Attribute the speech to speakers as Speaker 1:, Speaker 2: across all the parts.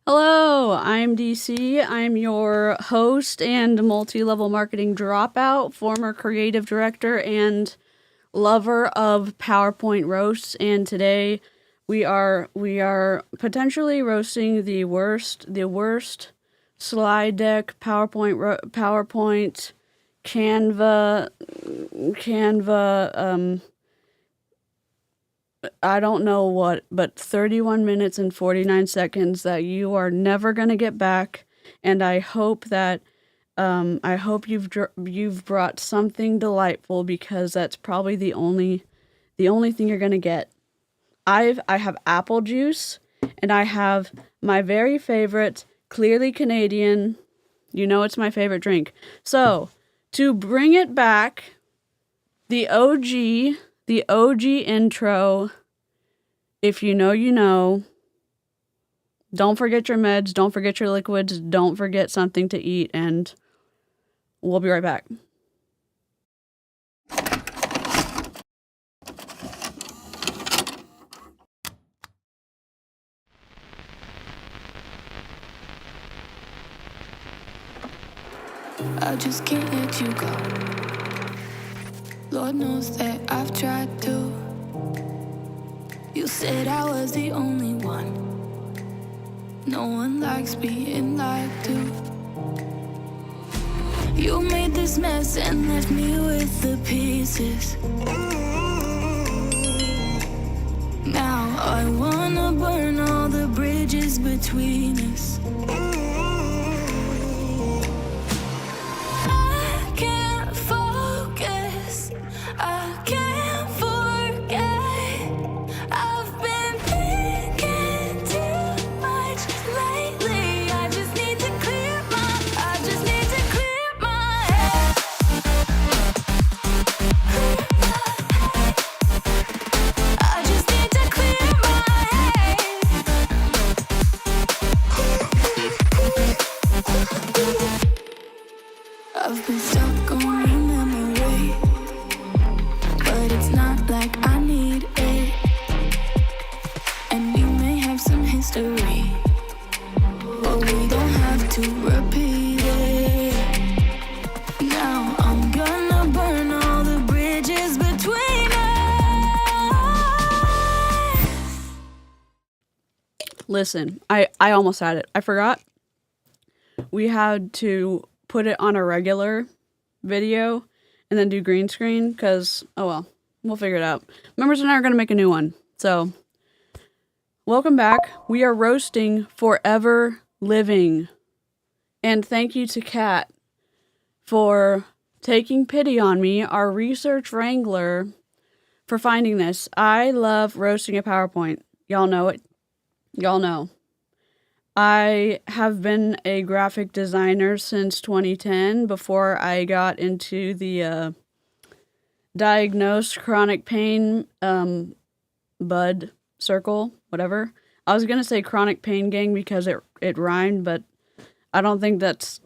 Speaker 1: Hello, I'm DeeCee. I'm your host and multi-level marketing dropout, former creative director and lover of PowerPoint roasts. And today we are potentially roasting the worst slide deck, PowerPoint, Canva, I don't know what, but 31 minutes and 49 seconds that you are never going to get back. And I hope that, you've brought something delightful, because that's probably the only thing you're going to get. I have apple juice, and I have my very favorite, clearly Canadian, it's my favorite drink. So to bring it back, the OG intro, if you know, you know. Don't forget your meds, don't forget your liquids, don't forget something to eat, and we'll be right back.
Speaker 2: I just can't let you go. Lord knows that I've tried to. You said I was the only one. No one likes being lied to. You made this mess and left me with the pieces. Now I wanna burn all the bridges between us. I can't focus, I can't forget. I've been thinking too much lately. I just need to clear my head. I just need to clear my head. I've been stuck on your memory, but it's not like I need it. And we may have some history, but we don't have to repeat it. Now I'm gonna burn all the bridges between us.
Speaker 1: Listen, I almost had it. I forgot. We had to put it on a regular video and then do green screen, because, oh well, we'll figure it out. Members and I are going to make a new one. So, welcome back. We are roasting Forever Living. And thank you to Kat for taking pity on me, our research wrangler, for finding this. I love roasting a PowerPoint. Y'all know it. Y'all know. I have been a graphic designer since 2010, before I got into the diagnosed chronic pain bud circle, whatever. I was going to say chronic pain gang because it rhymed, but I don't think that's,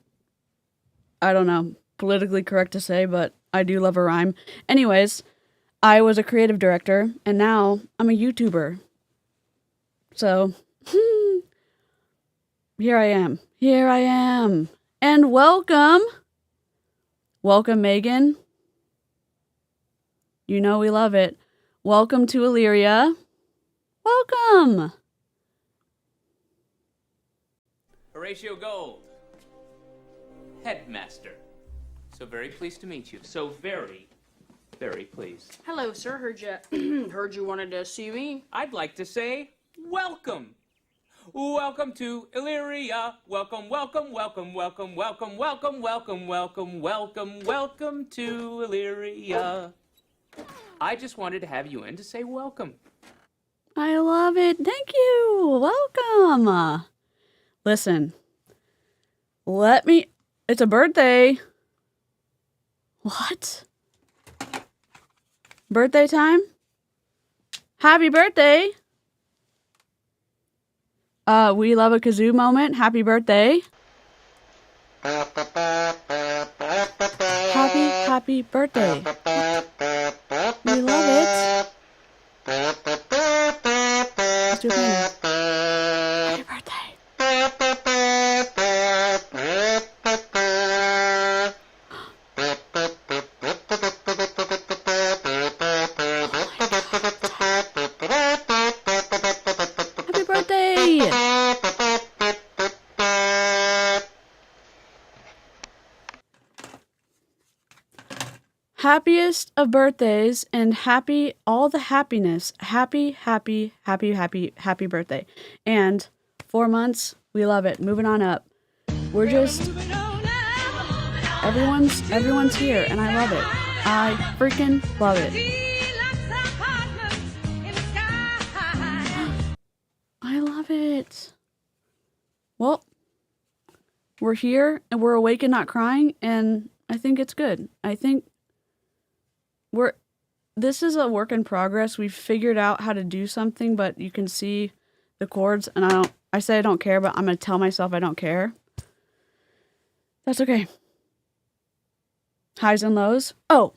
Speaker 1: politically correct to say, but I do love a rhyme. Anyways, I was a creative director, and now I'm a YouTuber. So... Here I am. And welcome Megan. You know we love it. Welcome to Illyria. Welcome.
Speaker 3: Horatio Gold, headmaster. So very pleased to meet you. So very, very pleased.
Speaker 4: Hello, sir. Heard you wanted to see me.
Speaker 3: I'd like to say welcome. Welcome to Illyria. Welcome, welcome, welcome, welcome, welcome, welcome, welcome, welcome, welcome, welcome to Illyria. I just wanted to have you in to say welcome.
Speaker 1: I love it. Thank you. Welcome. Listen. It's a birthday. What? Birthday time? Happy birthday. We love a kazoo moment. Happy birthday. Happy birthday. We love it. Let's do it again. Happy birthday. Happy! Happiest of birthdays and happy, all the happiness. Happy, happy, happy, happy, happy birthday. And 4 months, we love it. Moving on up. We're just, everyone's here and I love it. I freaking love it. I love it. Well, we're here and we're awake and not crying, and I think it's good. I think this is a work in progress. We've figured out how to do something, but you can see the chords, and I say I don't care, but I'm going to tell myself I don't care. That's okay. Highs and lows. Oh,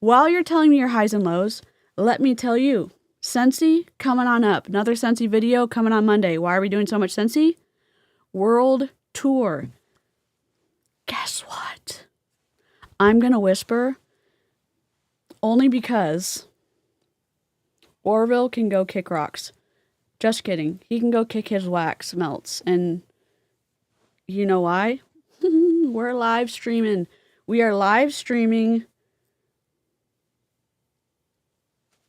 Speaker 1: while you're telling me your highs and lows, let me tell you, 𝗧𝗽 coming on up. Another 𝗧𝗽 video coming on Monday. Why are we doing so much 𝗧𝗽? World tour. Guess what? I'm going to whisper only because 𝗧𝗿𝗏𝗏 can go kick rocks. Just kidding. He can go kick his wax melts. And you know why? We're live streaming. We are live streaming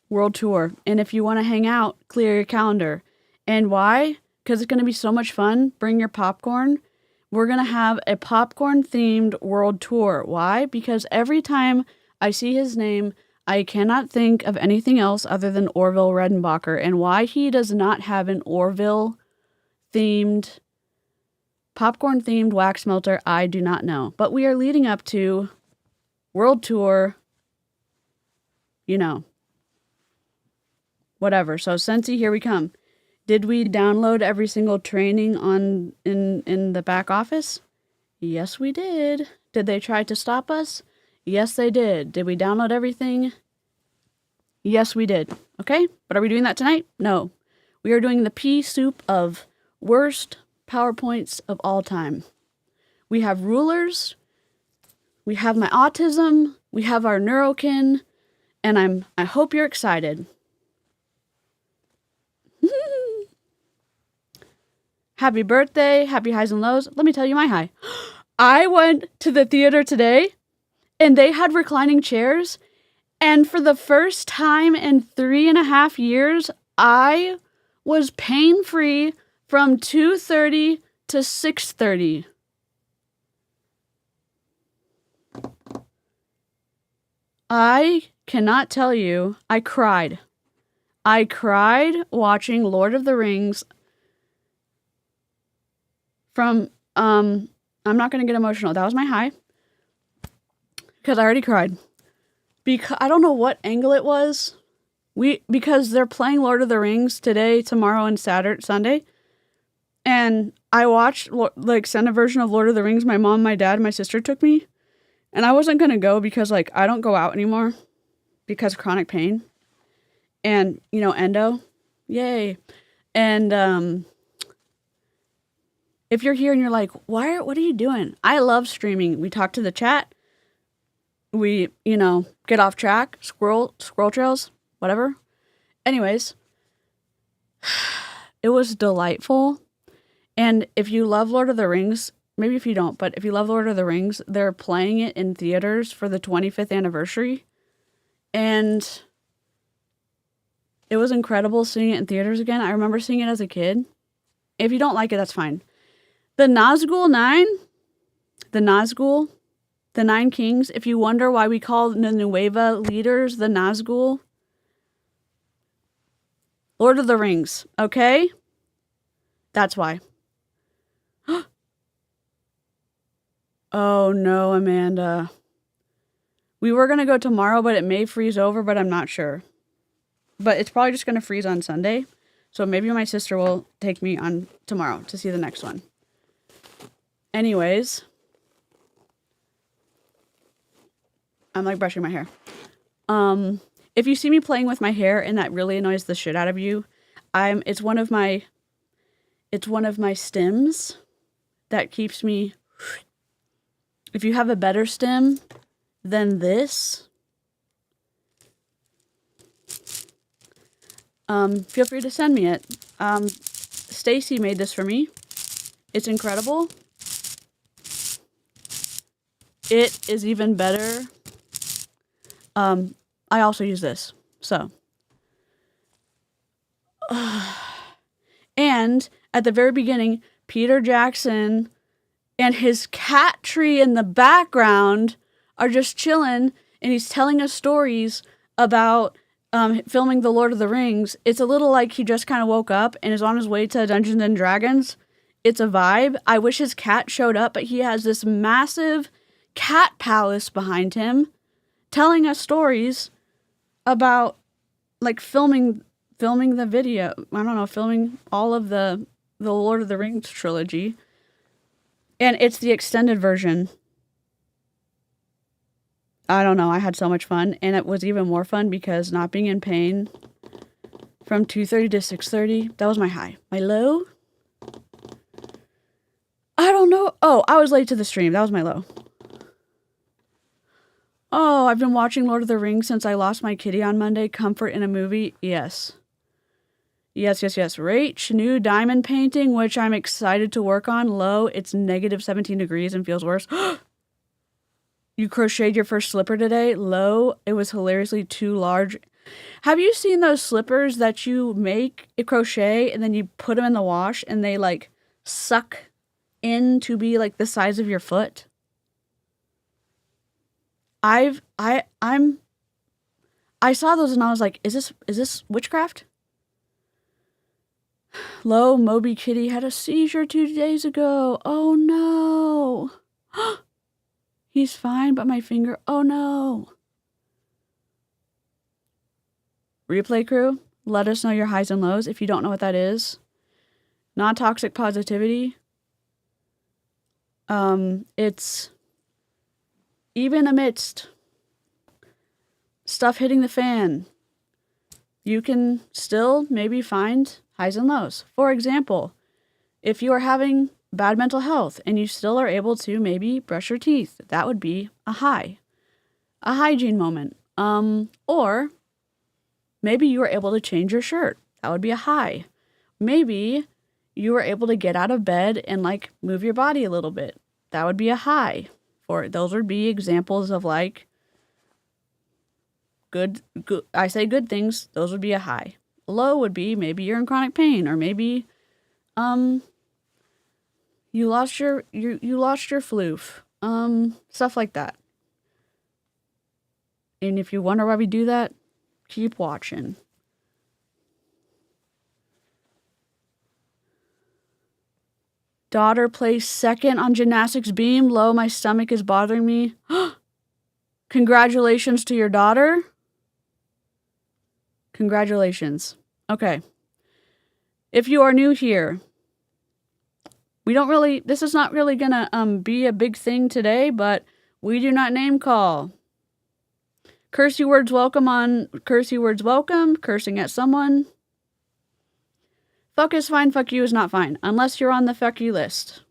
Speaker 1: World Tour. And if you want to hang out, clear your calendar. And why? Because it's going to be so much fun. Bring your popcorn. We're going to have a popcorn-themed World Tour. Why? Because every time I see his name, I cannot think of anything else other than Orville Redenbacher. And why he does not have an Orville-themed, popcorn-themed wax melter, I do not know. But we are leading up to World Tour, you know, whatever. So 𝗧𝗽, here we come. Did we download every single training in the back office? Yes, we did. Did they try to stop us? Yes, they did. Did we download everything? Yes, we did. Okay, but are we doing that tonight? No. We are doing the pea soup of worst PowerPoints of all time. We have rulers. We have my autism. We have our neurokin. And I hope you're excited. Happy birthday. Happy highs and lows. Let me tell you my high. I went to the theater today and they had reclining chairs. And for the first time in 3.5 years, I was pain-free from 2:30 to 6:30. I cannot tell you, I cried. I cried watching Lord of the Rings from, I'm not going to get emotional. That was my high. Because I already cried. Because I don't know what angle it was. Because they're playing Lord of the Rings today, tomorrow, and Sunday. And I watched extended version of Lord of the Rings. My mom, my dad, my sister took me. And I wasn't going to go because I don't go out anymore because of chronic pain. And, endo. Yay. And if you're here and you're like, what are you doing? I love streaming. We talk to the chat. We, get off track, squirrel trails, whatever. Anyways, it was delightful. And if you love Lord of the Rings, maybe if you don't, but if you love Lord of the Rings, they're playing it in theaters for the 25th anniversary. And it was incredible seeing it in theaters again. I remember seeing it as a kid. If you don't like it, that's fine. The Nazgul 9, the 9 Kings, if you wonder why we call the Nueva leaders the Nazgul, Lord of the Rings, okay? That's why. Oh no, Amanda. We were going to go tomorrow, but it may freeze over, but I'm not sure. But it's probably just going to freeze on Sunday. So maybe my sister will take me on tomorrow to see the next one. Anyways. I'm brushing my hair. If you see me playing with my hair and that really annoys the shit out of you, it's one of my stems that keeps me. If you have a better stem than this, feel free to send me it. Stacy made this for me. It's incredible. It is even better. I also use this. So. And at the very beginning, Peter Jackson and his cat tree in the background are just chilling, and he's telling us stories about filming The Lord of the Rings. It's a little like he just kind of woke up and is on his way to Dungeons and Dragons. It's a vibe. I wish his cat showed up, but he has this massive cat palace behind him telling us stories about like filming the video. I don't know, filming all of the Lord of the Rings trilogy. And it's the extended version. I don't know, I had so much fun. And it was even more fun because not being in pain from 2:30 to 6:30, that was my high. My low? I don't know. Oh, I was late to the stream. That was my low. Oh, I've been watching Lord of the Rings since I lost my kitty on Monday. Comfort in a movie? Yes. Yes. Rach, new diamond painting, which I'm excited to work on. Low, it's negative 17 degrees and feels worse. You crocheted your first slipper today? Low, it was hilariously too large. Have you seen those slippers that you make a crochet and then you put them in the wash and they like suck in to be like the size of your foot? I saw those and I was like, is this witchcraft? Low, Moby Kitty had a seizure 2 days ago. Oh no. He's fine, but my finger, oh no. Replay crew, let us know your highs and lows if you don't know what that is. Non-toxic positivity. It's even amidst stuff hitting the fan, you can still maybe find highs and lows. For example, if you are having bad mental health and you still are able to maybe brush your teeth, that would be a high, a hygiene moment. Or maybe you were able to change your shirt. That would be a high. Maybe you were able to get out of bed and like move your body a little bit. That would be a high. Or those would be examples of like good, I say good things, those would be a high. Low would be maybe you're in chronic pain, or maybe you lost your floof. Stuff like that. And if you wonder why we do that, keep watching. Daughter placed second on gymnastics beam. Low, my stomach is bothering me. Congratulations to your daughter. Congratulations. Okay. If you are new here, this is not really gonna be a big thing today, but we do not name call. Cursey words welcome on Cursey words welcome. Cursing at someone. Fuck is fine, fuck you is not fine. Unless you're on the fuck you list.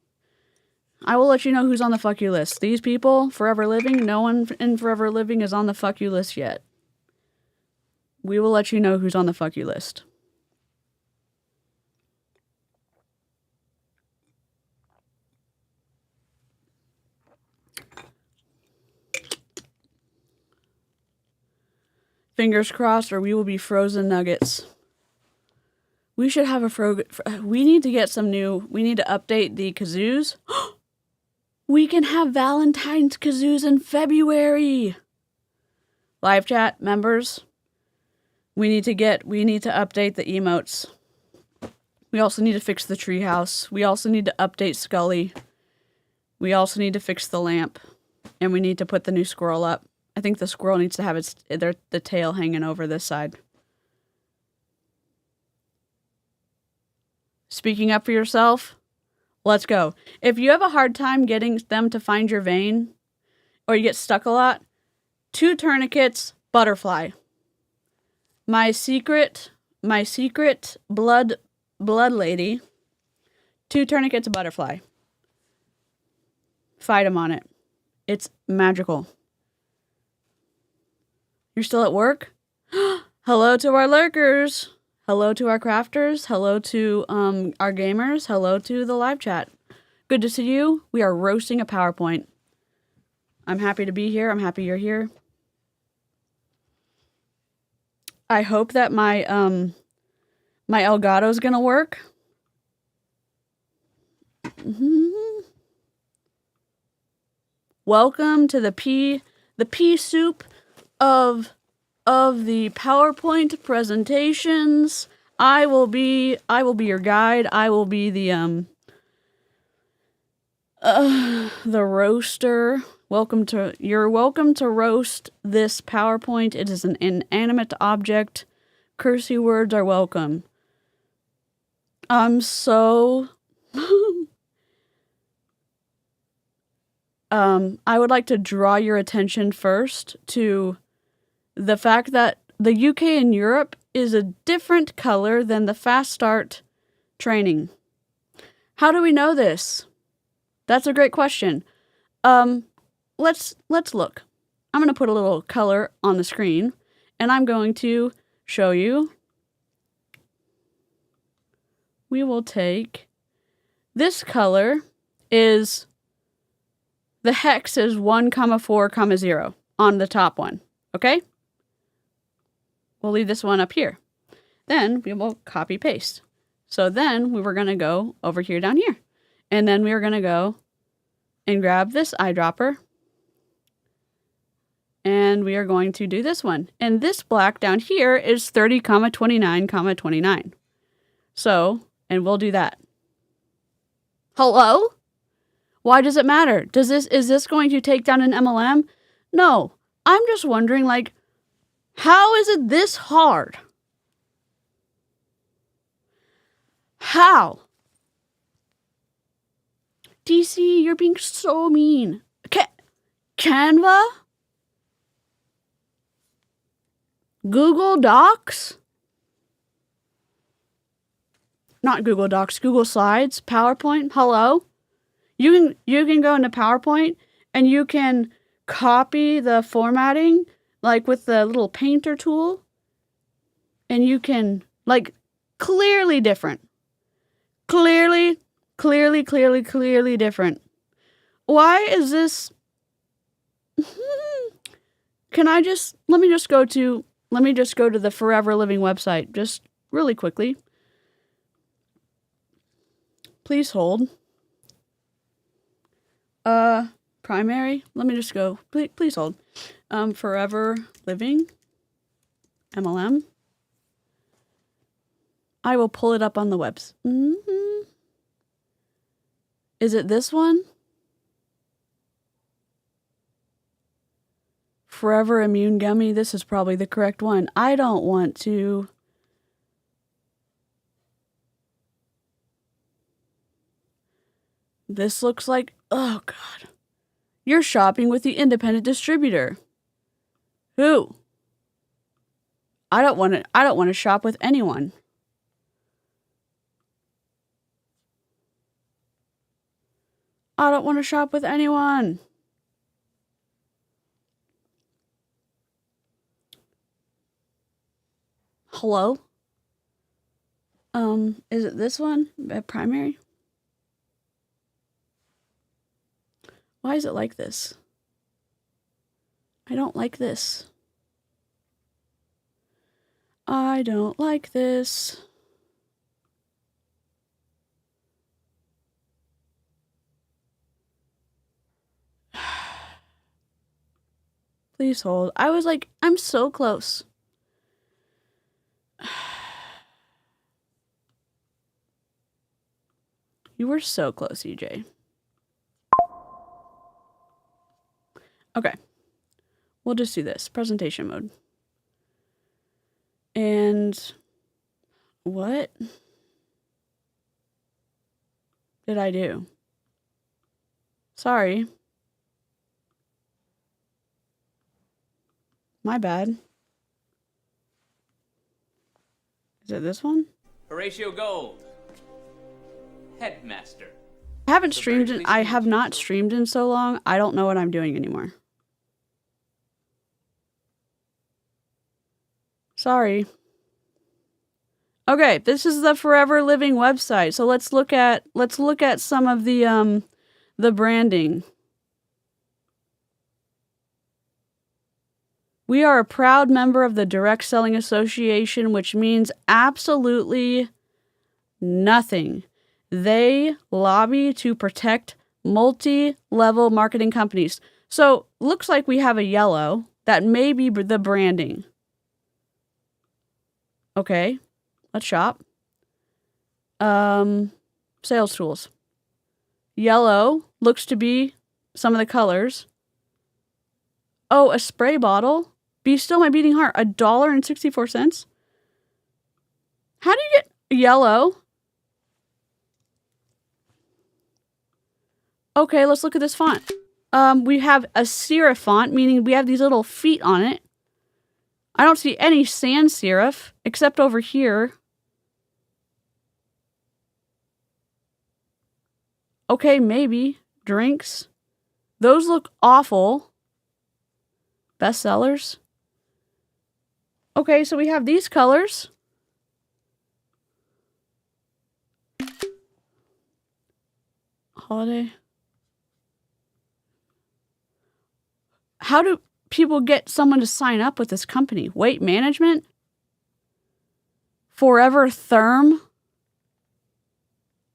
Speaker 1: I will let you know who's on the fuck you list. These people, Forever Living, no one in Forever Living is on the fuck you list yet. We will let you know who's on the fuck you list. Fingers crossed, or we will be frozen nuggets. We should have we need to get some new, we need to update the kazoos. We can have Valentine's kazoos in February. Live chat members, we need to update the emotes. We also need to fix the treehouse. We also need to update Scully. We also need to fix the lamp. And we need to put the new squirrel up. I think the squirrel needs to have the tail hanging over this side. Speaking up for yourself, let's go. If you have a hard time getting them to find your vein, or you get stuck a lot, 2 tourniquets, butterfly. My secret blood lady, 2 tourniquets, a butterfly. Fight them on it. It's magical. You're still at work? Hello to our lurkers. Hello to our crafters. Hello to our gamers. Hello to the live chat. Good to see you. We are roasting a PowerPoint. I'm happy to be here. I'm happy you're here. I hope that my my Elgato is gonna work. Welcome to the pea soup of the PowerPoint presentations. I will be your guide. I will be the roaster. You're welcome to roast this PowerPoint. It is an inanimate object. Cursey words are welcome. I'm so I would like to draw your attention first to the fact that the UK and Europe is a different color than the fast start training. How do we know this? That's a great question. Let's look. I'm going to put a little color on the screen, and I'm going to show you. We will take this color is the hex is 1,4,0 on the top one. Okay? We'll leave this one up here. Then we will copy paste. So then we were going to go over here down here. And then we are going to go and grab this eyedropper. And we are going to do this one. And this black down here is 30,29,29. So, and we'll do that. Hello? Why does it matter? Is this going to take down an MLM? No. I'm just wondering, like, how is it this hard? How? DeeCee, you're being so mean. Canva? Google Docs? Not Google Docs, Google Slides, PowerPoint. Hello? You can go into PowerPoint and you can copy the formatting like with the little painter tool, and you can like clearly different. Clearly different. Why is this? Let me just go to the Forever Living website just really quickly. Please hold. Primary. Let me just go. Please hold. Forever Living. MLM. I will pull it up on the webs. Is it this one? Forever Immune Gummy. This is probably the correct one. I don't want to. This looks like, oh God. You're shopping with the independent distributor. Who? I don't want to shop with anyone. I don't want to shop with anyone. Hello? Is it this one? Primary? Why is it like this? I don't like this. I don't like this. Please hold. I was like, I'm so close. You were so close, EJ. Okay. We'll just do this. Presentation mode. And what did I do? Sorry. My bad. Is it this one?
Speaker 3: Horatio Gold, headmaster.
Speaker 1: I have not streamed in so long. I don't know what I'm doing anymore. Sorry. Okay, this is the Forever Living website. So let's look at some of the branding. We are a proud member of the Direct Selling Association, which means absolutely nothing. They lobby to protect multi-level marketing companies. So looks like we have a yellow. That may be the branding. Okay, let's shop. Sales tools. Yellow looks to be some of the colors. Oh, a spray bottle. Be Still My Beating Heart. $1.64. How do you get yellow? Okay, let's look at this font. We have a serif font, meaning we have these little feet on it. I don't see any sans serif, except over here. Okay, maybe. Drinks. Those look awful. Bestsellers. Okay, so we have these colors. Holiday. How do people get someone to sign up with this company? Weight management? Forever Therm?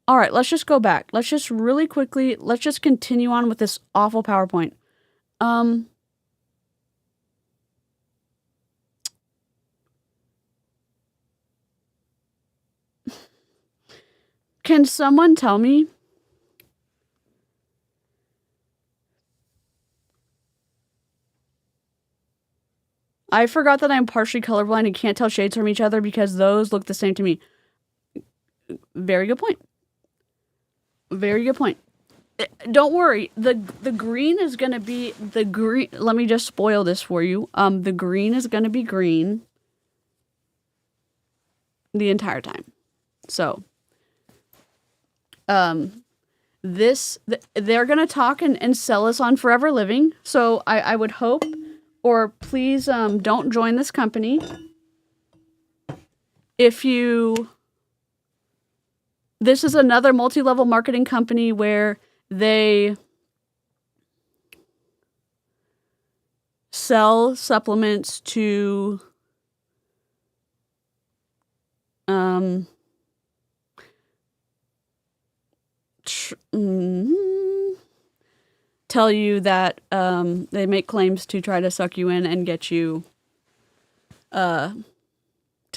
Speaker 1: All right, let's just go back. Let's just really quickly, let's just continue on with this awful PowerPoint. Can someone tell me? I forgot that I'm partially colorblind and can't tell shades from each other because those look the same to me. Very good point. Very good point. Don't worry. The green is going to be the green. Let me just spoil this for you. The green is going to be green the entire time. So, they're going to talk and sell us on Forever Living. So I would hope, or please don't join this company. This is another multi-level marketing company where they sell supplements to tell you that they make claims to try to suck you in and get you to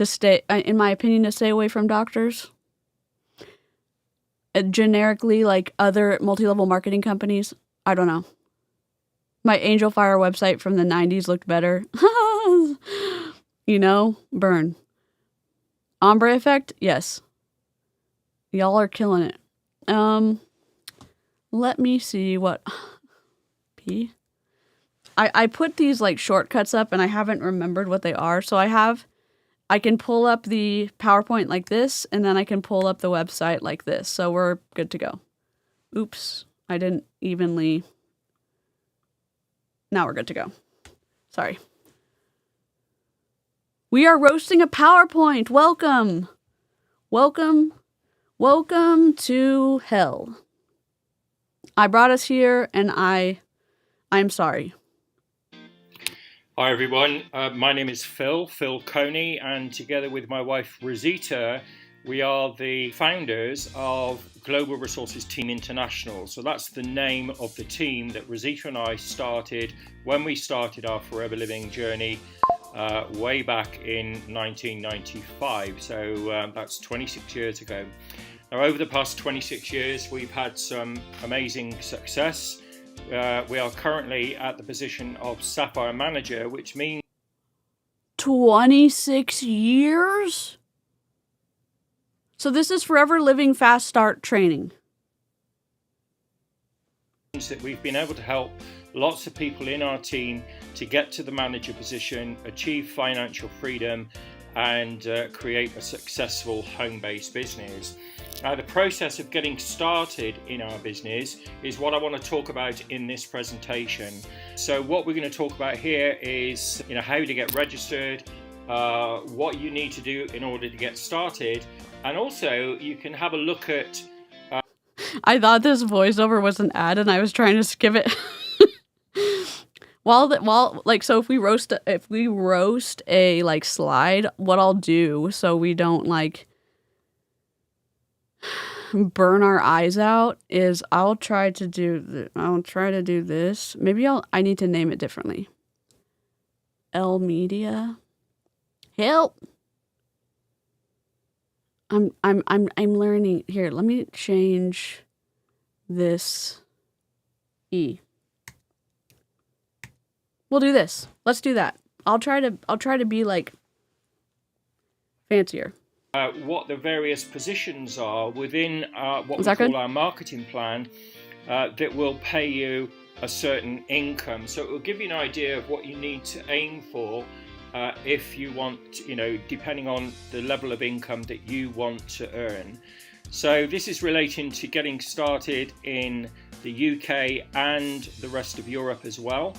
Speaker 1: stay, in my opinion, to stay away from doctors. Generically, like other multi-level marketing companies. I don't know. My Angel Fire website from the 90s looked better. You know, burn. Ombre effect? Yes. Y'all are killing it. Let me see what... I put these like shortcuts up and I haven't remembered what they are. So I can pull up the PowerPoint like this, and then I can pull up the website like this. So we're good to go. Oops, I didn't evenly. Now we're good to go. Sorry. We are roasting a PowerPoint. Welcome. Welcome. Welcome to hell. I brought us here, and I'm sorry.
Speaker 5: Hi everyone, my name is 𝗧𝗿𝗶𝗴𝗴𝗀, and together with my wife Rosita, we are the founders of Global Resources Team International. So that's the name of the team that Rosita and I started when we started our Forever Living journey way back in 1995. So that's 26 years ago. Now over the past 26 years, we've had some amazing success. We are currently at the position of Sapphire Manager, which means
Speaker 1: 26 years? So this is Forever Living Fast Start training.
Speaker 5: that we've been able to help lots of people in our team to get to the manager position, achieve financial freedom, and create a successful home-based business. Now, the process of getting started in our business is what I want to talk about in this presentation. So what we're going to talk about here is, how to get registered, what you need to do in order to get started, and also you can have a look at.
Speaker 1: I thought this voiceover was an ad, and I was trying to skip it. So if we roast a like slide, what I'll do so we don't like burn our eyes out is I'll try to do this. Maybe I need to name it differently. L Media. Help. I'm learning. Here, let me change this E. We'll do this. Let's do that. I'll try to be like fancier.
Speaker 5: What the various positions are within what we
Speaker 1: Is that
Speaker 5: call
Speaker 1: good?
Speaker 5: our marketing plan that will pay you a certain income. So it will give you an idea of what you need to aim for if you want, depending on the level of income that you want to earn. So this is relating to getting started in the UK and the rest of Europe as well.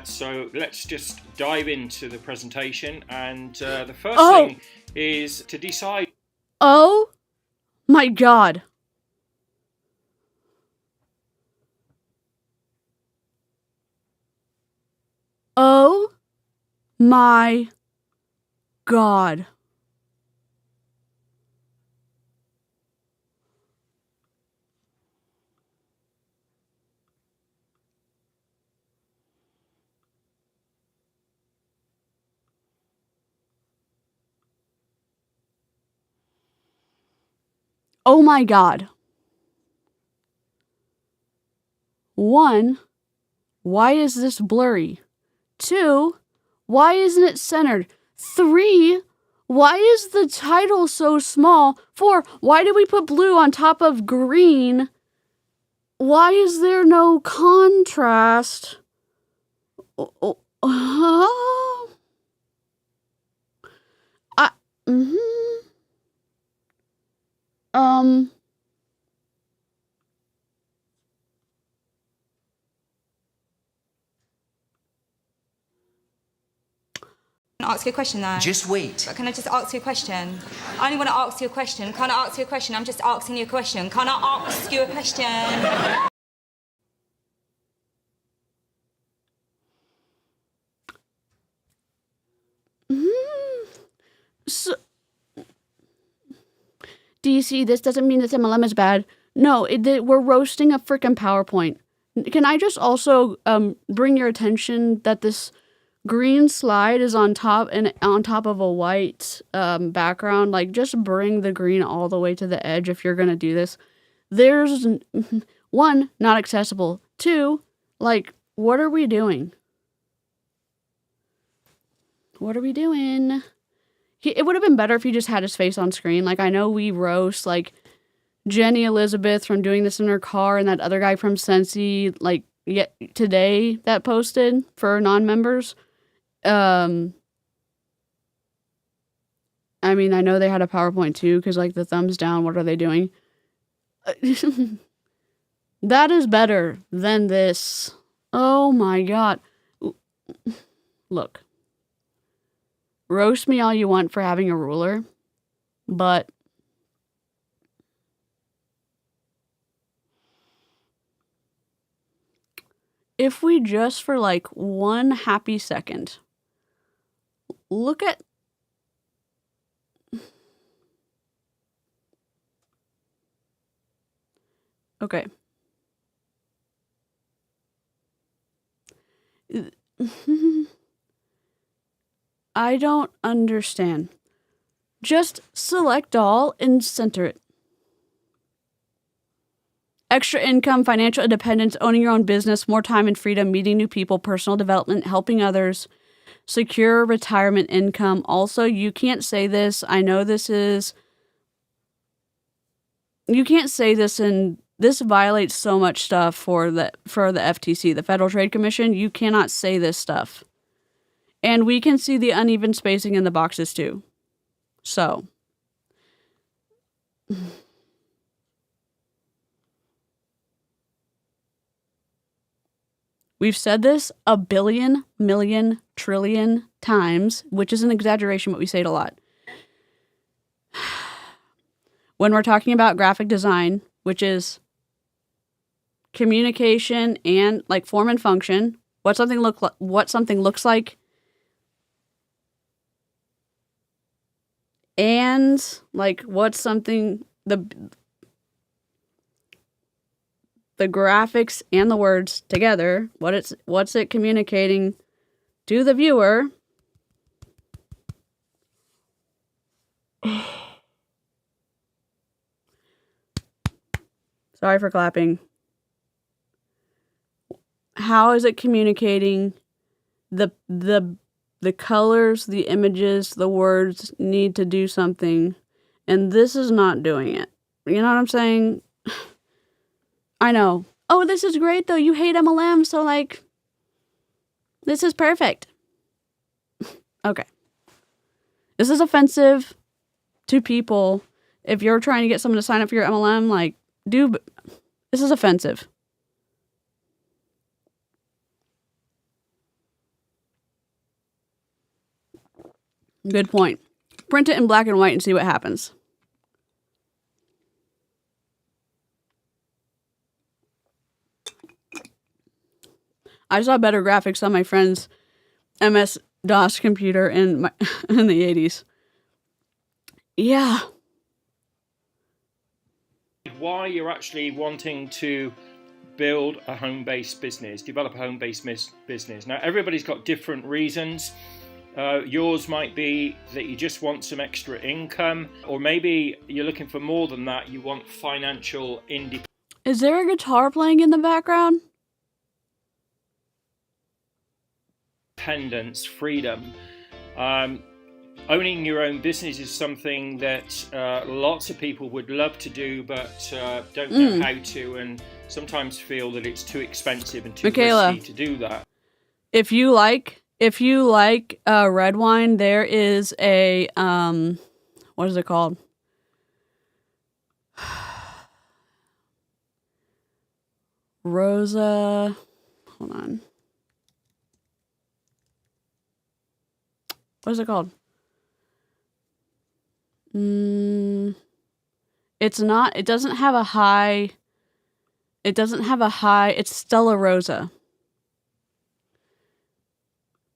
Speaker 5: So let's just dive into the presentation, and the first thing is to decide.
Speaker 1: Oh my God. Oh my God. Oh my God. 1, why is this blurry? 2, why isn't it centered? 3, why is the title so small? 4, why did we put blue on top of green? Why is there no contrast?
Speaker 6: Ask you a question though.
Speaker 7: Just wait.
Speaker 6: But can I just ask you a question? I only want to ask you a question. Can I ask you a question? I'm just asking you a question. Can I ask you a question?
Speaker 1: So, DeeCee, this doesn't mean this MLM is bad. No, we're roasting a freaking PowerPoint. Can I just also bring your attention that this green slide is on top of a white background? Like, just bring the green all the way to the edge if you're gonna do this. There's 1, not accessible. 2, like, what are we doing? What are we doing? It would have been better if he just had his face on screen. Like, I know we roast, like, Jenny Elizabeth from doing this in her car and that other guy from 𝗧𝗍𝗃, like, today that posted for non-members. I mean, I know they had a PowerPoint too, because, like, the thumbs down, what are they doing? That is better than this. Oh my God. Look. Roast me all you want for having a ruler, but if we just for like 1 happy second look at okay. I don't understand. Just select all and center it. Extra income, financial independence, owning your own business, more time and freedom, meeting new people, personal development, helping others, secure retirement income. Also, you can't say this. I know this is... You can't say this, and this violates so much stuff for the FTC, the Federal Trade Commission. You cannot say this stuff. And we can see the uneven spacing in the boxes too. So. We've said this a billion, million, trillion times, which is an exaggeration, but we say it a lot. When we're talking about graphic design, which is communication and like form and function, what something looks like, and like what's something the graphics and the words together, what's it communicating to the viewer. Sorry for clapping. How is it communicating the colors, the images, the words need to do something, and this is not doing it. You know what I'm saying? I know. Oh, this is great though. You hate MLM, so like, this is perfect. Okay. This is offensive to people. If you're trying to get someone to sign up for your MLM, like, this is offensive. Good point. Print it in black and white and see what happens. I saw better graphics on my friend's MS-DOS computer in the 80s. Yeah.
Speaker 5: Why you're actually wanting to build a home-based business, develop a home-based business. Now, everybody's got different reasons. Yours might be that you just want some extra income, or maybe you're looking for more than that. You want financial independence.
Speaker 1: Is there a guitar playing in the background?
Speaker 5: Freedom. Owning your own business is something that lots of people would love to do, but don't know how to, and sometimes feel that it's too expensive and too risky to do that.
Speaker 1: If you like red wine, there is a what is it called? Rosa. Hold on. What is it called? It's not, it doesn't have a high, it's Stella Rosa.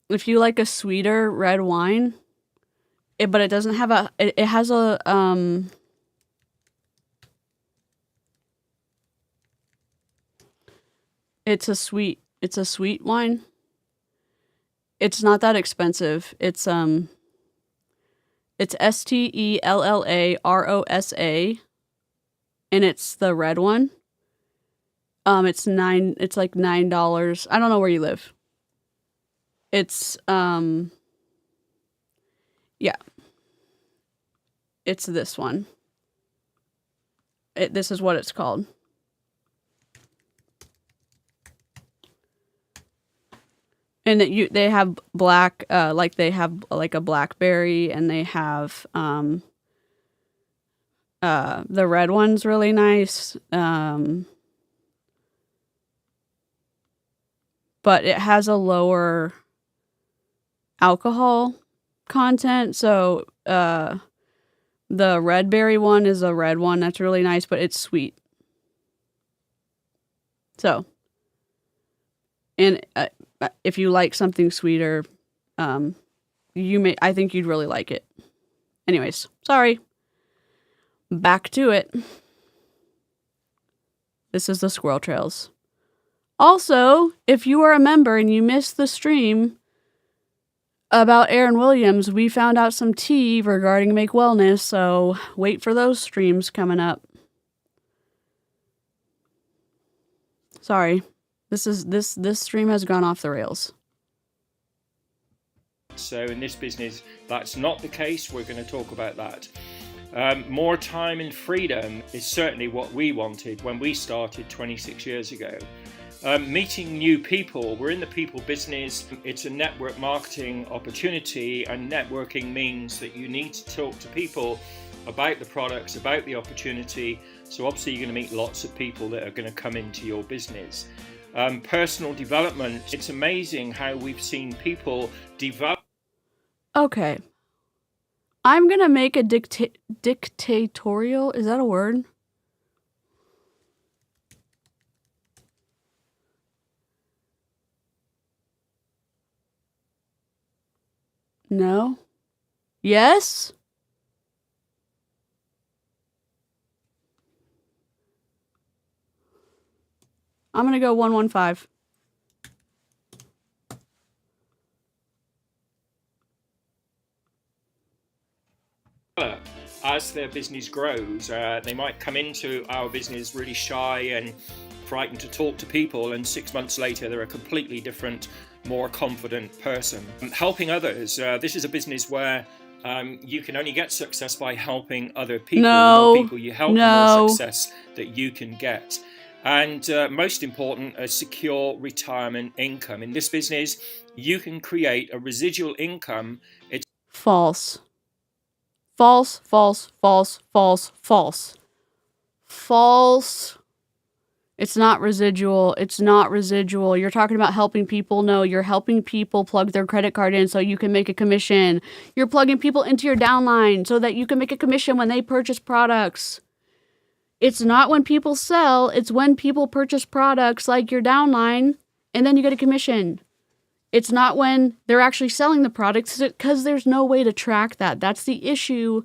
Speaker 1: If you like a sweeter red wine, but it doesn't have it has a, it's a sweet wine. It's not that expensive. It's STELLAROSA, and it's the red one. It's like $9. I don't know where you live. It's yeah. It's this one. This is what it's called. And they have black, like they have like a blackberry, and they have the red one's really nice. But it has a lower alcohol content. So the red berry one is a red one that's really nice, but it's sweet. So, and if you like something sweeter, I think you'd really like it. Anyways, sorry. Back to it. This is the Squirrel Trails. Also, if you are a member and you missed the stream about Aaron Williams, we found out some tea regarding Make Wellness, so wait for those streams coming up. Sorry. This stream has gone off the rails.
Speaker 5: So in this business, that's not the case. We're going to talk about that. More time and freedom is certainly what we wanted when we started 26 years ago. Meeting new people. We're in the people business. It's a network marketing opportunity, and networking means that you need to talk to people about the products, about the opportunity. So obviously you're going to meet lots of people that are going to come into your business. Personal development. It's amazing how we've seen people develop.
Speaker 1: Okay. I'm gonna make a dictatorial. Is that a word? No? Yes? I'm gonna go 115.
Speaker 5: As their business grows, they might come into our business really shy and frightened to talk to people, and 6 months later they're a completely different, more confident person. Helping others, this is a business where you can only get success by helping other people. The more people you help, the more success that you can get. And most important, a secure retirement income. In this business, you can create a residual income. It's
Speaker 1: false. False, false, false, false, false. False. It's not residual. It's not residual. You're talking about helping people. No, you're helping people plug their credit card in so you can make a commission. You're plugging people into your downline so that you can make a commission when they purchase products. It's not when people sell. It's when people purchase products like your downline and then you get a commission. It's not when they're actually selling the products because there's no way to track that. That's the issue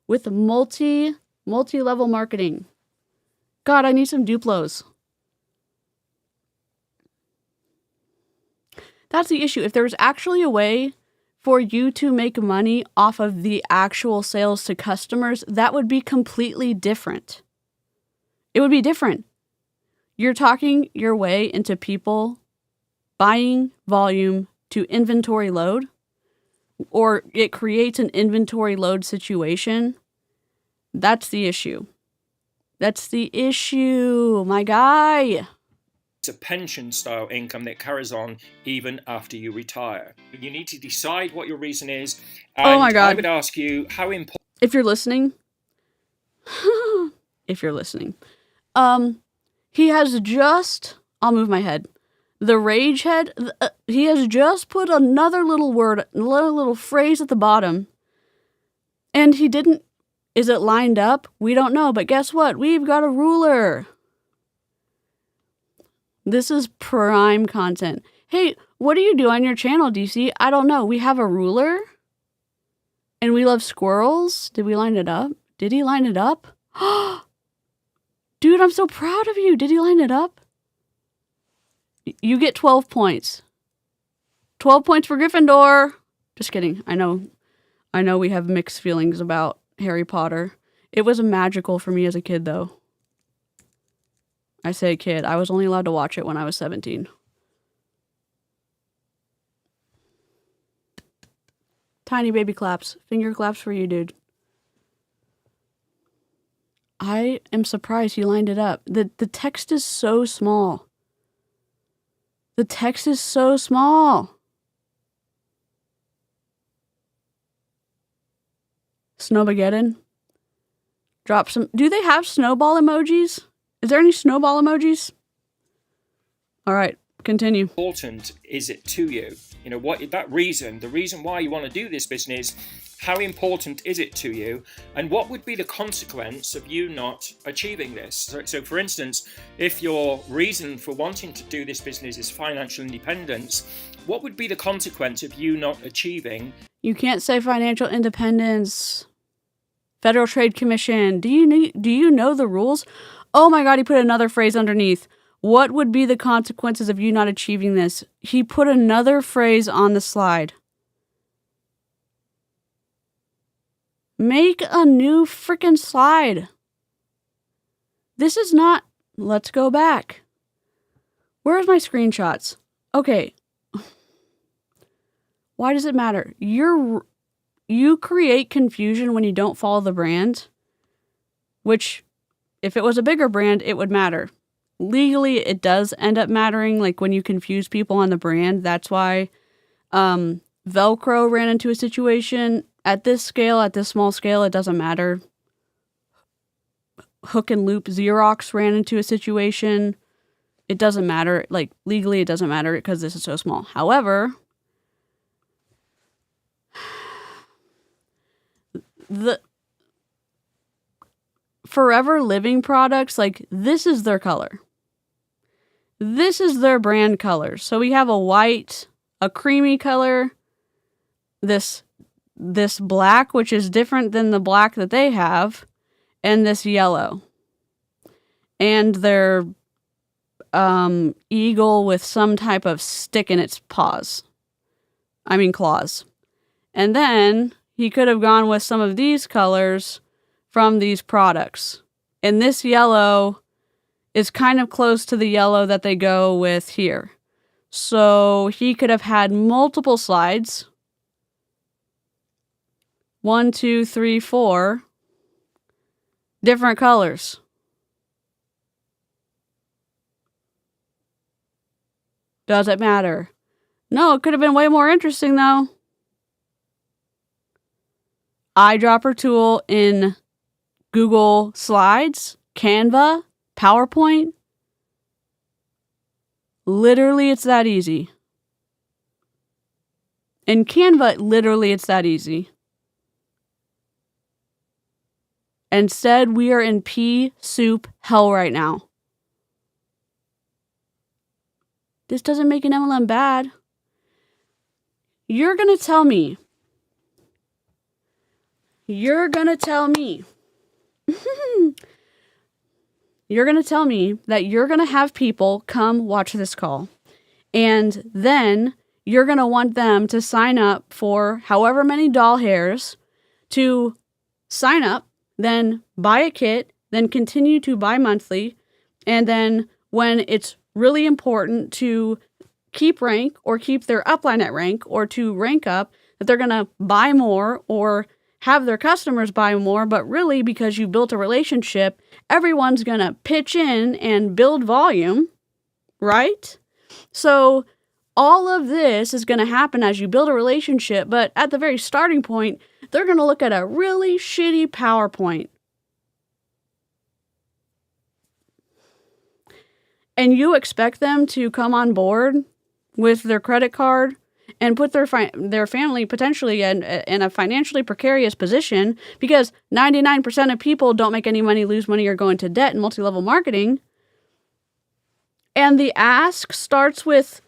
Speaker 1: with multi-level marketing. God, I need some Duplos. That's the issue. If there was actually a way for you to make money off of the actual sales to customers, that would be completely different. It would be different. You're talking your way into people buying volume to inventory load, or it creates an inventory load situation. That's the issue. That's the issue, my guy.
Speaker 5: It's a pension style income that carries on even after you retire. You need to decide what your reason is. And
Speaker 1: oh my God.
Speaker 5: I would ask you how important.
Speaker 1: If you're listening, he has just, I'll move my head. The rage head, he has just put another little word, another little phrase at the bottom. And he didn't, is it lined up? We don't know, but guess what? We've got a ruler. This is prime content. Hey, what do you do on your channel, DeeCee? I don't know. We have a ruler. And we love squirrels. Did we line it up? Did he line it up? Dude, I'm so proud of you. Did he line it up? You get 12 points. 12 points for Gryffindor. Just kidding. I know we have mixed feelings about Harry Potter. It was magical for me as a kid, though. I say kid. I was only allowed to watch it when I was 17. Tiny baby claps. Finger claps for you, dude. I am surprised he lined it up. The text is so small. The text is so small. Snowmageddon. Drop some. Do they have snowball emojis? Is there any snowball emojis? All right, continue.
Speaker 5: Important is it to you? You know, what that reason, the reason why you want to do this business, how important is it to you? And what would be the consequence of you not achieving this? So for instance, if your reason for wanting to do this business is financial independence, what would be the consequence of you not achieving?
Speaker 1: You can't say financial independence. Federal Trade Commission. Do you know the rules? Oh my God, he put another phrase underneath. What would be the consequences of you not achieving this? He put another phrase on the slide. Make a new freaking slide. This is not... Let's go back. Where's my screenshots? Okay. Why does it matter? You create confusion when you don't follow the brand, which, if it was a bigger brand, it would matter. Legally, it does end up mattering, like when you confuse people on the brand. That's why Velcro ran into a situation. At this scale, at this small scale, it doesn't matter. Hook and Loop Xerox ran into a situation. It doesn't matter. Like, legally, it doesn't matter because this is so small. However, the Forever Living products, like, this is their color. This is their brand color. So we have a white, a creamy color, this black, which is different than the black that they have, and this yellow. And their eagle with some type of stick in its claws. And then he could have gone with some of these colors from these products. And this yellow is kind of close to the yellow that they go with here. So he could have had multiple slides. 1, 2, 3, 4 different colors. Does it matter? No, it could have been way more interesting though. Eyedropper tool in Google Slides, Canva, PowerPoint. Literally, it's that easy. In Canva, literally, it's that easy. Instead, we are in pea soup hell right now. This doesn't make an MLM bad. You're going to tell me You're going to tell me that you're going to have people come watch this call. And then you're going to want them to sign up for however many doll hairs to sign up, then buy a kit, then continue to buy monthly. And then when it's really important to keep rank or keep their upline at rank or to rank up, that they're going to buy more or have their customers buy more, but really because you built a relationship, everyone's going to pitch in and build volume, right? So all of this is going to happen as you build a relationship, but at the very starting point, they're going to look at a really shitty PowerPoint. And you expect them to come on board with their credit card and put their family potentially in a financially precarious position because 99% of people don't make any money, lose money, or go into debt in multi-level marketing. And the ask starts with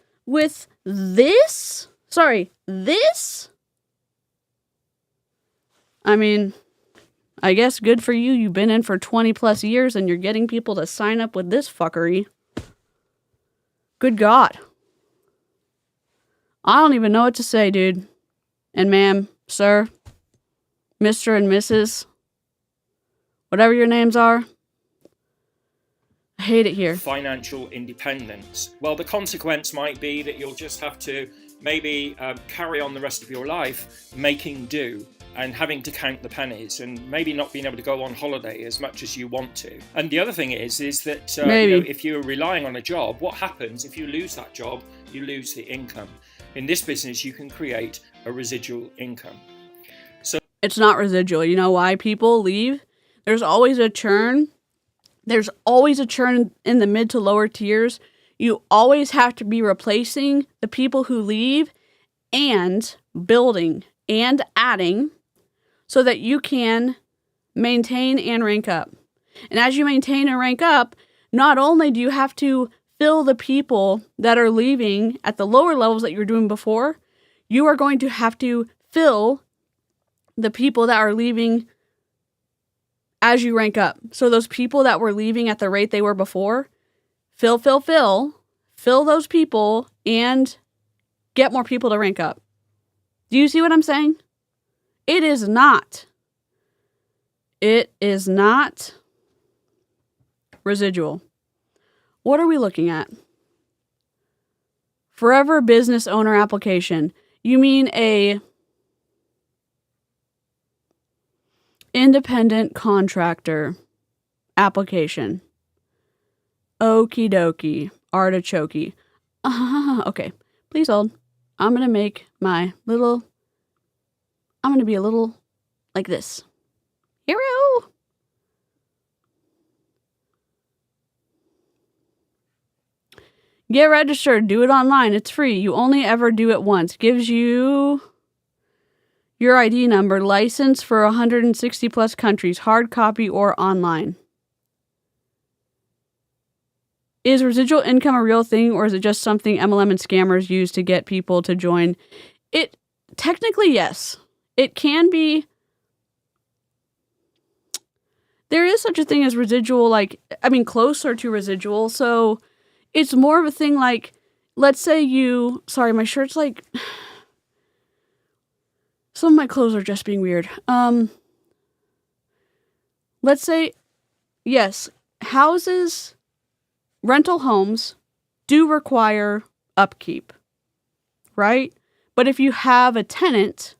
Speaker 1: this? Sorry, this? I mean, I guess good for you. You've been in for 20 plus years and you're getting people to sign up with this fuckery. Good God. I don't even know what to say, dude. And ma'am, sir, Mr. and Mrs., whatever your names are. I hate it here.
Speaker 5: Financial independence. Well, the consequence might be that you'll just have to maybe carry on the rest of your life making do and having to count the pennies and maybe not being able to go on holiday as much as you want to. And the other thing is that if you're relying on a job, what happens if you lose that job? You lose the income. In this business, you can create a residual income. So
Speaker 1: it's not residual. You know why people leave? There's always a churn. There's always a churn in the mid to lower tiers. You always have to be replacing the people who leave and building and adding so that you can maintain and rank up. And as you maintain and rank up, not only do you have to fill the people that are leaving at the lower levels that you were doing before, you are going to have to fill the people that are leaving as you rank up. So those people that were leaving at the rate they were before, fill those people and get more people to rank up. Do you see what I'm saying? It is not residual. What are we looking at? Forever business owner application. You mean a independent contractor application. Okie dokie. Artichoke. Okay. Please hold. I'm going to be a little like this. Hero. Get registered. Do it online. It's free. You only ever do it once. Gives you your ID number, license for 160 plus countries, hard copy or online. Is residual income a real thing, or is it just something MLM and scammers use to get people to join? It technically, yes. It can be. There is such a thing as residual, closer to residual. So it's more of a thing like, let's say sorry, my shirt's like, some of my clothes are just being weird. Let's say, yes, rental homes do require upkeep, right? But if you have a tenant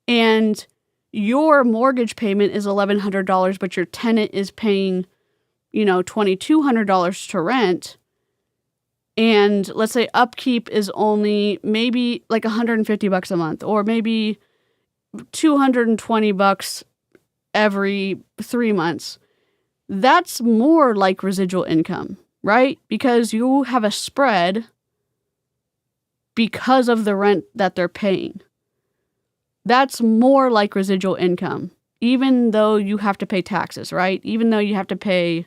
Speaker 1: and your mortgage payment is $1,100, but your tenant is paying, $2,200 to rent, and let's say upkeep is only maybe like $150 a month, or maybe $220 every 3 months, that's more like residual income, right? Because you have a spread because of the rent that they're paying. That's more like residual income, even though you have to pay taxes, right? Even though you have to pay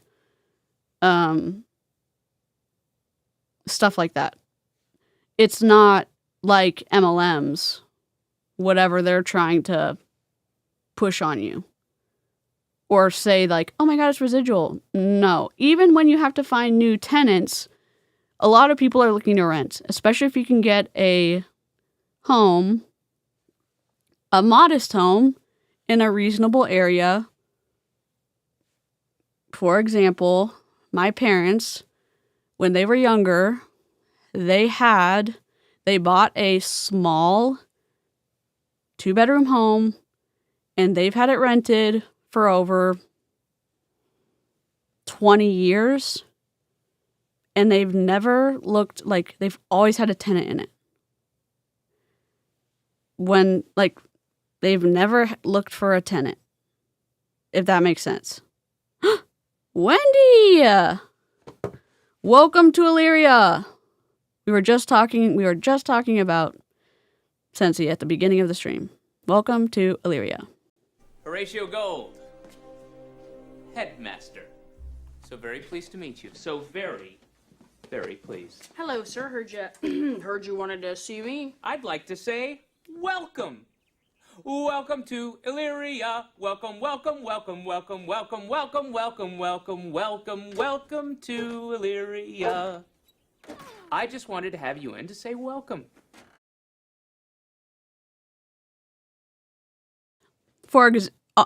Speaker 1: stuff like that. It's not like MLMs, whatever they're trying to push on you. Or say like, oh my God, it's residual. No. Even when you have to find new tenants, a lot of people are looking to rent, especially if you can get a home, a modest home in a reasonable area. For example, my parents, when they were younger, they bought a small 2-bedroom home, and they've had it rented for over 20 years, and they've never looked like, they've always had a tenant in it. They've never looked for a tenant, if that makes sense. Wendy! Welcome to Elyria. We were just talking about 𝗧𝗍𝗍 at the beginning of the stream. Welcome to Elyria.
Speaker 3: Horatio Gold, headmaster. So very pleased to meet you. So very, very pleased.
Speaker 4: Hello, sir. Heard you wanted to see me.
Speaker 3: I'd like to say welcome. Welcome to Elyria. Welcome, welcome, welcome, welcome, welcome, welcome, welcome, welcome, welcome, welcome to Elyria. I just wanted to have you in to say welcome.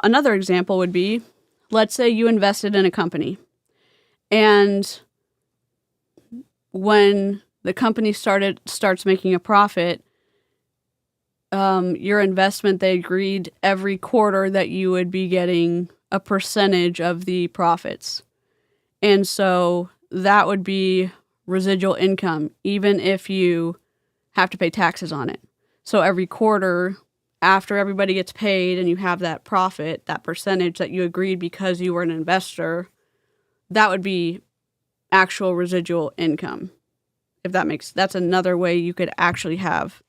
Speaker 1: Another example would be, let's say you invested in a company, and when the company starts making a profit, your investment, they agreed every quarter that you would be getting a percentage of the profits. And so that would be residual income, even if you have to pay taxes on it. So every quarter, after everybody gets paid and you have that profit, that percentage that you agreed because you were an investor, that would be actual residual income. That's another way you could actually have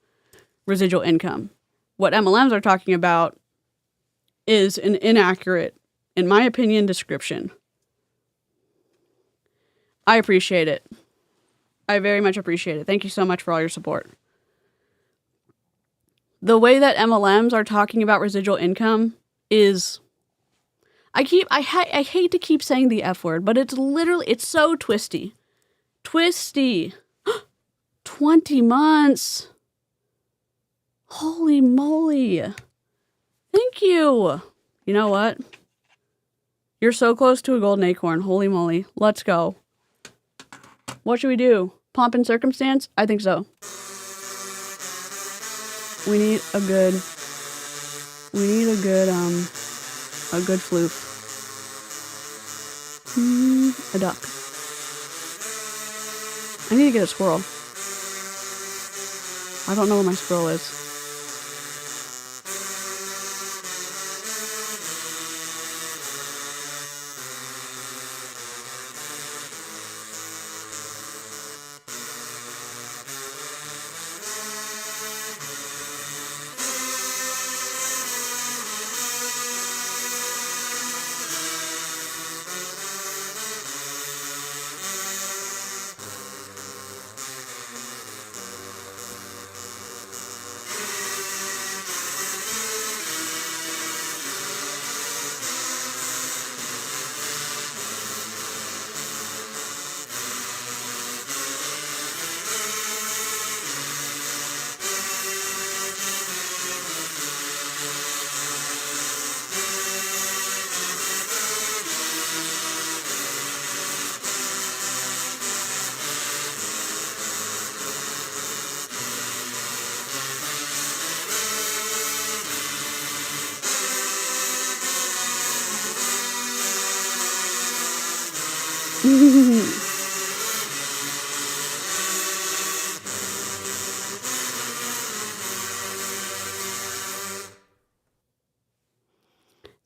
Speaker 1: residual income. What MLMs are talking about is an inaccurate, in my opinion, description. I appreciate it. I very much appreciate it. Thank you so much for all your support. The way that MLMs are talking about residual income is, I hate to keep saying the F word, but it's so twisty. Twisty. 20 months. Holy moly. Thank you. You know what? You're so close to a golden acorn. Holy moly. Let's go. What should we do? Pomp and circumstance? I think so. We need a good floof. A duck. I need to get a squirrel. I don't know where my squirrel is.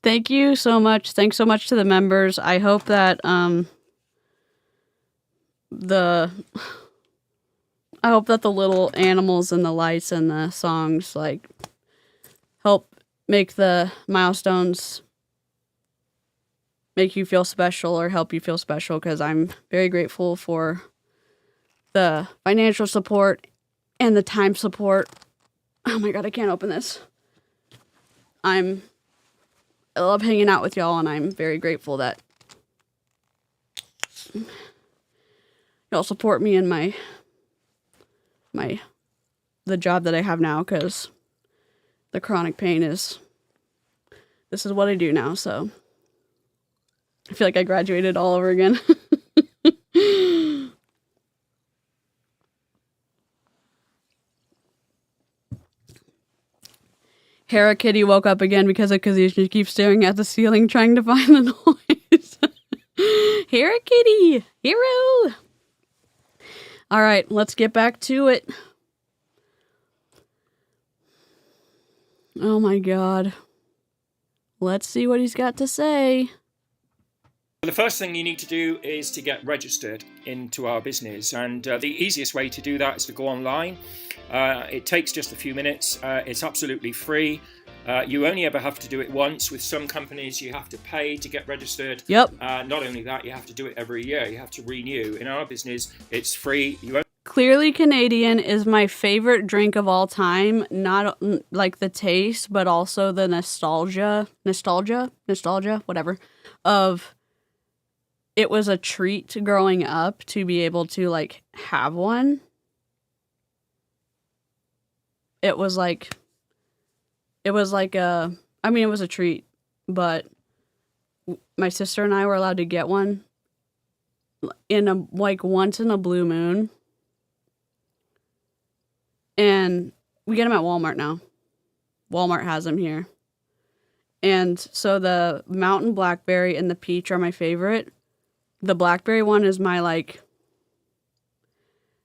Speaker 1: Thank you so much. Thanks so much to the members. I hope that the little animals and the lights and the songs like help make the milestones make you feel special or help you feel special, because I'm very grateful for the financial support and the time support. Oh my god, I can't open this. I love hanging out with y'all, and I'm very grateful that y'all support me in the job that I have now, because the chronic pain this is what I do now, so I feel like I graduated all over again. Hera Kitty woke up again because she keeps staring at the ceiling trying to find the noise. Hera Kitty! Hero! Alright, let's get back to it. Oh my god. Let's see what he's got to say.
Speaker 5: The first thing you need to do is to get registered into our business, and the easiest way to do that is to go online. It takes just a few minutes. It's absolutely free. You only ever have to do it once. With some companies you have to pay to get registered.
Speaker 1: Yep.
Speaker 5: Not only that, you have to do it every year. You have to renew. In our business, it's free.
Speaker 1: Clearly Canadian is my favorite drink of all time. Not like the taste, but also the nostalgia, whatever, of it was a treat growing up to be able to like have one. It was like it was a treat, but my sister and I were allowed to get one once in a blue moon. And we get them at Walmart now. Walmart has them here. And so the mountain blackberry and the peach are my favorite. The blackberry one is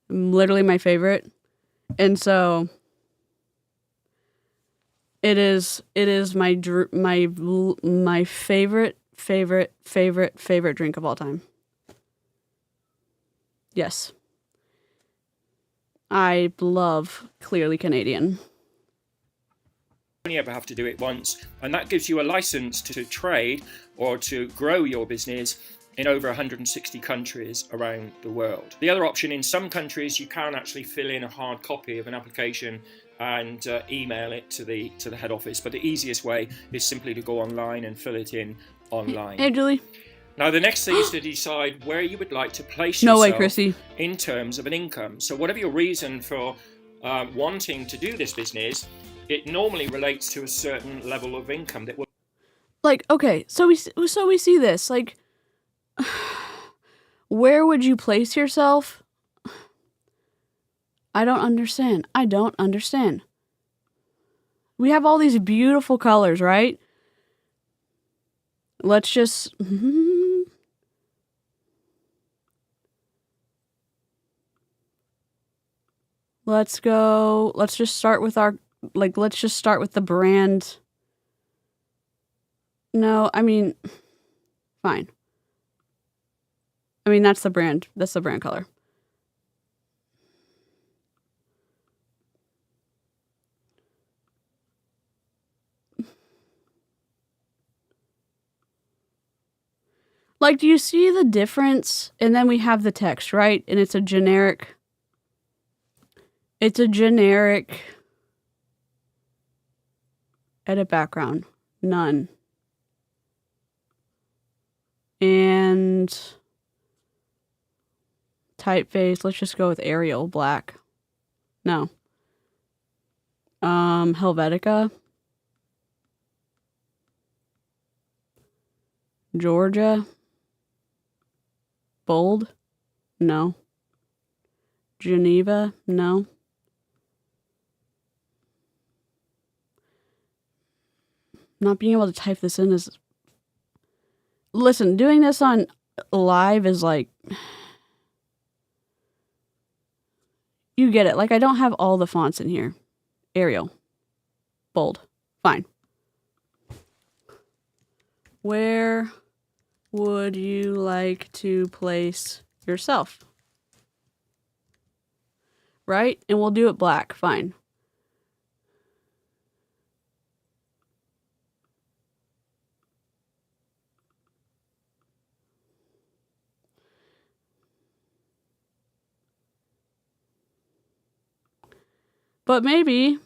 Speaker 1: literally my favorite. And so it is my favorite drink of all time. Yes. I love Clearly Canadian.
Speaker 5: You only ever have to do it once, and that gives you a license to trade or to grow your business in over 160 countries around the world. The other option, in some countries you can actually fill in a hard copy of an application and email it to the head office, but the easiest way is simply to go online and fill it in online.
Speaker 1: Hey Julie.
Speaker 5: Now the next thing is to decide where you would like to place
Speaker 1: No
Speaker 5: yourself
Speaker 1: way, Chrissy.
Speaker 5: in terms of an income. So whatever your reason for wanting to do this business, it normally relates to a certain level of income that will.
Speaker 1: Like, okay, so we see this. Like, where would you place yourself? I don't understand. We have all these beautiful colors, right? Let's just. Let's just start with the brand. No, I mean, fine. I mean, that's the brand color. Like, do you see the difference? And then we have the text, right? And it's a generic edit background. None. And typeface, let's just go with Arial black. No. Helvetica. Georgia. Bold. No. Geneva. No. Not being able to type this in is... Listen, doing this on live is like, you get it. Like, I don't have all the fonts in here. Arial. Bold. Fine. Where would you like to place yourself? Right? And we'll do it black. Fine. But maybe,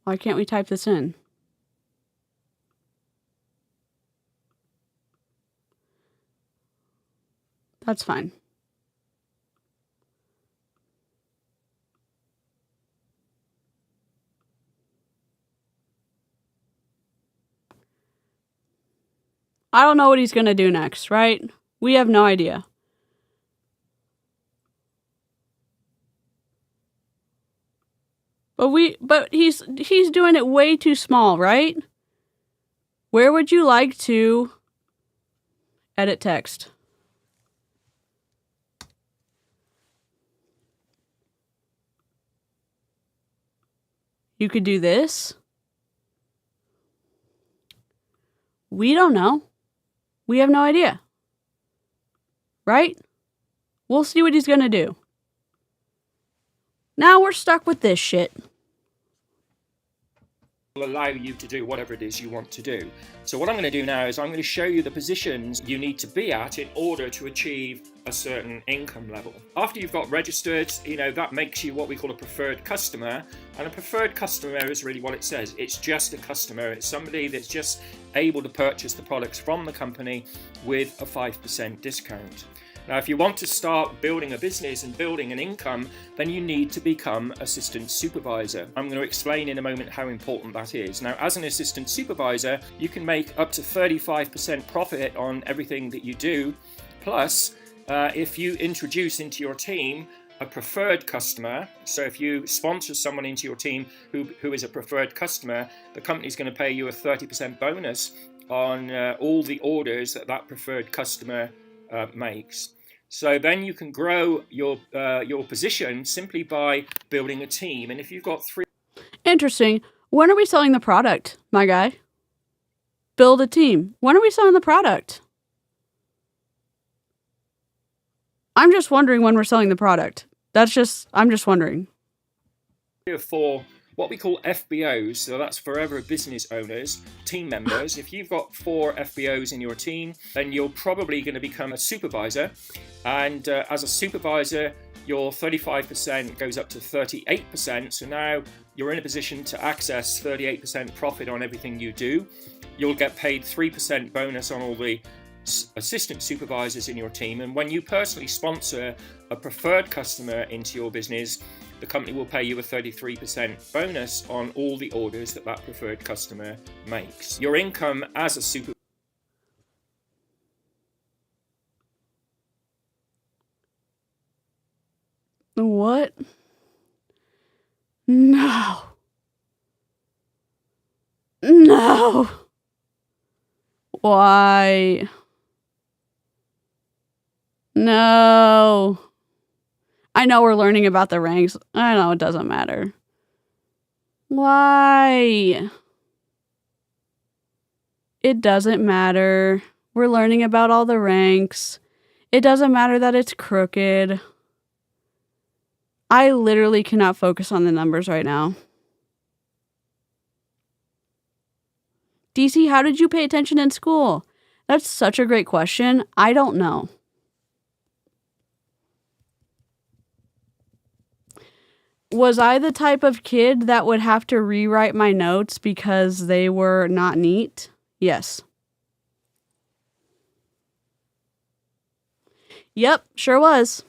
Speaker 1: why can't we type this in? That's fine. I don't know what he's going to do next, right? We have no idea. But he's doing it way too small, right? Where would you like to edit text? You could do this. We don't know. We have no idea. Right? We'll see what he's going to do. Now we're stuck with this shit.
Speaker 5: Will allow you to do whatever it is you want to do. So what I'm going to do now is I'm going to show you the positions you need to be at in order to achieve a certain income level. After you've got registered, that makes you what we call a preferred customer. And a preferred customer is really what it says. It's just a customer. It's somebody that's just able to purchase the products from the company with a 5% discount. Now, if you want to start building a business and building an income, then you need to become assistant supervisor. I'm going to explain in a moment how important that is. Now, as an assistant supervisor, you can make up to 35% profit on everything that you do. Plus, if you introduce into your team a preferred customer, so if you sponsor someone into your team who is a preferred customer, the company's going to pay you a 30% bonus on all the orders that preferred customer makes. So then you can grow your position simply by building a team. And if you've got 3...
Speaker 1: Interesting. When are we selling the product, my guy? Build a team. When are we selling the product? I'm just wondering when we're selling the product. I'm just wondering.
Speaker 5: 3 or 4 what we call FBOs, so that's forever business owners, team members. If you've got 4 FBOs in your team, then you're probably going to become a supervisor. And as a supervisor, your 35% goes up to 38%. So now you're in a position to access 38% profit on everything you do. You'll get paid 3% bonus on all the assistant supervisors in your team. And when you personally sponsor a preferred customer into your business, the company will pay you a 33% bonus on all the orders that preferred customer makes. Your income as a supervisor.
Speaker 1: What? No. No. Why? No. I know we're learning about the ranks. I know it doesn't matter. Why? It doesn't matter. We're learning about all the ranks. It doesn't matter that it's crooked. I literally cannot focus on the numbers right now. DeeCee, how did you pay attention in school? That's such a great question. I don't know. Was I the type of kid that would have to rewrite my notes because they were not neat? Yes. Yep, sure was.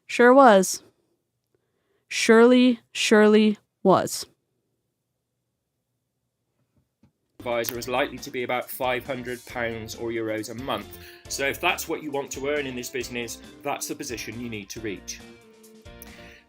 Speaker 1: Sure was. Surely was.
Speaker 5: Supervisor is likely to be about £500 or euros a month. So if that's what you want to earn in this business, that's the position you need to reach.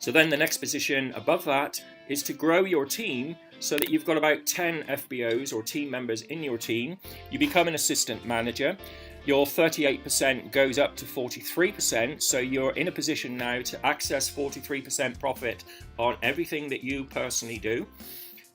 Speaker 5: So then the next position above that is to grow your team so that you've got about 10 FBOs or team members in your team. You become an assistant manager. Your 38% goes up to 43%, so you're in a position now to access 43% profit on everything that you personally do.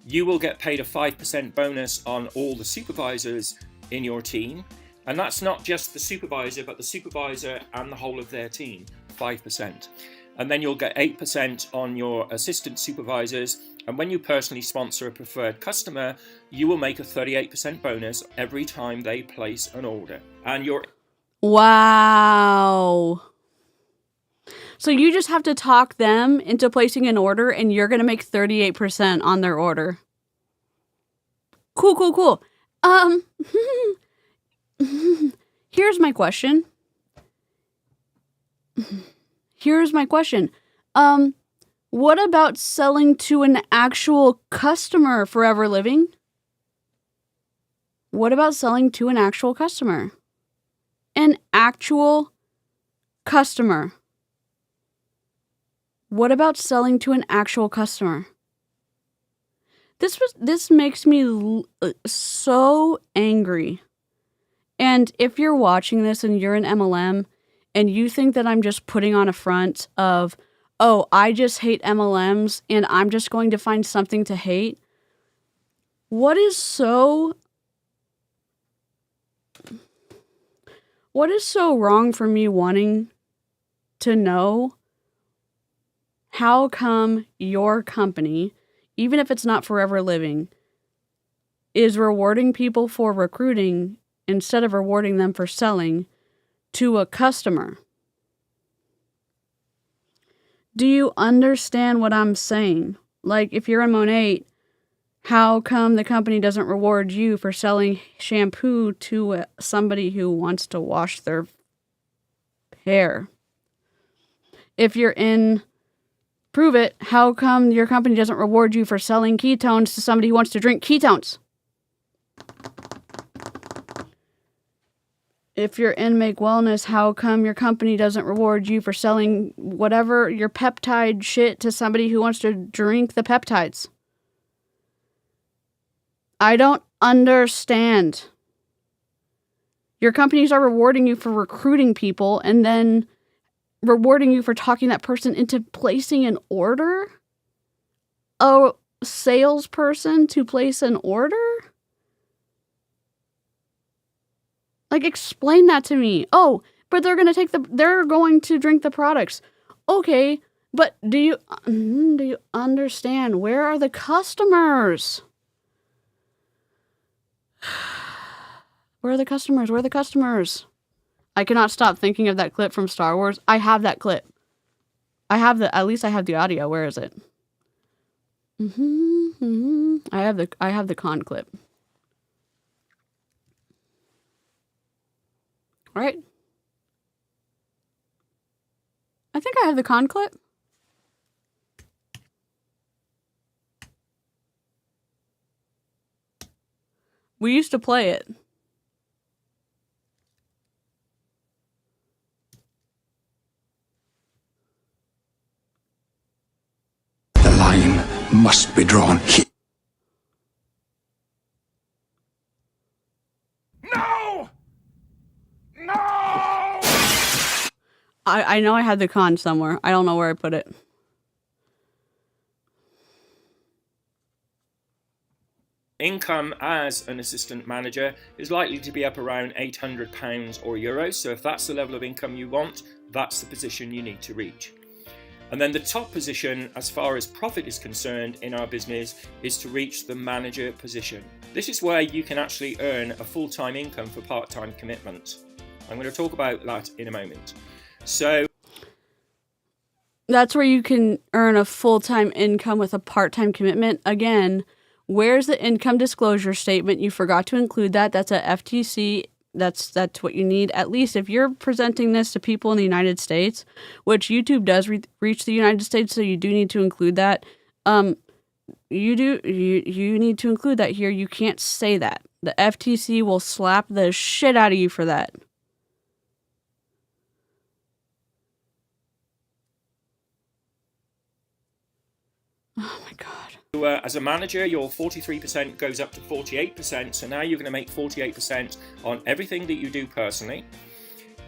Speaker 5: You will get paid a 5% bonus on all the supervisors in your team, and that's not just the supervisor, but the supervisor and the whole of their team, 5%. And then you'll get 8% on your assistant supervisors, and when you personally sponsor a preferred customer, you will make a 38% bonus every time they place an order. And you're...
Speaker 1: Wow. So you just have to talk them into placing an order, and you're going to make 38% on their order. Cool, cool, cool. Here's my question. What about selling to an actual customer, Forever Living? What about selling to an actual customer? An actual customer. What about selling to an actual customer? This makes me so angry. And if you're watching this and you're an MLM and you think that I'm just putting on a front of, oh, I just hate MLMs and I'm just going to find something to hate, what is so wrong for me wanting to know how come your company, even if it's not Forever Living, is rewarding people for recruiting instead of rewarding them for selling to a customer? Do you understand what I'm saying? Like, if you're in Monet, how come the company doesn't reward you for selling shampoo to somebody who wants to wash their hair? If you're in Prove It, how come your company doesn't reward you for selling ketones to somebody who wants to drink ketones? If you're in Make Wellness, how come your company doesn't reward you for selling whatever your peptide shit to somebody who wants to drink the peptides? I don't understand. Your companies are rewarding you for recruiting people and then rewarding you for talking that person into placing an order? A salesperson to place an order? Like, explain that to me. Oh, but they're going to drink the products. Okay, but do you understand? Where are the customers? Where are the customers? Where are the customers? I cannot stop thinking of that clip from Star Wars. I have that clip. At least I have the audio. Where is it? I have the con clip. Right? I think I have the con clip. We used to play it.
Speaker 7: The line must be drawn here.
Speaker 3: No! No!
Speaker 1: I know I had the con somewhere. I don't know where I put it.
Speaker 5: Income as an assistant manager is likely to be up around £800 or euros. So if that's the level of income you want, that's the position you need to reach. And then the top position, as far as profit is concerned in our business, is to reach the manager position. This is where you can actually earn a full-time income for part-time commitment. I'm going to talk about that in a moment. So
Speaker 1: that's where you can earn a full-time income with a part-time commitment. Again, where's the income disclosure statement? You forgot to include that. That's a FTC. That's what you need. At least if you're presenting this to people in the United States, which YouTube does reach the United States, so you do need to include that. You need to include that here. You can't say that. The FTC will slap the shit out of you for that. Oh my God.
Speaker 5: As a manager, your 43% goes up to 48%. So now you're going to make 48% on everything that you do personally.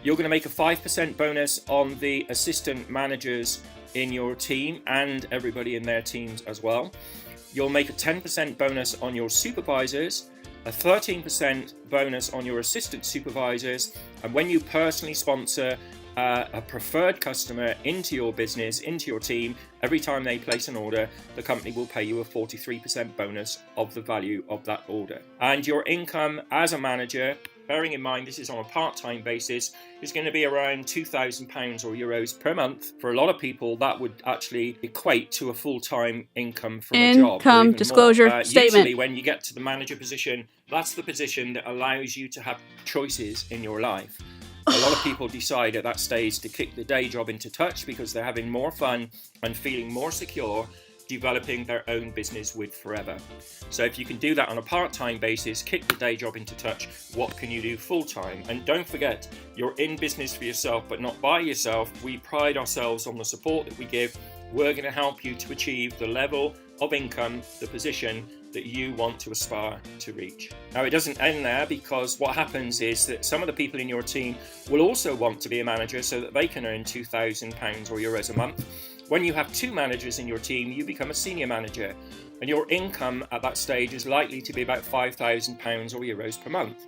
Speaker 5: You're going to make a 5% bonus on the assistant managers in your team and everybody in their teams as well. You'll make a 10% bonus on your supervisors, a 13% bonus on your assistant supervisors, and when you personally sponsor a preferred customer into your business, into your team, every time they place an order, the company will pay you a 43% bonus of the value of that order. And your income as a manager, bearing in mind this is on a part-time basis, is going to be around £2,000 or euros per month. For a lot of people, that would actually equate to a full-time income from a job.
Speaker 1: Income disclosure statement.
Speaker 5: Usually when you get to the manager position, that's the position that allows you to have choices in your life. A lot of people decide at that stage to kick the day job into touch because they're having more fun and feeling more secure developing their own business with Forever. So if you can do that on a part-time basis, kick the day job into touch, what can you do full-time? And don't forget, you're in business for yourself, but not by yourself. We pride ourselves on the support that we give. We're going to help you to achieve the level of income, the position that you want to aspire to reach. Now, it doesn't end there, because what happens is that some of the people in your team will also want to be a manager so that they can earn £2,000 or euros a month. When you have 2 managers in your team, you become a senior manager, and your income at that stage is likely to be about £5,000 or euros per month.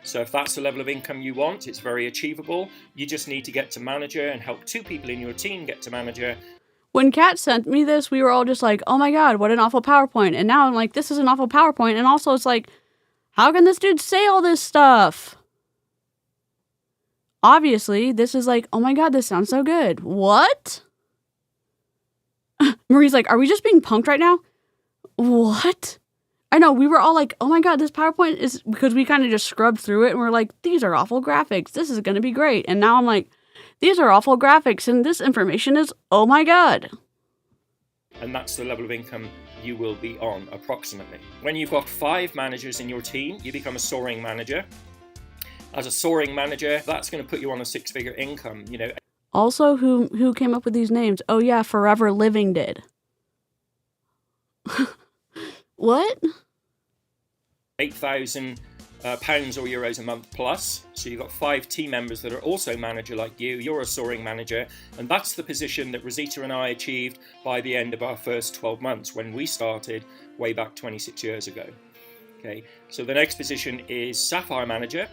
Speaker 5: So if that's the level of income you want, it's very achievable. You just need to get to manager and help 2 people in your team get to manager.
Speaker 1: When Kat sent me this, we were all just like, oh my God, what an awful PowerPoint. And now I'm like, this is an awful PowerPoint. And also it's like, how can this dude say all this stuff? Obviously, this is like, oh my God, this sounds so good. What? Marie's like, are we just being punked right now? What? I know, we were all like, oh my God, this PowerPoint is, because we kind of just scrubbed through it and we're like, these are awful graphics. This is going to be great. And now I'm like, these are awful graphics and this information is, oh my God.
Speaker 5: And that's the level of income you will be on, approximately. When you've got 5 managers in your team, you become a soaring manager. As a soaring manager, that's going to put you on a 6-figure income, you know.
Speaker 1: Also, who came up with these names? Oh yeah, Forever Living did. What?
Speaker 5: £8,000 or euros a month plus. So you've got 5 team members that are also manager like you. You're a soaring manager, and that's the position that Rosita and I achieved by the end of our first 12 months when we started way back 26 years ago. Okay, so the next position is Sapphire Manager.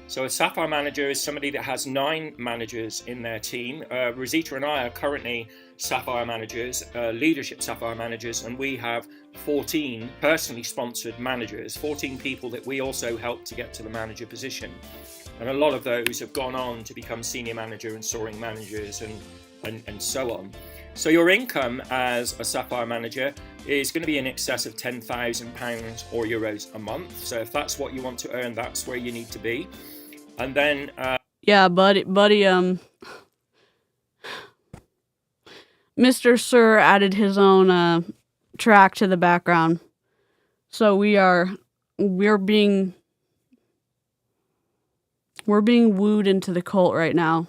Speaker 5: So a Sapphire Manager is somebody that has 9 managers in their team. Rosita and I are currently Sapphire Managers, leadership Sapphire Managers, and we have 14 personally sponsored managers, 14 people that we also help to get to the manager position. And a lot of those have gone on to become senior manager and soaring managers and so on. So your income as a Sapphire Manager is going to be in excess of £10,000 or euros a month. So if that's what you want to earn, that's where you need to be. And then
Speaker 1: yeah, buddy, Mr. Sir added his own track to the background. So we're being wooed into the cult right now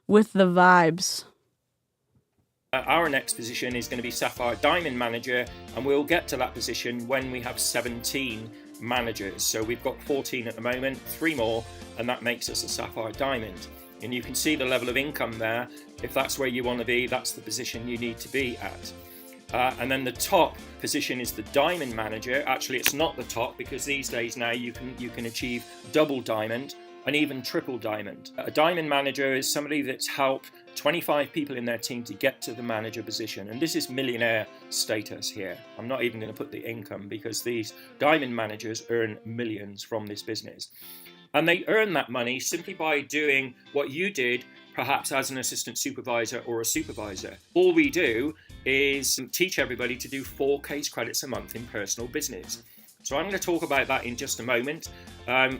Speaker 1: with the vibes.
Speaker 5: Our next position is going to be Sapphire Diamond Manager, and we'll get to that position when we have 17 managers. So we've got 14 at the moment, 3 more, and that makes us a Sapphire Diamond. And you can see the level of income there. If that's where you want to be, that's the position you need to be at. And then the top position is the Diamond Manager. Actually, it's not the top, because these days now you can achieve double diamond and even triple diamond. A Diamond Manager is somebody that's helped 25 people in their team to get to the manager position. And this is millionaire status here. I'm not even going to put the income, because these Diamond Managers earn millions from this business. And they earn that money simply by doing what you did, perhaps as an assistant supervisor or a supervisor. All we do is teach everybody to do 4 case credits a month in personal business. So I'm going to talk about that in just a moment.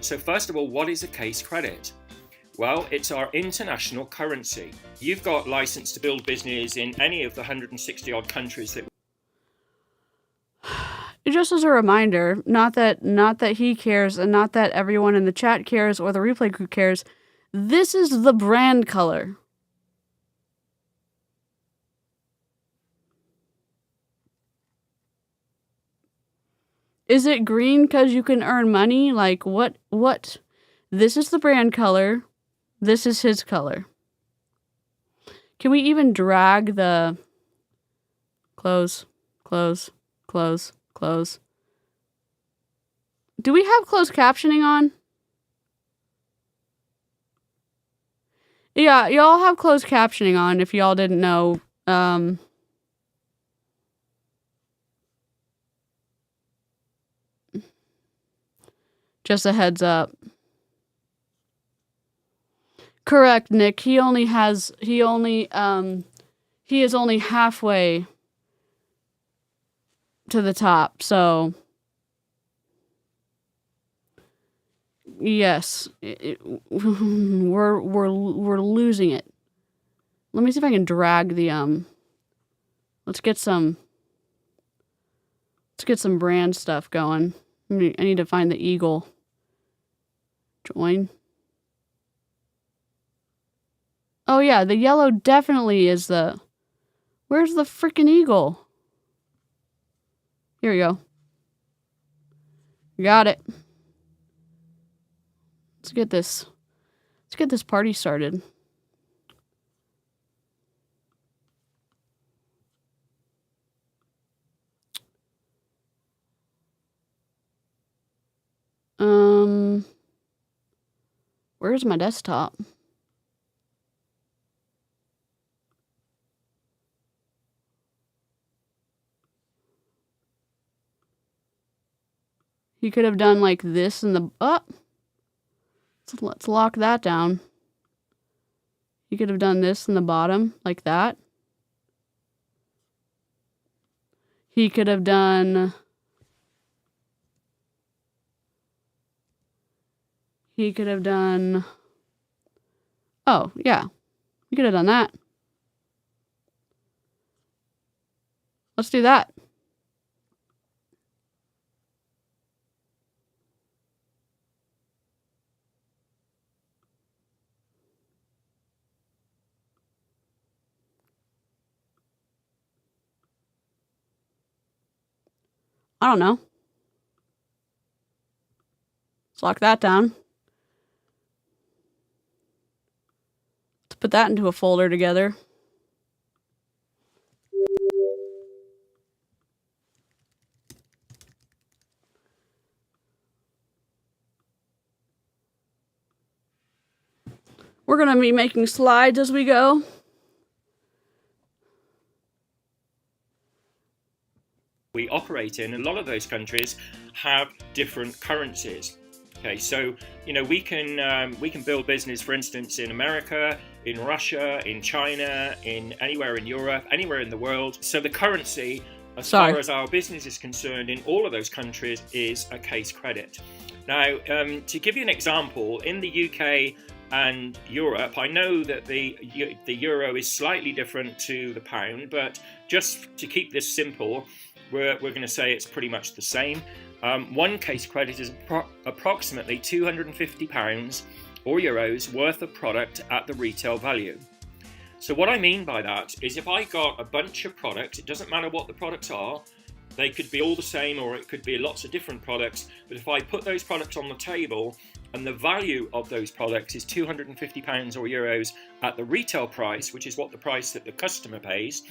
Speaker 5: So first of all, what is a case credit? Well, it's our international currency. You've got license to build business in any of the 160 odd countries that.
Speaker 1: Just as a reminder, not that he cares and not that everyone in the chat cares or the replay crew cares, this is the brand color. Is it green because you can earn money? Like, what? This is the brand color. This is his color. Can we even drag the... Close, close, close, close. Do we have closed captioning on? Yeah, y'all have closed captioning on if y'all didn't know. Just a heads up. Correct, Nick. He is only halfway to the top, so yes, we're losing it. Let me see if I can drag the let's get some brand stuff going. I need to find the eagle. Join. Oh yeah, the yellow definitely is the... Where's the freaking eagle? Here we go. Got it. Let's get this party started. Where's my desktop? He could have done like this in the... Oh! Let's lock that down. He could have done this in the bottom, like that. He could have done... He could have done... Oh, yeah. He could have done that. Let's do that. I don't know. Let's lock that down. Let's put that into a folder together. We're going to be making slides as we go.
Speaker 5: We operate in, a lot of those countries have different currencies. Okay, so we can build business, for instance, in America, in Russia, in China, in anywhere in Europe, anywhere in the world. So the currency, as far as our business is concerned, in all of those countries is a case credit. Now, to give you an example, in the UK and Europe, I know that the euro is slightly different to the pound, but just to keep this simple, we're going to say it's pretty much the same. One case credit is approximately £250 or euros worth of product at the retail value. So what I mean by that is if I got a bunch of products, it doesn't matter what the products are, they could be all the same or it could be lots of different products, but if I put those products on the table and the value of those products is £250 or euros at the retail price, which is what the price that the customer pays,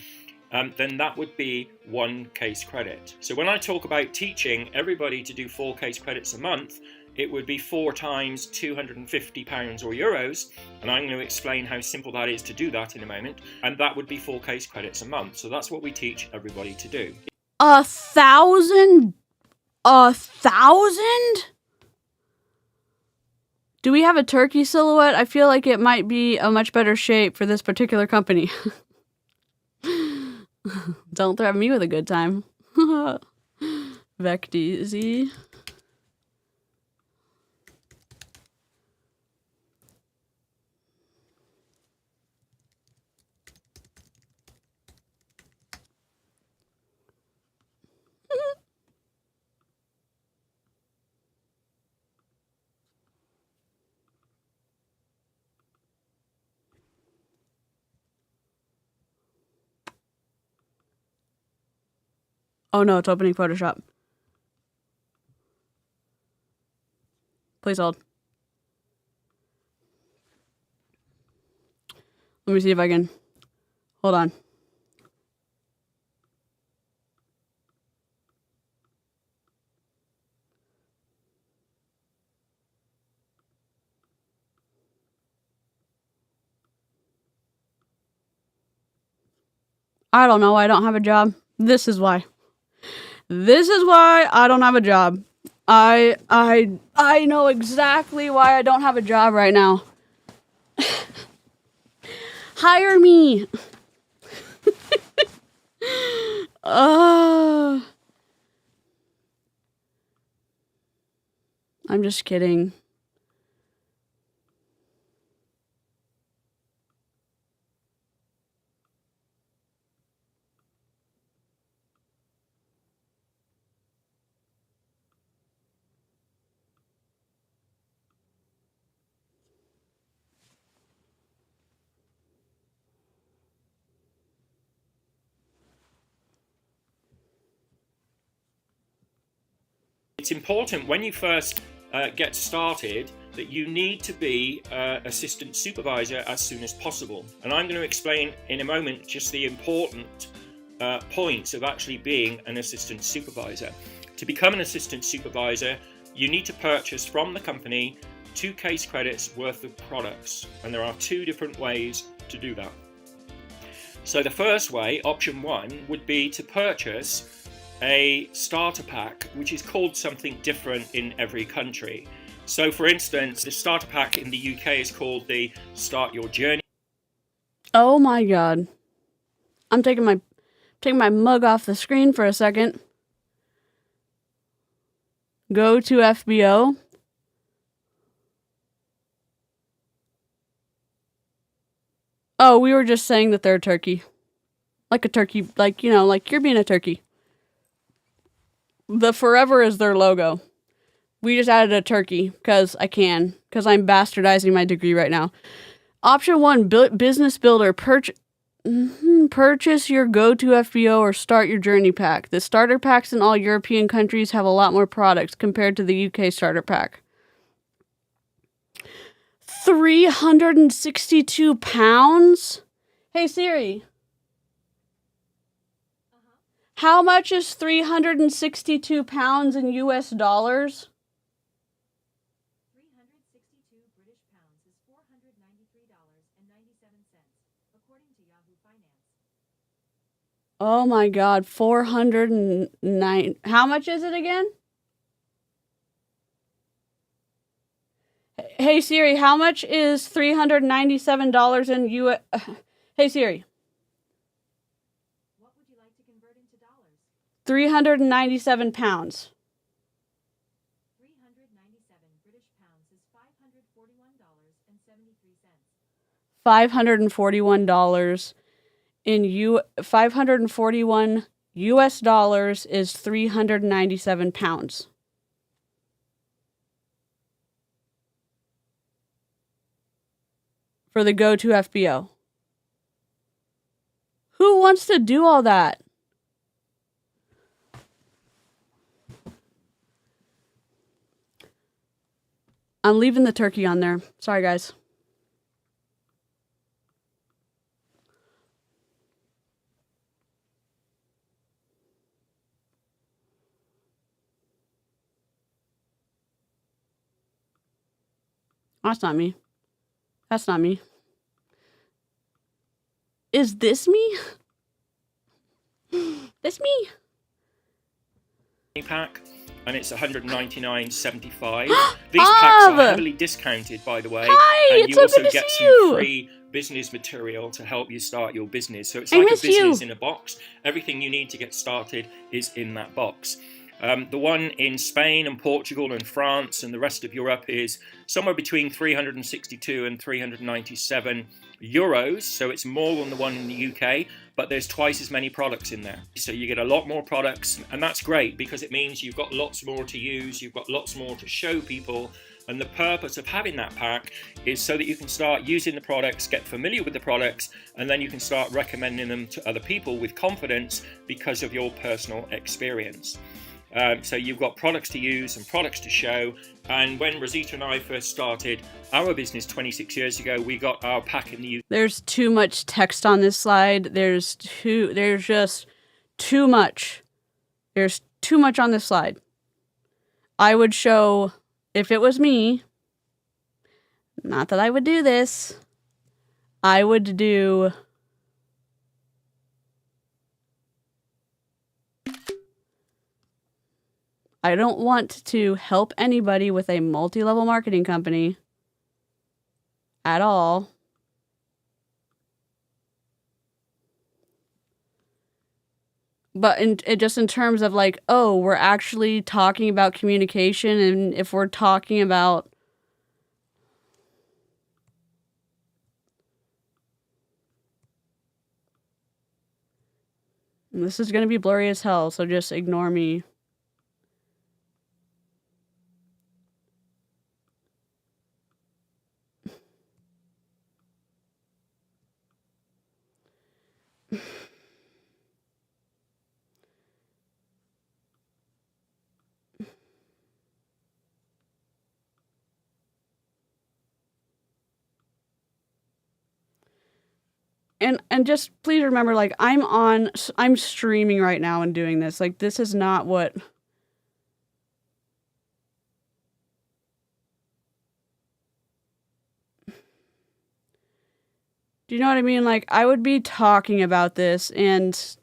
Speaker 5: then that would be one case credit. So when I talk about teaching everybody to do 4 case credits a month, it would be 4 times £250 or euros, and I'm going to explain how simple that is to do that in a moment, and that would be 4 case credits a month. So that's what we teach everybody to do.
Speaker 1: 1,000? 1,000? Do we have a turkey silhouette? I feel like it might be a much better shape for this particular company. Don't threaten me with a good time. DeeCee. Oh no, it's opening Photoshop. Please hold. Let me see if I can. Hold on. I don't know. I don't have a job. This is why. This is why I don't have a job. I know exactly why I don't have a job right now. Hire me. I'm just kidding.
Speaker 5: It's important when you first get started that you need to be assistant supervisor as soon as possible. And I'm going to explain in a moment just the important points of actually being an assistant supervisor. To become an assistant supervisor, you need to purchase from the company 2 case credits worth of products. And there are 2 different ways to do that. So the first way, option 1, would be to purchase a starter pack, which is called something different in every country. So for instance, the starter pack in the UK is called the Start Your Journey.
Speaker 1: Oh my god. I'm taking my mug off the screen for a second. Go to FBO. Oh, we were just saying that they're a turkey. Like a turkey, like, you know, like you're being a turkey. The forever is their logo. We just added a turkey because I can. Because I'm bastardizing my degree right now. Option 1, business builder. Purchase your go-to FBO or start your journey pack. The starter packs in all European countries have a lot more products compared to the UK starter pack. 362 pounds? Hey Siri. How much is 362 pounds in US dollars?
Speaker 8: 362 British pounds is $493.97, according to Yahoo Finance.
Speaker 1: Oh my god, 409. How much is it again? Hey Siri, how much is $397 in US? Hey Siri. 397 pounds.
Speaker 8: 397 British pounds is $541.73.
Speaker 1: $541 541 US dollars is 397 pounds. For the go-to FBO. Who wants to do all that? I'm leaving the turkey on there. Sorry, guys. That's not me. That's not me. Is this me? This me?
Speaker 5: Pack, and it's $199.75. These packs are heavily discounted, by the way.
Speaker 1: Hi,
Speaker 5: and
Speaker 1: it's
Speaker 5: you
Speaker 1: so
Speaker 5: also
Speaker 1: good to
Speaker 5: get
Speaker 1: see
Speaker 5: some
Speaker 1: you.
Speaker 5: free business material to help you start your business. So it's
Speaker 1: I
Speaker 5: like a
Speaker 1: miss
Speaker 5: business
Speaker 1: you.
Speaker 5: in a box. Everything you need to get started is in that box. The one in Spain and Portugal and France and the rest of Europe is somewhere between 362 and 397 euros. So it's more than the one in the UK, but there's twice as many products in there. So you get a lot more products, and that's great because it means you've got lots more to use, you've got lots more to show people. And the purpose of having that pack is so that you can start using the products, get familiar with the products, and then you can start recommending them to other people with confidence because of your personal experience. So you've got products to use and products to show. And when Rosita and I first started our business 26 years ago, we got our pack in the UK.
Speaker 1: There's too much text on this slide. There's just too much. There's too much on this slide. I would show, if it was me, not that I would do this, I would do I don't want to help anybody with a multi-level marketing company at all. But just in terms of like, oh, we're actually talking about communication, and if we're talking about this is going to be blurry as hell, so just ignore me. And just please remember, like, I'm streaming right now and doing this. Like, this is not what... Do you know what I mean? Like, I would be talking about this and...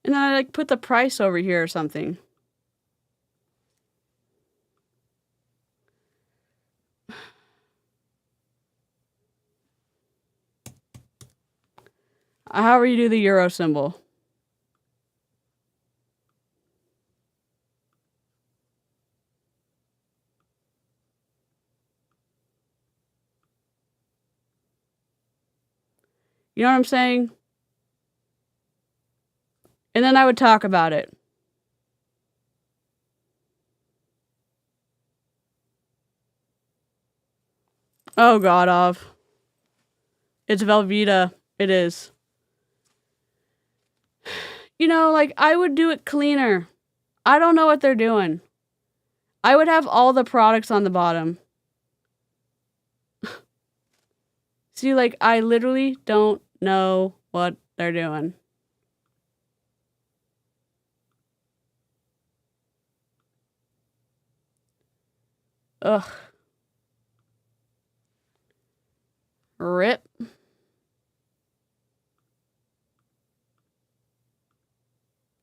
Speaker 1: And then I like put the price over here or something. However you do the euro symbol. You know what I'm saying? And then I would talk about it. Oh, God, of. It's Velveeta. It is. You know, like, I would do it cleaner. I don't know what they're doing. I would have all the products on the bottom. See, like, I literally don't know what they're doing. Ugh. Rip. Is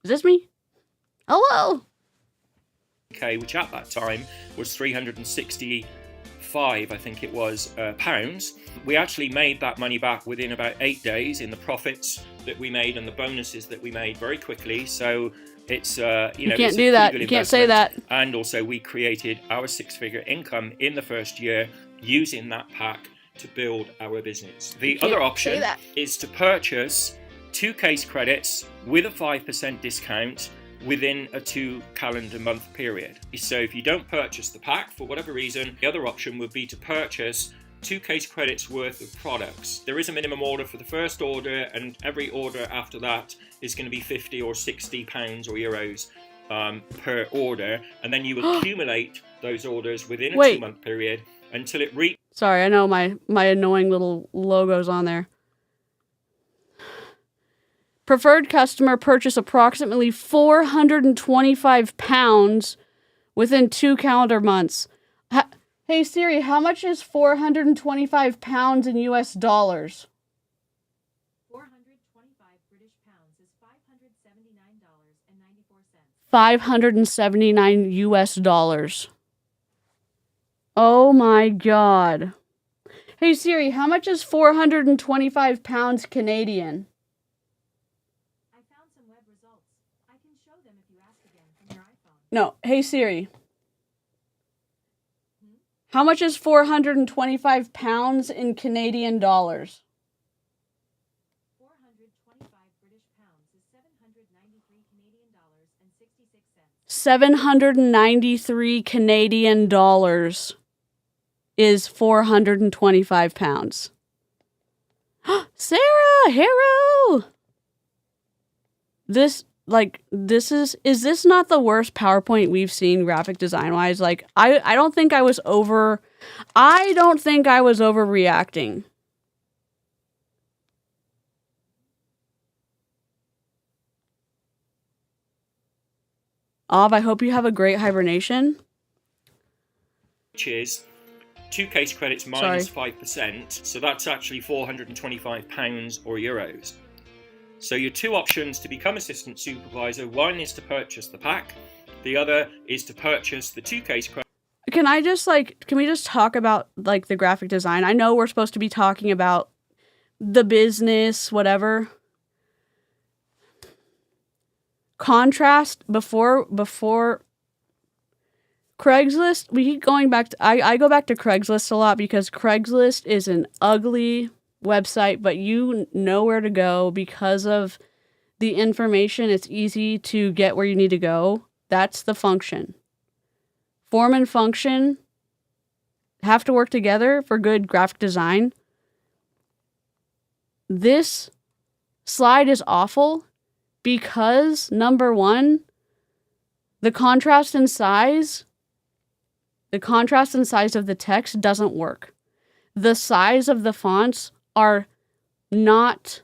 Speaker 1: this me? Hello?
Speaker 5: Okay, which at that time was 365, I think it was, pounds. We actually made that money back within about 8 days in the profits that we made and the bonuses that we made very quickly. So it's,
Speaker 1: you can't do that. You can't say that.
Speaker 5: And also we created our six-figure income in the first year using that pack to build our business. The other option is to purchase 2 case credits with a 5% discount within a 2 calendar month period. So if you don't purchase the pack for whatever reason, the other option would be to purchase 2 case credits worth of products. There is a minimum order for the first order, and every order after that is going to be 50 or 60 pounds or euros per order, and then you accumulate those orders within a 2-month period until it reaches...
Speaker 1: Sorry, I know my annoying little logos on there. Preferred customer purchase approximately 425 pounds within 2 calendar months. Hey Siri, how much is 425 pounds in US dollars?
Speaker 8: 425 British pounds is $579.94.
Speaker 1: 579 US dollars. Oh my God. Hey Siri, how much is 425 pounds Canadian?
Speaker 8: I found some web results.
Speaker 1: No, hey Siri. How much is 425 pounds in Canadian dollars?
Speaker 8: 425 British pounds is 793 Canadian dollars and 66 cents.
Speaker 1: 793 Canadian dollars is 425 pounds. Sarah, Harrow! Is this not the worst PowerPoint we've seen graphic design wise? Like, I don't think I was overreacting. I hope you have a great hibernation.
Speaker 5: Which is 2 case credits minus 5%, so that's actually £425 or euros. So your two options to become assistant supervisor, one is to purchase the pack, the other is to purchase the 2 case credits.
Speaker 1: Can we just talk about like the graphic design? I know we're supposed to be talking about the business, whatever. Contrast before Craigslist, we keep going back to, I go back to Craigslist a lot because Craigslist is an ugly website, but you know where to go because of the information. It's easy to get where you need to go. That's the function. Form and function have to work together for good graphic design. This slide is awful because, number one, the contrast and size of the text doesn't work. The size of the fonts are not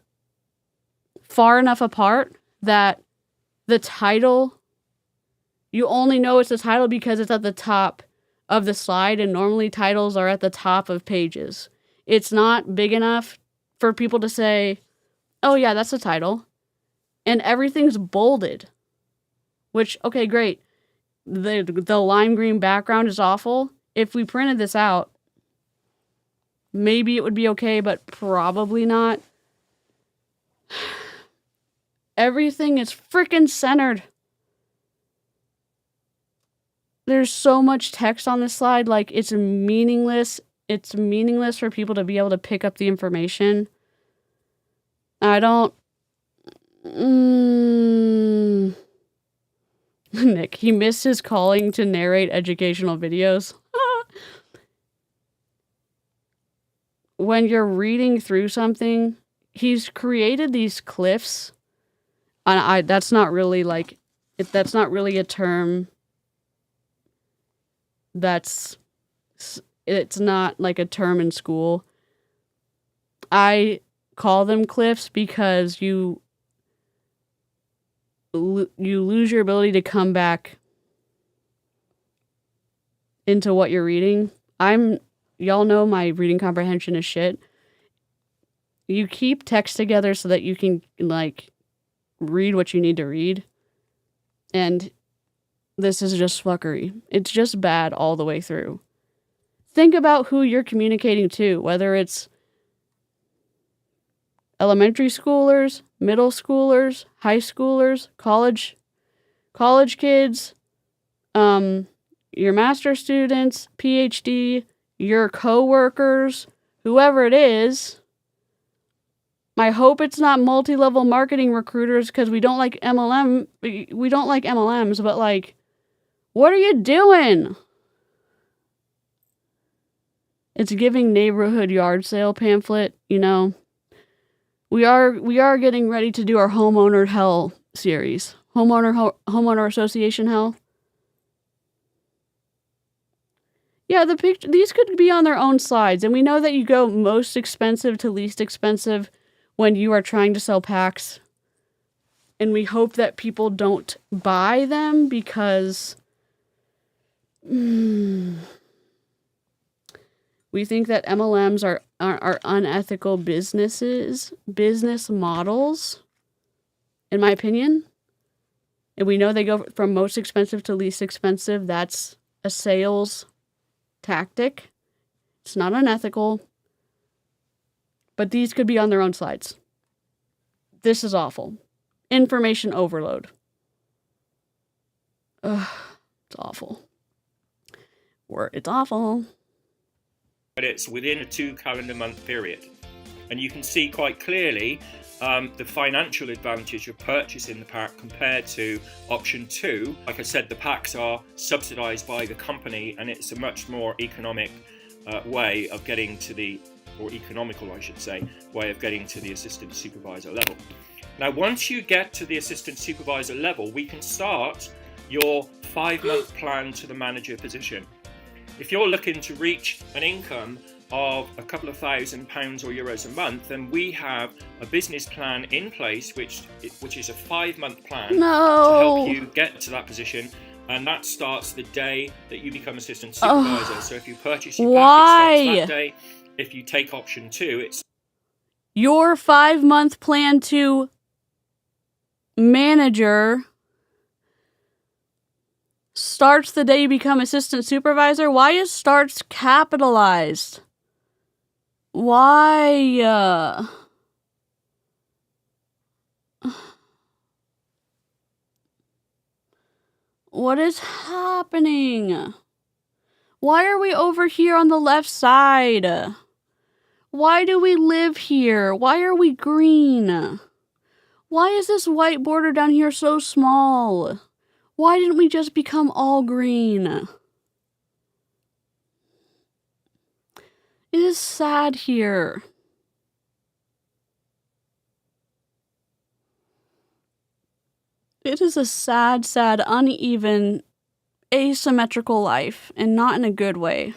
Speaker 1: far enough apart that the title, you only know it's the title because it's at the top of the slide, and normally titles are at the top of pages. It's not big enough for people to say, oh yeah, that's the title. And everything's bolded, which, okay, great. The lime green background is awful. If we printed this out, maybe it would be okay, but probably not. Everything is freaking centered. There's so much text on this slide, like it's meaningless. It's meaningless for people to be able to pick up the information. I don't... Nick, he missed his calling to narrate educational videos. When you're reading through something, he's created these cliffs. And that's not really a term. It's not like a term in school. I call them cliffs because you lose your ability to come back into what you're reading. Y'all know my reading comprehension is shit. You keep text together so that you can like read what you need to read. And this is just fuckery. It's just bad all the way through. Think about who you're communicating to, whether it's elementary schoolers, middle schoolers, high schoolers, college kids, your master's students, PhD, your co-workers, whoever it is. I hope it's not multi-level marketing recruiters because we don't like MLMs, but like, what are you doing? It's giving neighborhood yard sale pamphlet, you know. We are getting ready to do our homeowner hell series. Homeowner association hell. Yeah, these could be on their own slides, and we know that you go most expensive to least expensive when you are trying to sell packs. And we hope that people don't buy them because we think that MLMs are unethical business models, in my opinion. And we know they go from most expensive to least expensive. That's a sales tactic. It's not unethical. But these could be on their own slides. This is awful. Information overload. Ugh. It's awful. It's awful.
Speaker 5: But it's within a 2 calendar month period. And you can see quite clearly the financial advantage of purchasing the pack compared to option 2. Like I said, the packs are subsidized by the company, and it's a much more economic way of getting to the, or economical I should say, way of getting to the assistant supervisor level. Now once you get to the assistant supervisor level, we can start your 5-month plan to the manager position. If you're looking to reach an income of a couple of £1,000 or euros a month, then we have a business plan in place which is a 5-month plan to help you get to that position, and that starts the day that you become assistant supervisor. So if you purchase your pack, it starts that day. If you take option 2, it's
Speaker 1: your 5-month plan to manager starts the day you become assistant supervisor. Why is starts capitalized? Why? What is happening? Why are we over here on the left side? Why do we live here? Why are we green? Why is this white border down here so small? Why didn't we just become all green? It is sad here. It is a sad, sad, uneven, asymmetrical life, and not in a good way.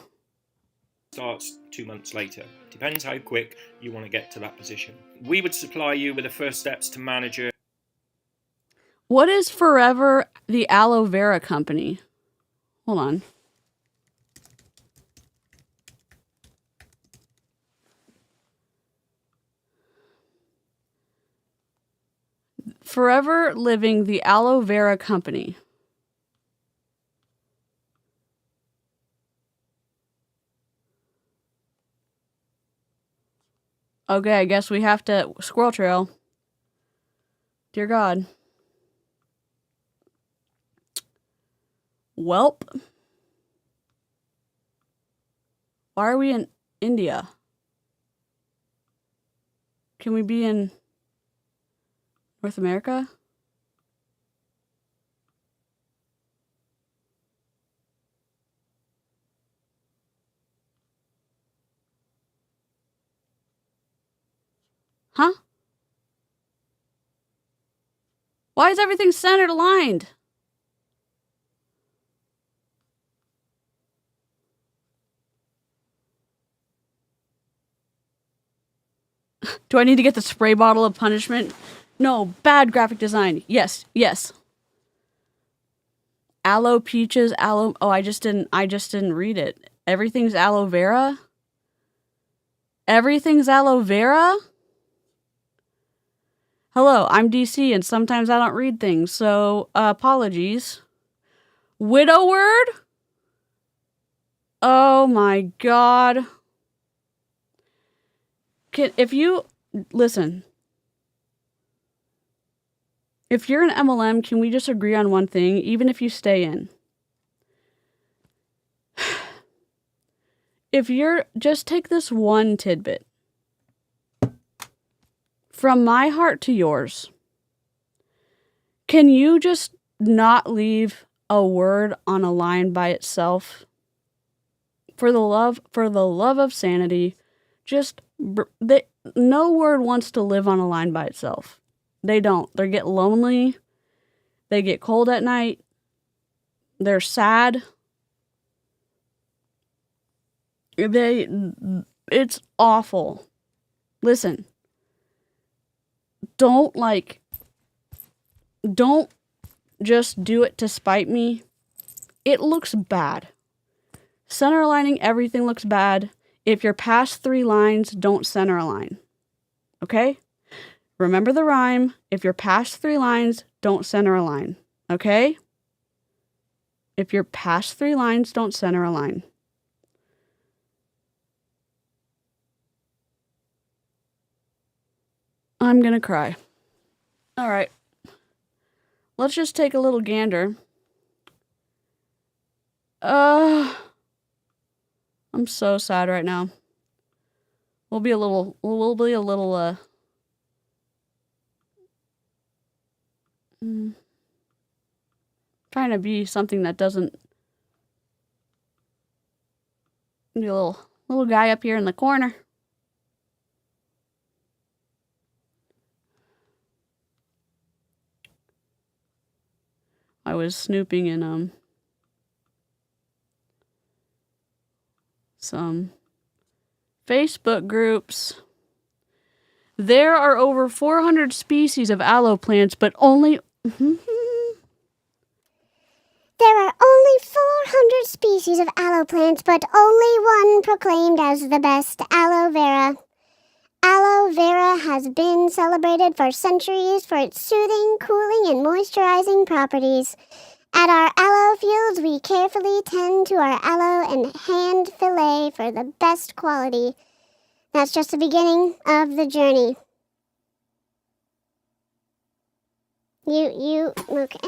Speaker 5: starts 2 months later. Depends how quick you want to get to that position. We would supply you with the first steps to manager.
Speaker 1: What is Forever the Aloe Vera Company? Hold on. Forever Living the Aloe Vera Company. Okay, I guess we have to squirrel trail. Dear God. Welp. Why are we in India? Can we be in North America? Huh? Why is everything centered aligned? Do I need to get the spray bottle of punishment? No, bad graphic design. Yes, yes. Aloe peaches, aloe. Oh, I just didn't read it. Everything's aloe vera? Everything's aloe vera? Hello, I'm DeeCee, and sometimes I don't read things, so apologies. Widowword? Oh my God. If you listen, if you're an MLM, can we just agree on one thing, even if you stay in? If you're, just take this one tidbit. From my heart to yours, can you just not leave a word on a line by itself? For the love of sanity, just no word wants to live on a line by itself. They don't. They get lonely. They get cold at night. They're sad. It's awful. Listen. Don't just do it to spite me. It looks bad. Center aligning everything looks bad. If you're past 3 lines, don't center align. Okay? Remember the rhyme. If you're past 3 lines, don't center align. Okay? If you're past 3 lines, don't center align. I'm gonna cry. All right. Let's just take a little gander I'm so sad right now. We'll be a little, trying to be something that doesn't be a little guy up here in the corner. I was snooping in some Facebook groups. There are over 400 species of aloe plants, but only
Speaker 9: There are only 400 species of aloe plants, but only one proclaimed as the best, aloe vera. Aloe vera has been celebrated for centuries for its soothing, cooling, and moisturizing properties. At our aloe fields, we carefully tend to our aloe and hand fillet for the best quality. That's just the beginning of the journey. Okay.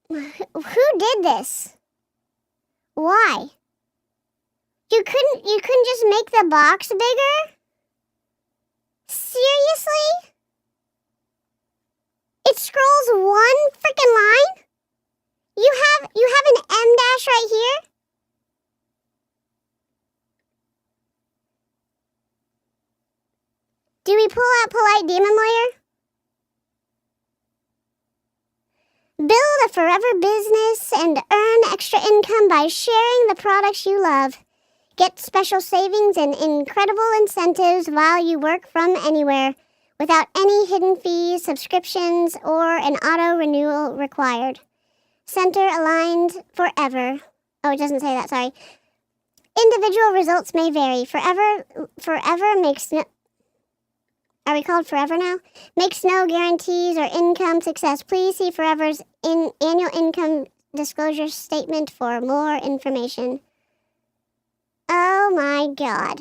Speaker 9: Who did this? Why? You couldn't just make the box bigger? Seriously? It scrolls one freaking line? You have an M dash right here? Do we pull out Polite Demon Lawyer? Build a forever business and earn extra income by sharing the products you love. Get special savings and incredible incentives while you work from anywhere, without any hidden fees, subscriptions, or an auto renewal required. Center aligned forever. Oh, it doesn't say that, sorry. Individual results may vary. Forever makes no... Are we called Forever now? Makes no guarantees or income success. Please see Forever's annual income disclosure statement for more information. Oh my God.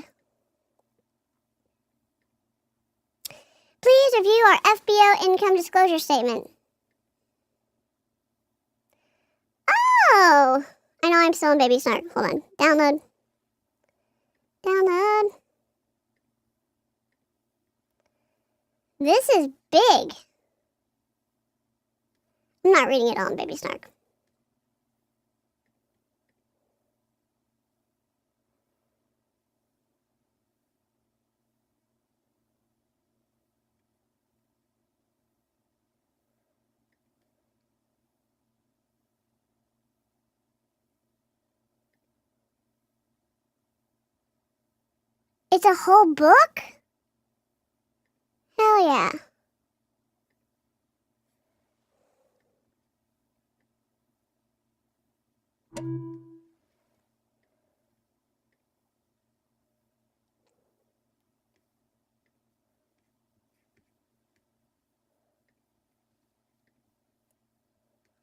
Speaker 9: Please review our FBO income disclosure statement. Oh! I know I'm still in Baby Snark. Hold on. Download. This is big. I'm not reading it all in Baby Snark. It's a whole book? Hell yeah.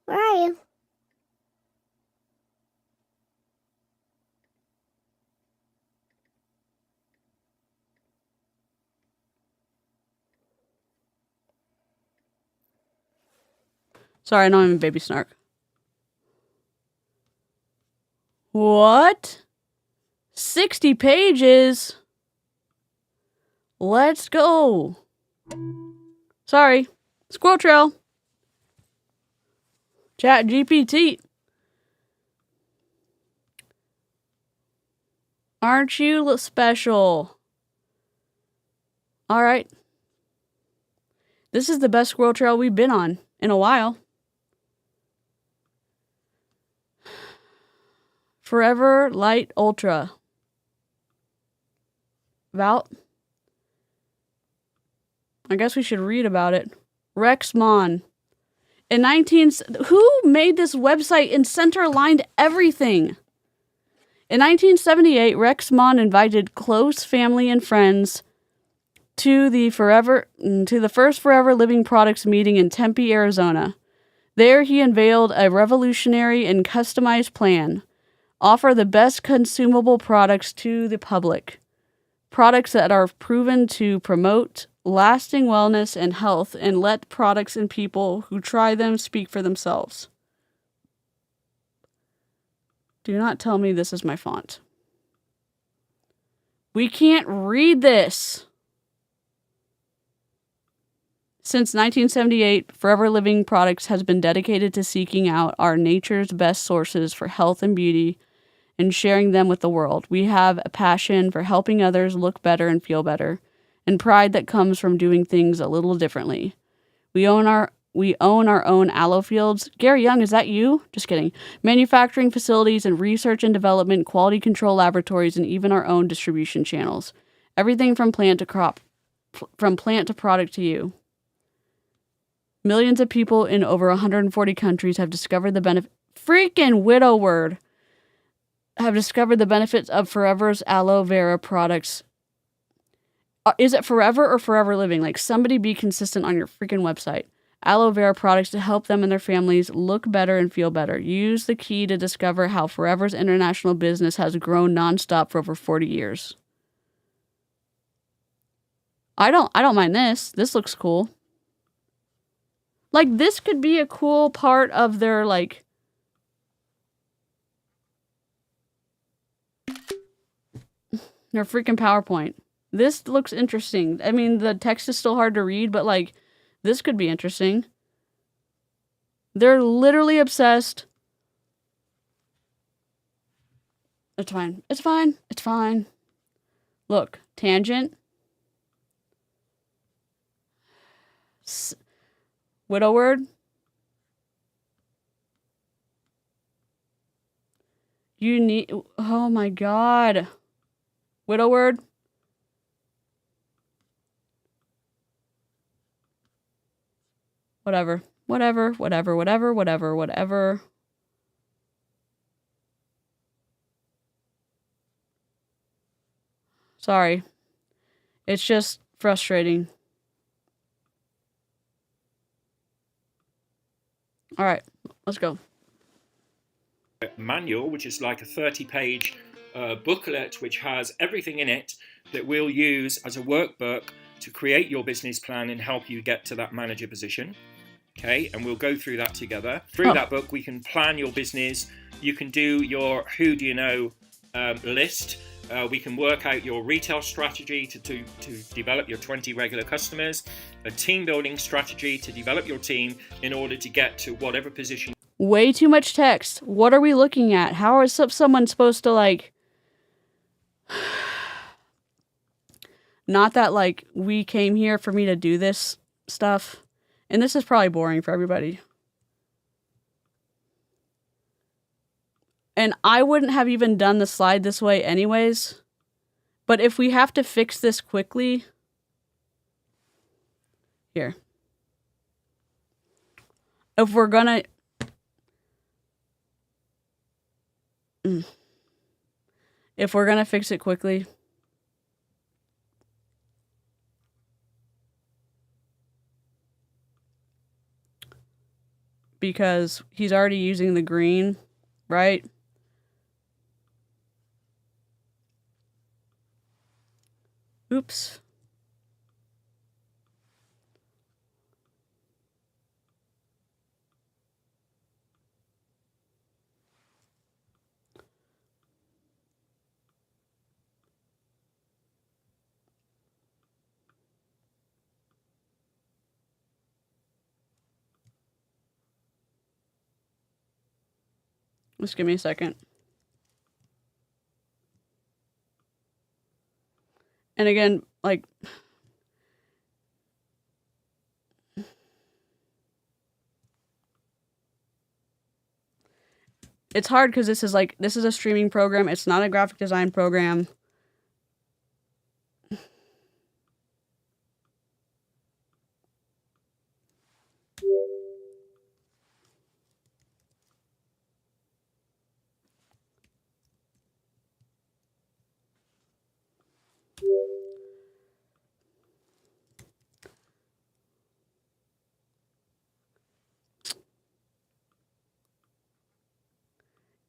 Speaker 9: Where are you?
Speaker 1: Sorry, I know I'm in Baby Snark. What? 60 pages? Let's go. Sorry. Squirrel Trail. Chat GPT. Aren't you special? Alright. This is the best squirrel trail we've been on in a while. Forever Light Ultra. Val? I guess we should read about it. Rexmon. Who made this website and center-aligned everything? In 1978, Rexmon invited close family and friends to the first Forever Living Products meeting in Tempe, Arizona. There he unveiled a revolutionary and customized plan. Offer the best consumable products to the public. Products that are proven to promote lasting wellness and health, and let products and people who try them speak for themselves. Do not tell me this is my font. We can't read this. Since 1978, Forever Living Products has been dedicated to seeking out our nature's best sources for health and beauty and sharing them with the world. We have a passion for helping others look better and feel better, and pride that comes from doing things a little differently. We own our own aloe fields. Gary Young, is that you? Just kidding. Manufacturing facilities and research and development, quality control laboratories, and even our own distribution channels. Everything from plant to product to you. Millions of people in over 140 countries have discovered the benefit. Freaking widow word. Have discovered the benefits of Forever's aloe vera products. Is it Forever or Forever Living? Like, somebody be consistent on your freaking website. Aloe vera products to help them and their families look better and feel better. Use the key to discover how Forever's international business has grown nonstop for over 40 years. I don't mind this. This looks cool. Like, this could be a cool part of their, like, their freaking PowerPoint. This looks interesting. I mean, the text is still hard to read, but, like, this could be interesting. They're literally obsessed. It's fine. It's fine. It's fine. Look, tangent. Widow word. You need... Oh my god. Widow word. Whatever. Whatever. Sorry. It's just frustrating. All right, let's go.
Speaker 5: Manual, which is like a 30-page booklet, which has everything in it that we'll use as a workbook to create your business plan and help you get to that manager position. Okay, and we'll go through that together. Through that book, we can plan your business. You can do your who do you know list. We can work out your retail strategy to develop your 20 regular customers, a team building strategy to develop your team in order to get to whatever position.
Speaker 1: Way too much text. What are we looking at? How is someone supposed to, like... Not that, like, we came here for me to do this stuff. And this is probably boring for everybody. And I wouldn't have even done the slide this way anyways. But if we have to fix this quickly... Here. If we're gonna... If we're gonna fix it quickly... Because he's already using the green, right? Oops. Just give me a second. And again, like... It's hard because this is a streaming program. It's not a graphic design program.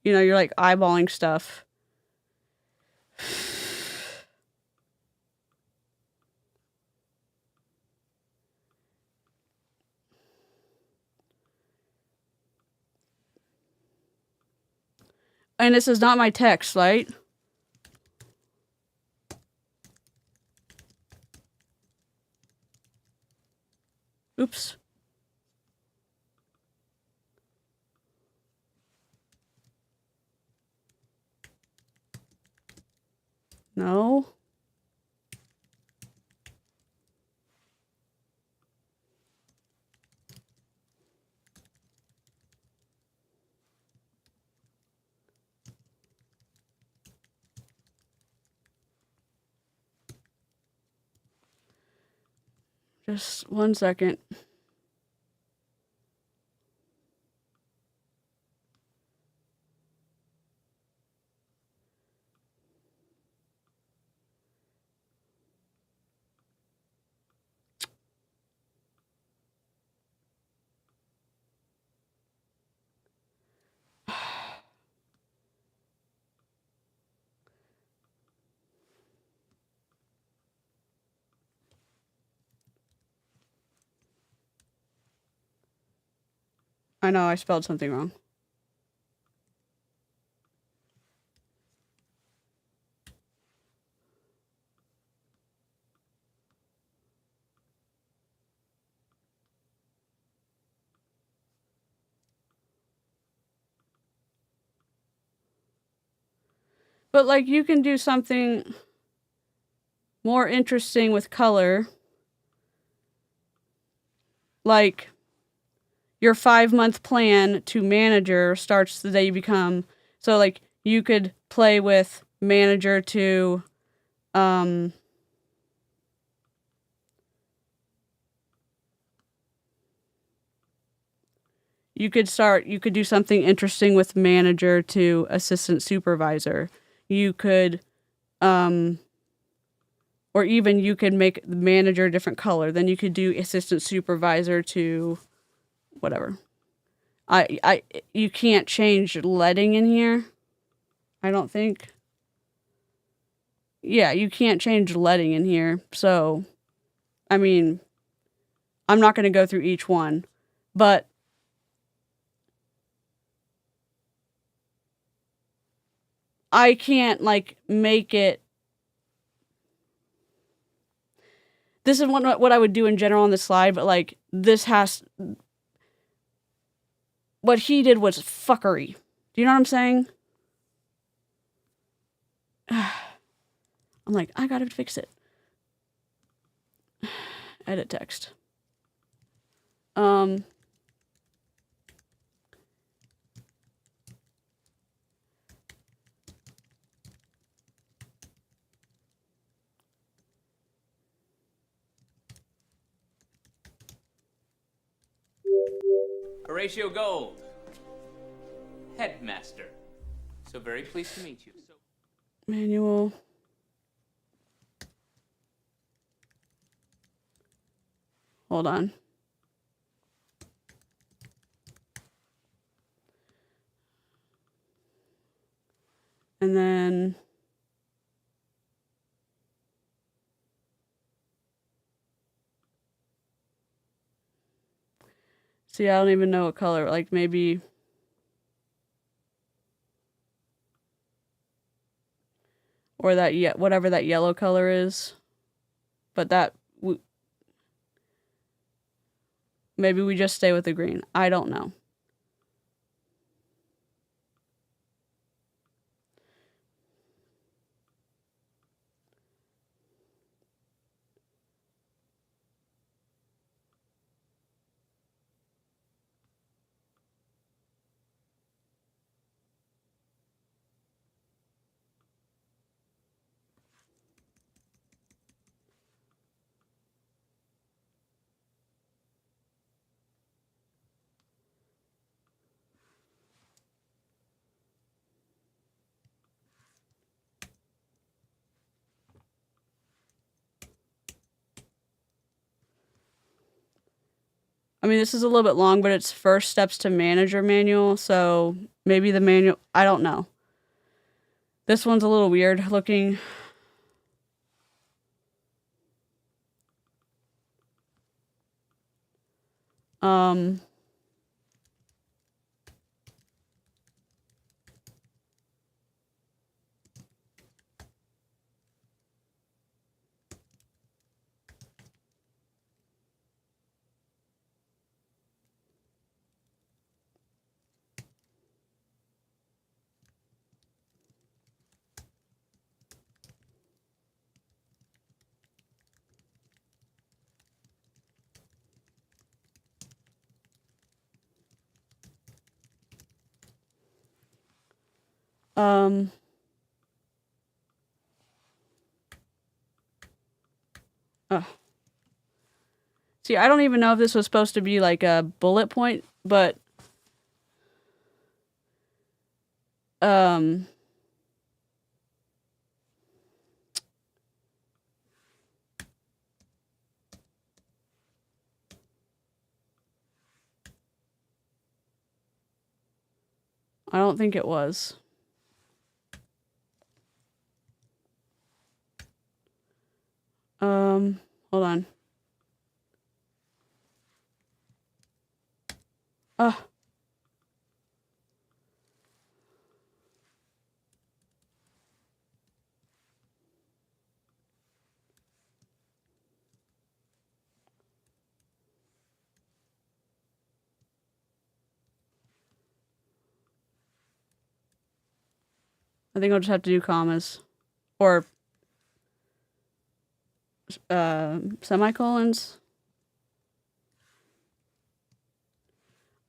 Speaker 1: You know, you're like eyeballing stuff. And this is not my text, right? Oops. No. Just 1 second. I know I spelled something wrong. But like you can do something more interesting with color. Like your 5-month plan to manager starts the day you become. So like you could play with manager to you could do something interesting with manager to assistant supervisor. You could or even you could make the manager a different color. Then you could do assistant supervisor to whatever. You can't change leading in here. I don't think. Yeah, you can't change leading in here. So, I mean, I'm not going to go through each one, but I can't like make it. This is what I would do in general on the slide, but like this has. What he did was fuckery. Do you know what I'm saying? I'm like, I gotta fix it. Edit text.
Speaker 3: Horatio Gold, headmaster. So very pleased to meet you.
Speaker 1: Manual. Hold on. And then see, I don't even know what color. Like maybe or that whatever that yellow color is. But that maybe we just stay with the green. I don't know. I mean, this is a little bit long, but it's first steps to manager manual. So maybe the manual, I don't know. This one's a little weird looking. Um, See, I don't even know if this was supposed to be like a bullet point, but I don't think it was. Hold on. I think I'll just have to do commas. Or semicolons.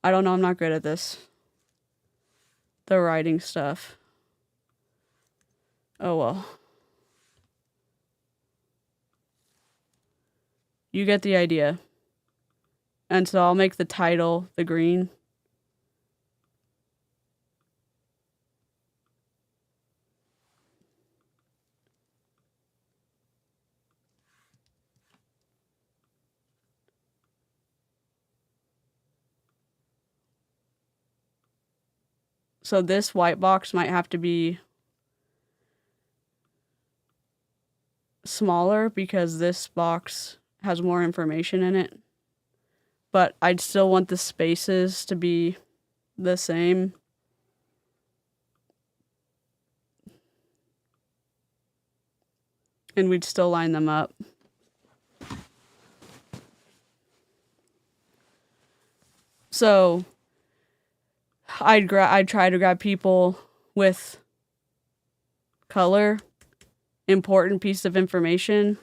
Speaker 1: I don't know, I'm not good at this. The writing stuff. Oh well. You get the idea. And so I'll make the title the green. So this white box might have to be smaller because this box has more information in it. But I'd still want the spaces to be the same. And we'd still line them up. So I'd try to grab people with color, important piece of information,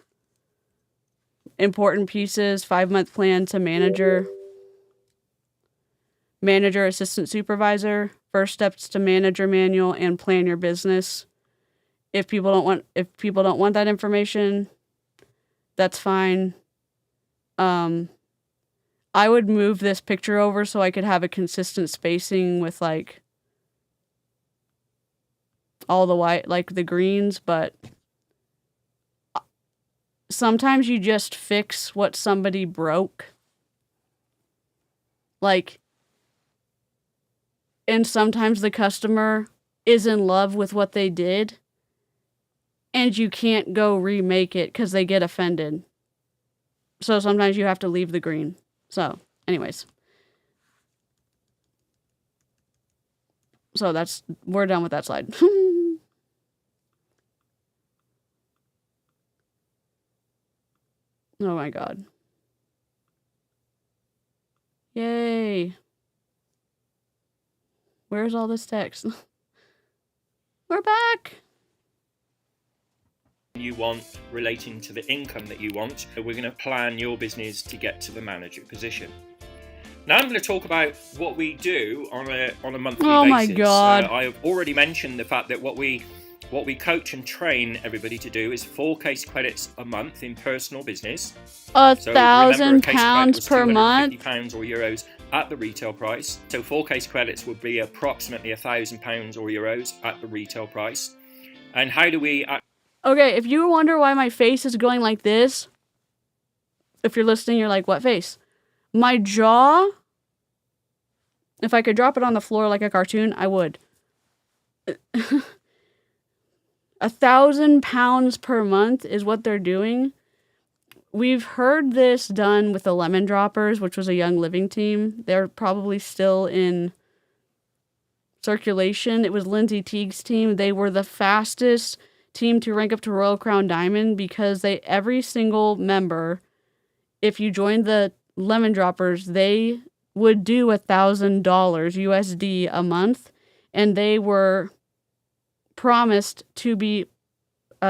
Speaker 1: important pieces, 5-month plan to manager, manager, assistant supervisor, first steps to manager manual, and plan your business. If people don't want that information, that's fine. I would move this picture over so I could have a consistent spacing with like all the white, like the greens, but sometimes you just fix what somebody broke. Like, and sometimes the customer is in love with what they did and you can't go remake it because they get offended. So sometimes you have to leave the green. So, anyways. So we're done with that slide. Oh my god. Yay. Where's all this text? We're back.
Speaker 5: You want relating to the income that you want. So we're going to plan your business to get to the manager position. Now I'm going to talk about what we do on a monthly basis.
Speaker 1: Oh my god.
Speaker 5: I have already mentioned the fact that what we coach and train everybody to do is 4 case credits a month in personal business.
Speaker 1: £1,000 per month.
Speaker 5: £1,000 or euros at the retail price. So 4 case credits would be approximately £1,000 or euros at the retail price. And how do we...
Speaker 1: Okay, if you wonder why my face is going like this, if you're listening, you're like, what face? My jaw, if I could drop it on the floor like a cartoon, I would. £1,000 per month is what they're doing. We've heard this done with the Lemon Droppers, which was a Young Living team. They're probably still in circulation. It was Lindsay Teague's team. They were the fastest team to rank up to Royal Crown Diamond because every single member, if you joined the Lemon Droppers, they would do $1,000 USD a month, and they were promised to be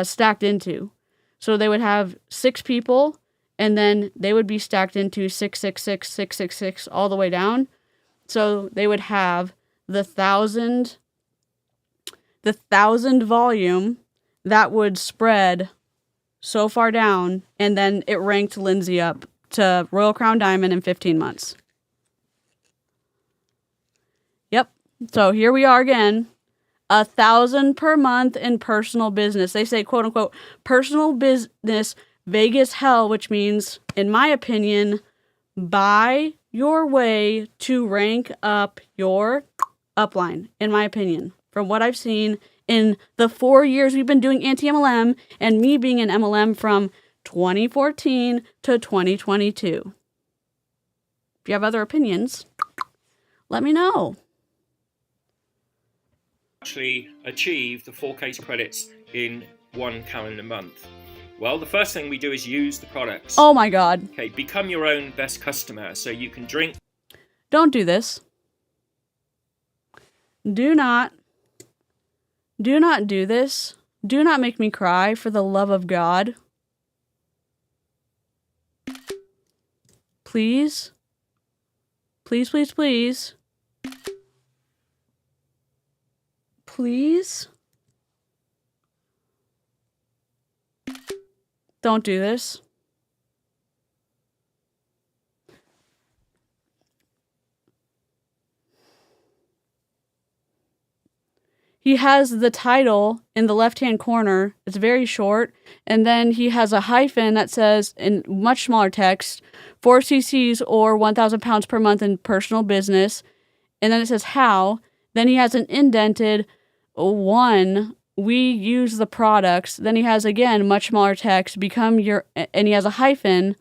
Speaker 1: stacked into. So they would have 6 people, and then they would be stacked into 666, 666, all the way down. So they would have the $1,000 the 1,000 volume that would spread so far down, and then it ranked Lindsay up to Royal Crown Diamond in 15 months. Yep. So here we are again. 1,000 per month in personal business. They say, quote unquote, personal business Vegas hell, which means, in my opinion, buy your way to rank up your upline, in my opinion. From what I've seen in the 4 years we've been doing anti-MLM and me being an MLM from 2014 to 2022. If you have other opinions, let me know.
Speaker 5: Actually achieve the 4 case credits in 1 calendar month? Well, the first thing we do is use the products.
Speaker 1: Oh my God.
Speaker 5: Okay, become your own best customer so you can drink.
Speaker 1: Don't do this. Do not do this. Do not make me cry, for the love of God. Please. Please, please, please. Please. Don't do this. He has the title in the left-hand corner. It's very short. And then he has a hyphen that says, in much smaller text, 4 cc's or 1,000 pounds per month in personal business. And then it says how. Then he has an indented 1. We use the products. Then he has, again, much smaller text, and he has a hyphen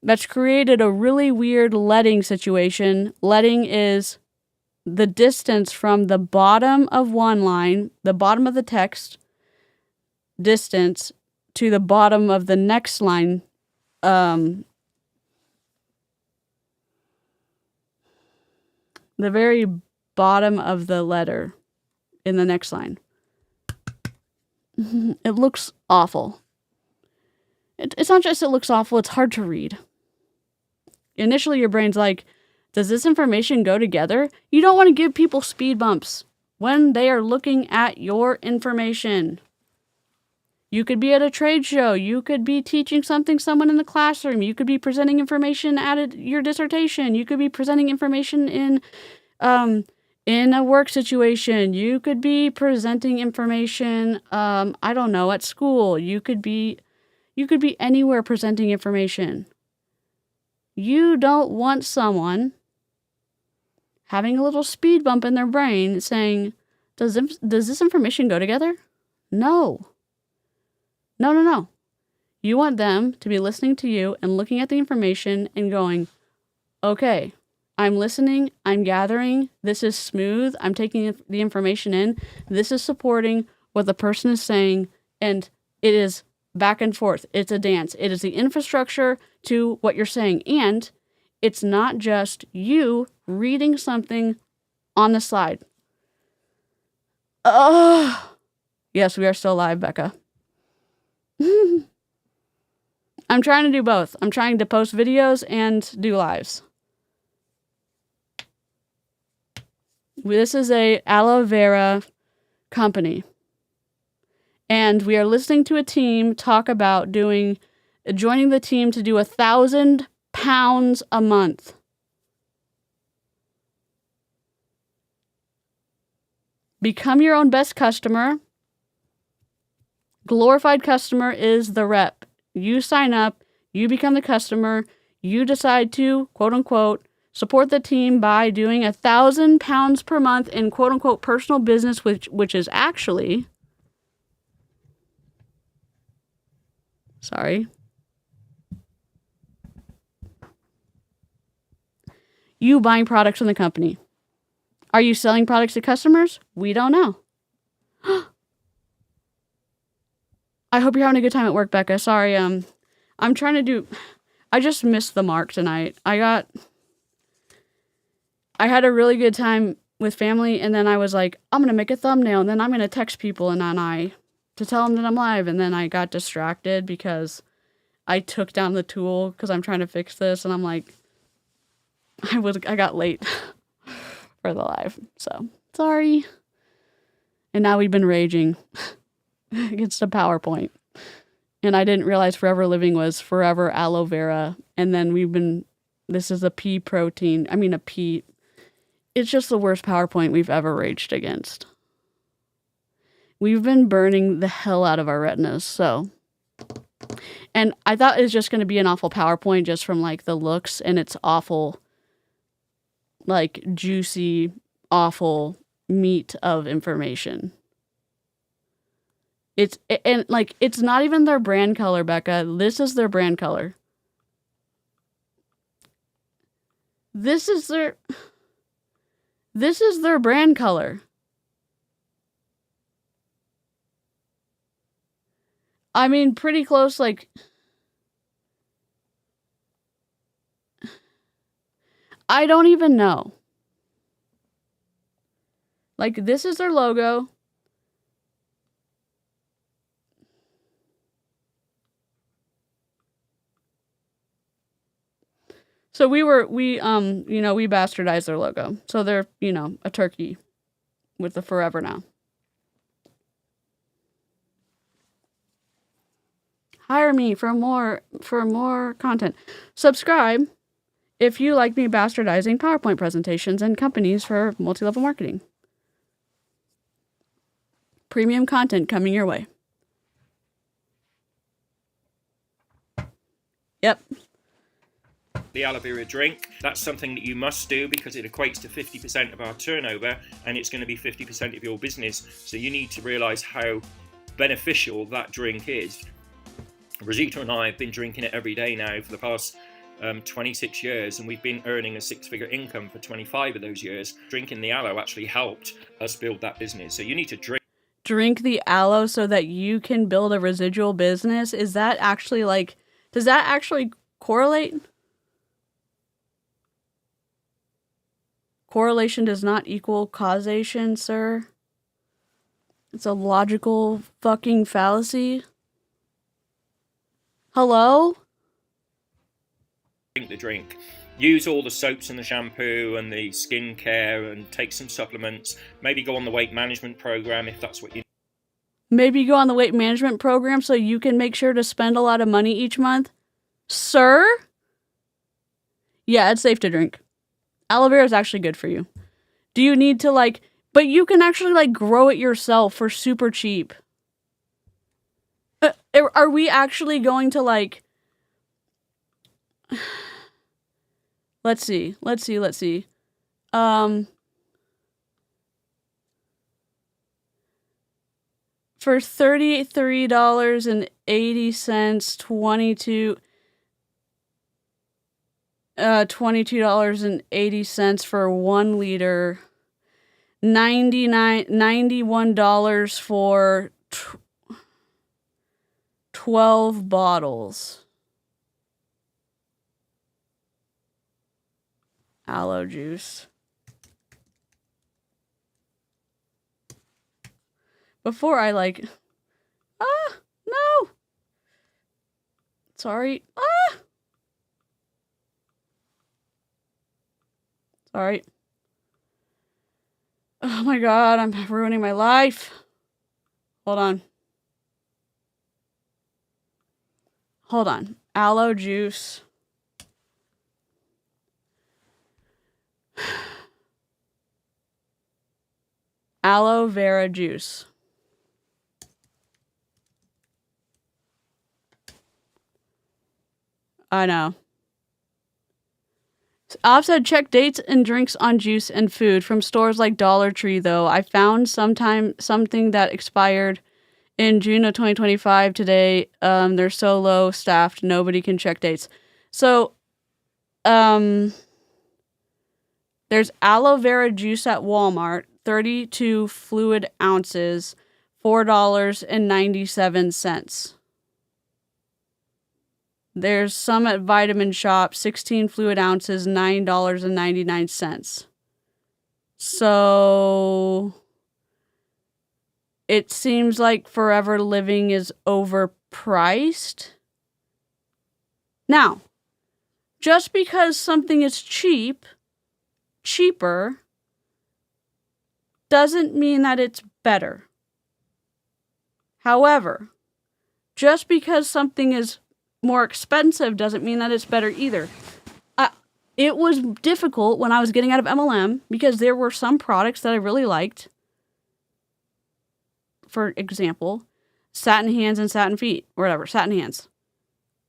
Speaker 1: that's created a really weird letting situation. Letting is the distance from the bottom of one line, the bottom of the text distance, to the bottom of the next line. The very bottom of the letter in the next line. It looks awful. It's not just it looks awful, it's hard to read. Initially, your brain's like, does this information go together? You don't want to give people speed bumps when they are looking at your information. You could be at a trade show. You could be teaching someone in the classroom. You could be presenting information at your dissertation. You could be presenting information in a work situation. You could be presenting information, I don't know, at school. You could be anywhere presenting information. You don't want someone having a little speed bump in their brain saying, does this information go together? No. No. You want them to be listening to you and looking at the information and going, okay, I'm listening, I'm gathering, this is smooth, I'm taking the information in, this is supporting what the person is saying, and it is back and forth. It's a dance. It is the infrastructure to what you're saying. And it's not just you reading something on the slide. Yes, we are still live, Becca. I'm trying to do both. I'm trying to post videos and do lives. This is a aloe vera company. And we are listening to a team talk about joining the team to do 1,000 pounds a month. Become your own best customer. Glorified customer is the rep. You sign up, you become the customer, you decide to, quote unquote, support the team by doing 1,000 pounds per month in quote unquote personal business, which is actually, sorry, you buying products from the company. Are you selling products to customers? We don't know. I hope you're having a good time at work, Becca. Sorry, I'm trying to I just missed the mark tonight. I had a really good time with family, and then I was like, I'm going to make a thumbnail, and then I'm going to text people to tell them that I'm live, and then I got distracted because I took down the tool because I'm trying to fix this, and I'm like, I got late for the live, so sorry. And now we've been raging against a PowerPoint. And I didn't realize Forever Living was Forever Aloe Vera. And then this is a pea protein. I mean, a pea. It's just the worst PowerPoint we've ever raged against. We've been burning the hell out of our retinas, so. And I thought it was just going to be an awful PowerPoint just from, like, the looks, and it's awful, like, juicy, awful meat of information. It's not even their brand color, Becca. This is their brand color. This is their brand color. I mean, pretty close, like... I don't even know. Like, this is their logo. So we bastardized their logo. So they're, a turkey with the forever now. Hire me for more content. Subscribe if you like me bastardizing PowerPoint presentations and companies for multi-level marketing. Premium content coming your way. Yep.
Speaker 5: The aloe vera drink, that's something that you must do because it equates to 50% of our turnover and it's going to be 50% of your business. So you need to realize how beneficial that drink is. Rosita and I have been drinking it every day now for the past 26 years, and we've been earning a six-figure income for 25 of those years. Drinking the aloe actually helped us build that business. So you need to
Speaker 1: drink the aloe so that you can build a residual business. Is that actually does that actually correlate? Correlation does not equal causation, sir. It's a logical fucking fallacy. Hello?
Speaker 5: Drink the drink. Use all the soaps and the shampoo and the skincare and take some supplements. Maybe go on the weight management program if that's what you need.
Speaker 1: Maybe go on the weight management program so you can make sure to spend a lot of money each month. Sir? Yeah, it's safe to drink. Aloe vera is actually good for you. Do you need to but you can actually grow it yourself for super cheap. Are we actually going to let's see. For $33.80, $22.80 for 1 liter, $91 for 12 bottles. Aloe juice. Before I no. Sorry. Sorry. Oh my God, I'm ruining my life. Hold on. Aloe juice. Aloe vera juice. I know. I've said check dates and drinks on juice and food from stores like Dollar Tree, though. I found something that expired in June of 2025 today. They're so low staffed, nobody can check dates. So, there's aloe vera juice at Walmart, 32 fluid ounces, $4.97. There's some at Vitamin Shop, 16 fluid ounces, $9.99. So it seems like Forever Living is overpriced. Now, just because something is cheaper, doesn't mean that it's better. However, just because something is more expensive doesn't mean that it's better either. It was difficult when I was getting out of MLM because there were some products that I really liked. For example, satin hands and satin feet, or whatever, satin hands.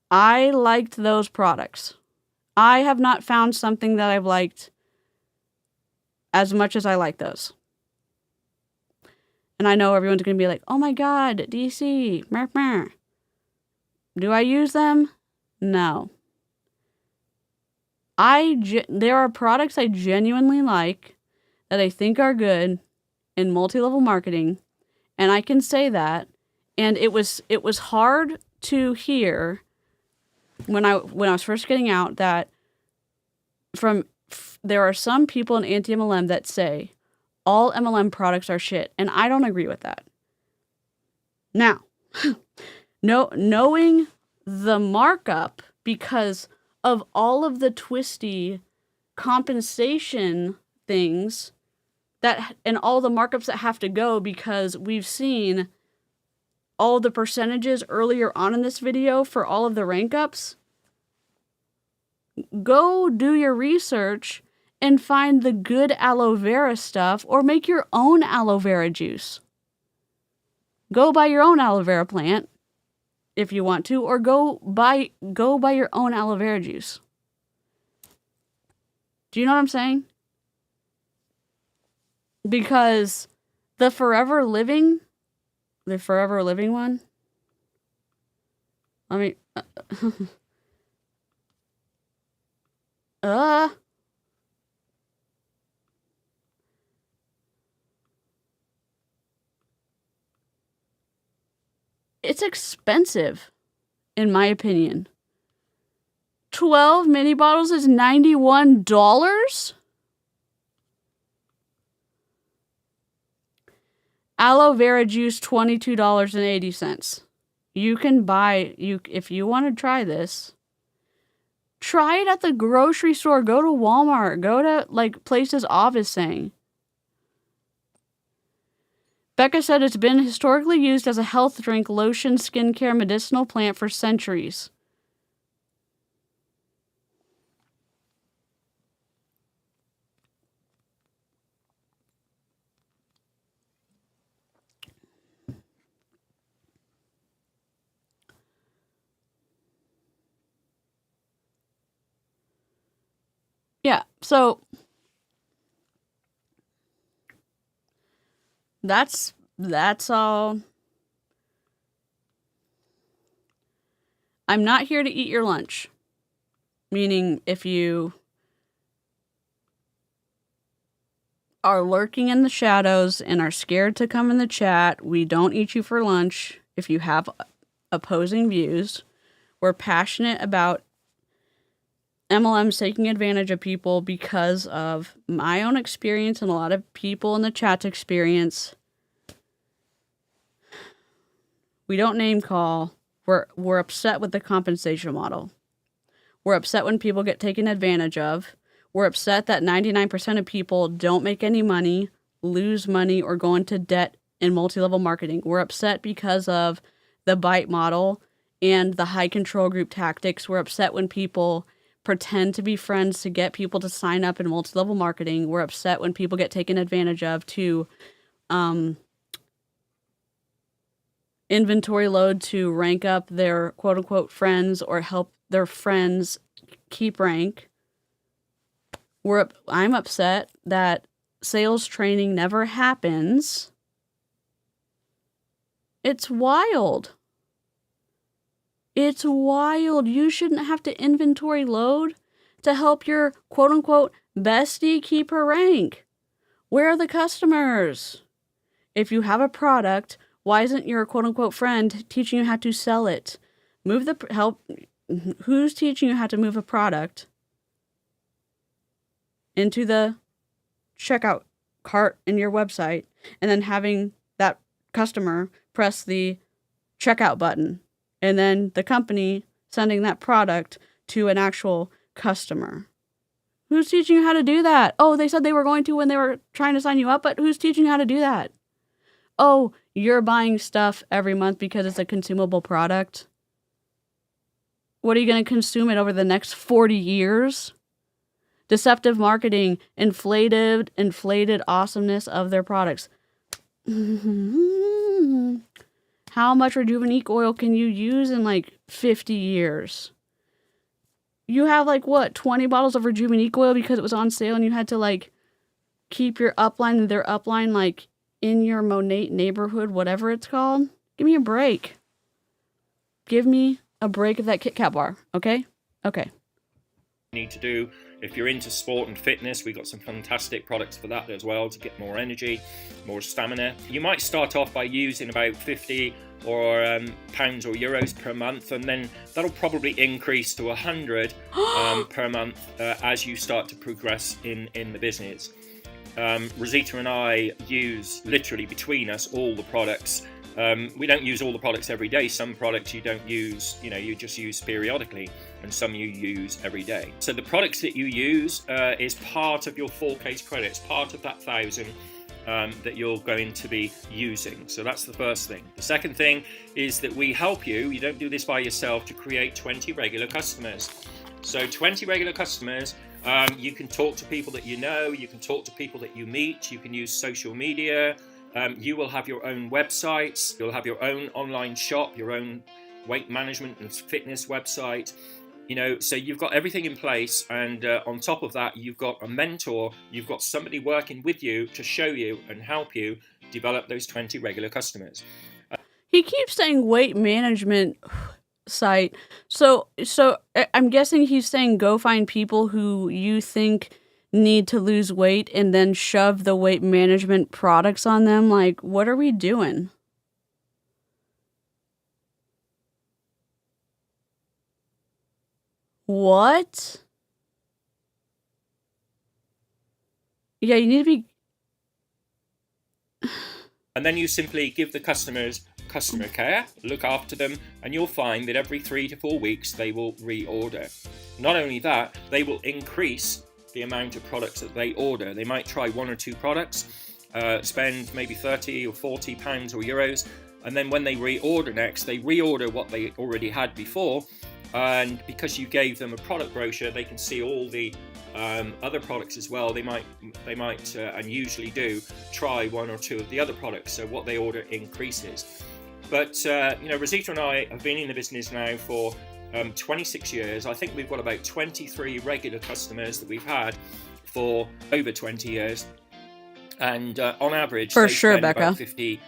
Speaker 1: I liked those products. I have not found something that I've liked as much as I like those. And I know everyone's going to be like, oh my God, DeeCee, meh, meh. Do I use them? No. There are products I genuinely like that I think are good in multi-level marketing, and I can say that. And it was hard to hear when I was first getting out that there are some people in anti-MLM that say all MLM products are shit, and I don't agree with that. Now, knowing the markup because of all of the twisty compensation things and all the markups that have to go, because we've seen all the percentages earlier on in this video for all of the rank ups. Go do your research and find the good aloe vera stuff, or make your own aloe vera juice. Go buy your own aloe vera plant if you want to, or go buy your own aloe vera juice. Do you know what I'm saying? Because the Forever Living one, I mean, it's expensive, in my opinion. 12 mini bottles is $91? Aloe vera juice, $22.80. You can buy, if you want to try this, try it at the grocery store. Go to Walmart. Go to, like, places Av is saying. Becca said it's been historically used as a health drink, lotion, skincare, medicinal plant for centuries. Yeah, so that's all. I'm not here to eat your lunch. Meaning, if you are lurking in the shadows and are scared to come in the chat, we don't eat you for lunch. If you have opposing views, we're passionate about MLM's taking advantage of people because of my own experience and a lot of people in the chat's experience. We don't name call. We're upset with the compensation model. We're upset when people get taken advantage of. We're upset that 99% of people don't make any money, lose money, or go into debt in multi-level marketing. We're upset because of the bite model and the high control group tactics. We're upset when people pretend to be friends to get people to sign up in multi-level marketing. We're upset when people get taken advantage of to inventory load to rank up their quote-unquote friends or help their friends keep rank. I'm upset that sales training never happens. It's wild. It's wild. You shouldn't have to inventory load to help your quote-unquote bestie keep her rank. Where are the customers? If you have a product, why isn't your quote-unquote friend teaching you how to sell it? Who's teaching you how to move a product into the checkout cart in your website and then having that customer press the checkout button? And then the company sending that product to an actual customer. Who's teaching you how to do that? Oh, they said they were going to when they were trying to sign you up, but who's teaching you how to do that? oh, you're buying stuff every month because it's a consumable product. What are you going to consume it over the next 40 years? Deceptive marketing, inflated awesomeness of their products. How much Rejuvenate oil can you use in like 50 years? You have like what, 20 bottles of Rejuvenate oil because it was on sale and you had to like keep your upline and their upline like in your Monate neighborhood, whatever it's called. Give me a break. Give me a break of that Kit Kat bar, okay? Okay.
Speaker 5: Need to do. If you're into sport and fitness, we've got some fantastic products for that as well to get more energy, more stamina. You might start off by using about 50 or pounds or euros per month, and then that'll probably increase to 100 per month as you start to progress in the business. Rosita and I use, literally between us, all the products. We don't use all the products every day. Some products you don't use, you just use periodically, and some you use every day. So the products that you use is part of your 4K's credits, part of that 1,000 that you're going to be using. So that's the first thing. The second thing is that we help you don't do this by yourself, to create 20 regular customers. So 20 regular customers. You can talk to people that you know, you can talk to people that you meet, you can use social media. You will have your own websites, you'll have your own online shop, your own weight management and fitness website, so you've got everything in place, and on top of that, you've got a mentor, you've got somebody working with you to show you and help you develop those 20 regular customers.
Speaker 1: He keeps saying weight management site. So I'm guessing he's saying go find people who you think need to lose weight and then shove the weight management products on them. Like, what are we doing? What? Yeah, you need to be...
Speaker 5: And then you simply give the customers customer care, look after them, and you'll find that every 3 to 4 weeks they will reorder. Not only that, they will increase the amount of products that they order. They might try 1 or 2 products, spend maybe 30 or 40 pounds or euros, and then when they reorder next, they reorder what they already had before, and because you gave them a product brochure, they can see all the other products as well. They might and usually do try 1 or 2 of the other products, so what they order increases. But Rosita and I have been in the business now for 26 years. I think we've got about 23 regular customers that we've had for over 20 years, and on average
Speaker 1: for
Speaker 5: they
Speaker 1: sure,
Speaker 5: spend
Speaker 1: Becca,
Speaker 5: about £50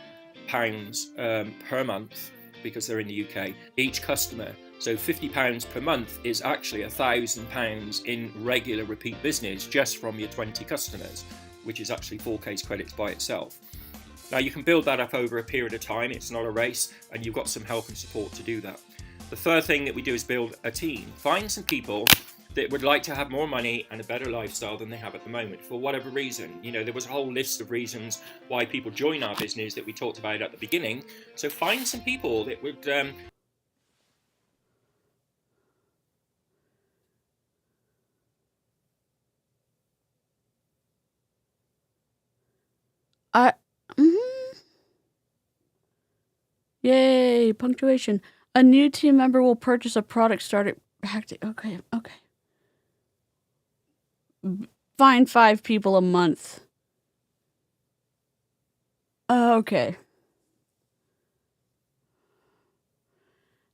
Speaker 5: per month, because they're in the UK, each customer. So £50 per month is actually £1,000 in regular repeat business just from your 20 customers, which is actually 4K's credits by itself. Now you can build that up over a period of time. It's not a race, and you've got some help and support to do that. The third thing that we do is build a team. Find some people that would like to have more money and a better lifestyle than they have at the moment, for whatever reason. There was a whole list of reasons why people join our business that we talked about at the beginning. So find some people that would...
Speaker 1: Yay, punctuation. A new team member will purchase a product started back to... Okay. Find 5 people a month. Okay.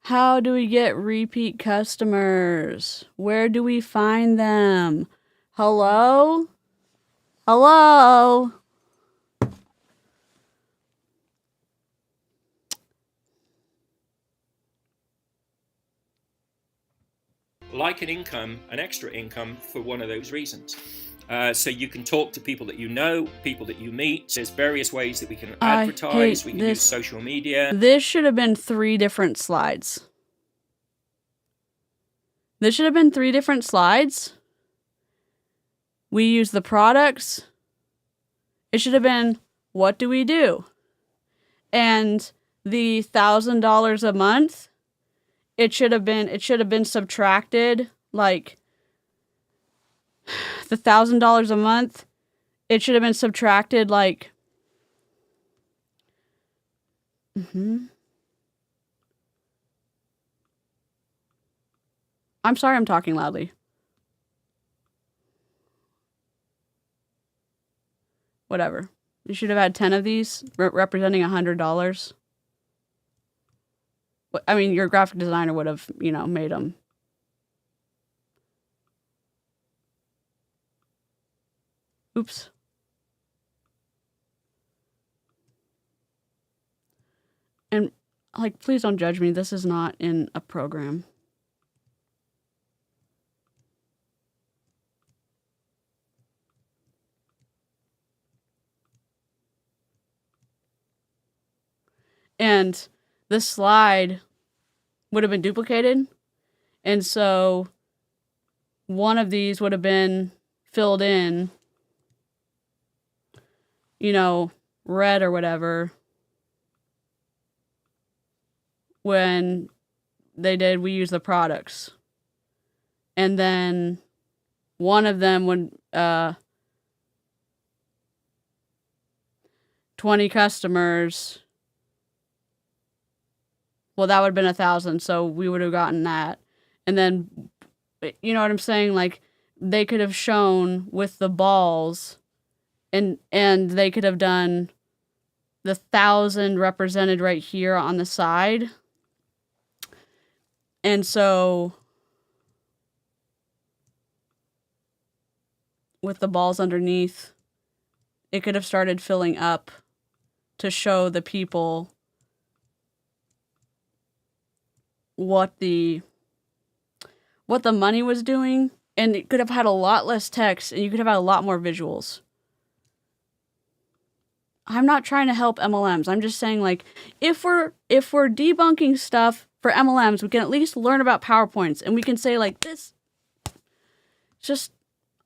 Speaker 1: How do we get repeat customers? Where do we find them? Hello?
Speaker 5: like an income, an extra income for one of those reasons. So you can talk to people that you know, people that you meet. There's various ways that we can advertise. We can use social media.
Speaker 1: This should have been 3 different slides. This should have been 3 different slides. We use the products. It should have been, what do we do? And the $1,000 a month, it should have been subtracted, like the $1,000 a month, it should have been subtracted like I'm sorry I'm talking loudly. Whatever. You should have had 10 of these representing $100. I mean, your graphic designer would have, you know, made them. Oops. And, like, please don't judge me. This is not in a program. And the slide would have been duplicated. And so one of these would have been filled in, you know, red or whatever. When we use the products. And then one of them would, 20 customers. Well, that would have been 1,000, so we would have gotten that. And then, you know what I'm saying? Like, they could have shown with the balls, and they could have done the 1,000 represented right here on the side. And so, with the balls underneath, it could have started filling up to show the people what the money was doing, and it could have had a lot less text, and you could have had a lot more visuals. I'm not trying to help MLMs. I'm just saying, like, if we're debunking stuff for MLMs, we can at least learn about PowerPoints, and we can say, like, this. Just,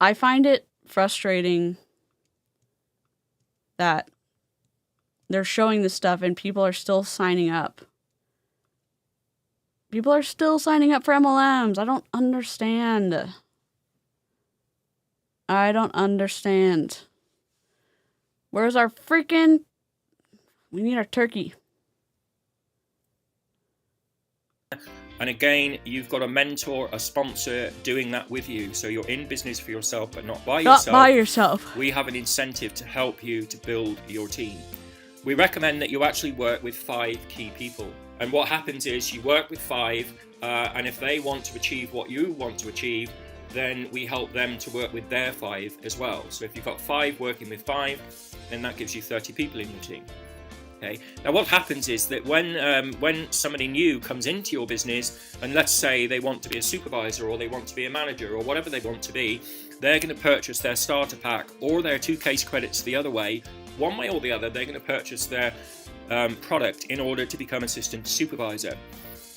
Speaker 1: I find it frustrating that they're showing this stuff and people are still signing up. People are still signing up for MLMs. I don't understand. I don't understand. Where's our freaking... We need our turkey.
Speaker 5: And again, you've got a mentor, a sponsor doing that with you. So you're in business for yourself, but not by yourself.
Speaker 1: Not by yourself.
Speaker 5: We have an incentive to help you to build your team. We recommend that you actually work with 5 key people. And what happens is you work with 5, and if they want to achieve what you want to achieve, then we help them to work with their 5 as well. So if you've got 5 working with 5, then that gives you 30 people in your team. Okay. Now what happens is that when somebody new comes into your business, and let's say they want to be a supervisor or they want to be a manager or whatever they want to be, they're going to purchase their starter pack or their 2 case credits the other way. One way or the other, they're going to purchase their product in order to become assistant supervisor.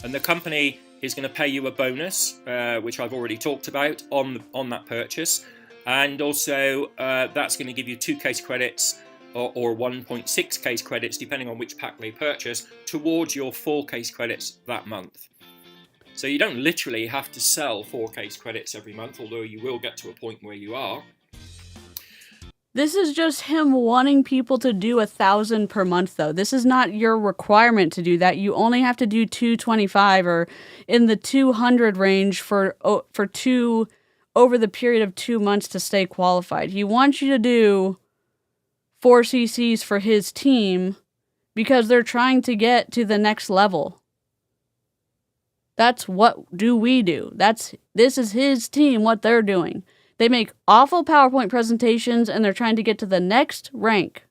Speaker 5: And the company is going to pay you a bonus, which I've already talked about, on that purchase. And also that's going to give you 2 case credits or 1.6 case credits, depending on which pack they purchase, towards your 4 case credits that month. So you don't literally have to sell 4 case credits every month, although you will get to a point where you are.
Speaker 1: This is just him wanting people to do 1,000 per month, though. This is not your requirement to do that. You only have to do 225 or in the 200 range for 2 over the period of 2 months to stay qualified. He wants you to do 4 CCs for his team because they're trying to get to the next level. That's what do we do. This is his team, what they're doing. They make awful PowerPoint presentations, and they're trying to get to the next rank.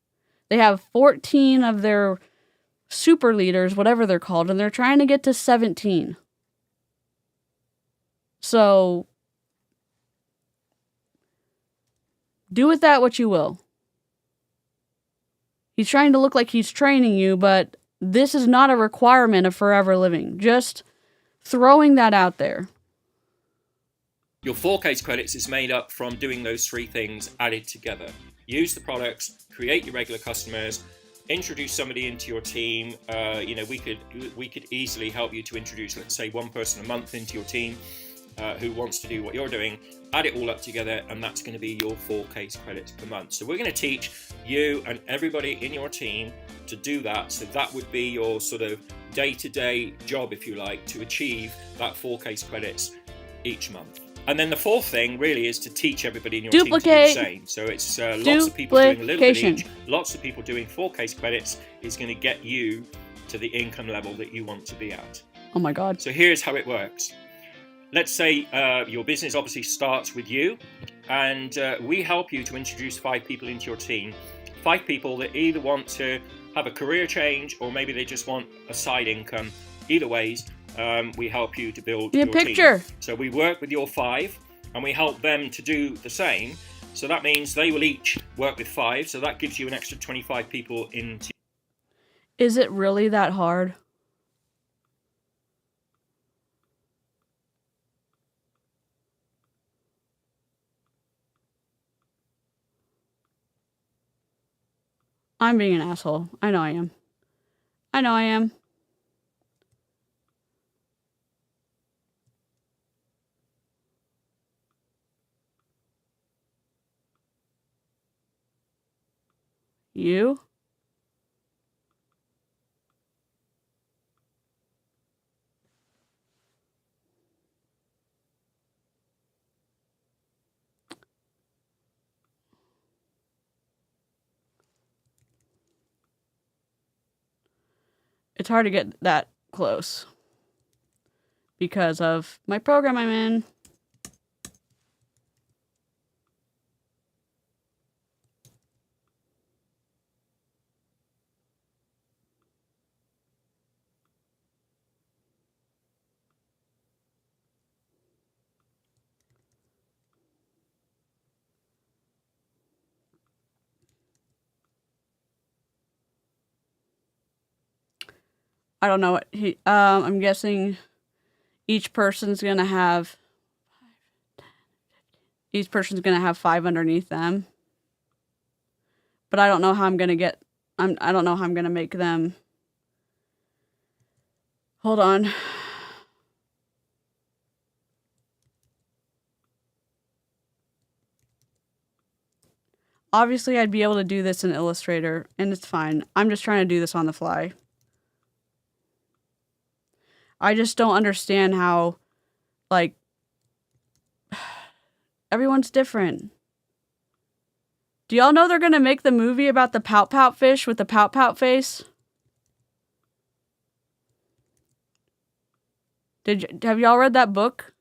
Speaker 1: They have 14 of their super leaders, whatever they're called, and they're trying to get to 17. So, do with that what you will. He's trying to look like he's training you, but this is not a requirement of Forever Living. Just throwing that out there.
Speaker 5: Your 4 case credits is made up from doing those 3 things added together. Use the products, create your regular customers, introduce somebody into your team. We could easily help you to introduce, let's say, 1 person a month into your team. who wants to do what you're doing, add it all up together, and that's going to be your 4 case credits per month. So we're going to teach you and everybody in your team to do that. So that would be your sort of day-to-day job, if you like, to achieve that 4 case credits each month. And then the 4th thing really is to teach everybody in your team to do the same. So it's lots of people doing a little bit each. Lots of people doing 4 case credits is going to get you to the income level that you want to be at.
Speaker 1: Oh my God.
Speaker 5: So here's how it works. Let's say your business obviously starts with you, and we help you to introduce 5 people into your team. 5 people that either want to have a career change or maybe they just want a side income. Either ways, we help you to build your team. So we work with your 5 and we help them to do the same. So that means they will each work with 5. So that gives you an extra 25 people in.
Speaker 1: Is it really that hard? I'm being an asshole. I know I am. I know I am. You? It's hard to get that close because of my program I'm in. I don't know what he, I'm guessing each person's going to have, each person's going to have 5 underneath them. But I don't know how I'm going to get, I don't know how I'm going to make them. Hold on. Obviously, I'd be able to do this in Illustrator, and it's fine. I'm just trying to do this on the fly. I just don't understand how, like, everyone's different. Do y'all know they're going to make the movie about the pout pout fish with the pout pout face? Have y'all read that book?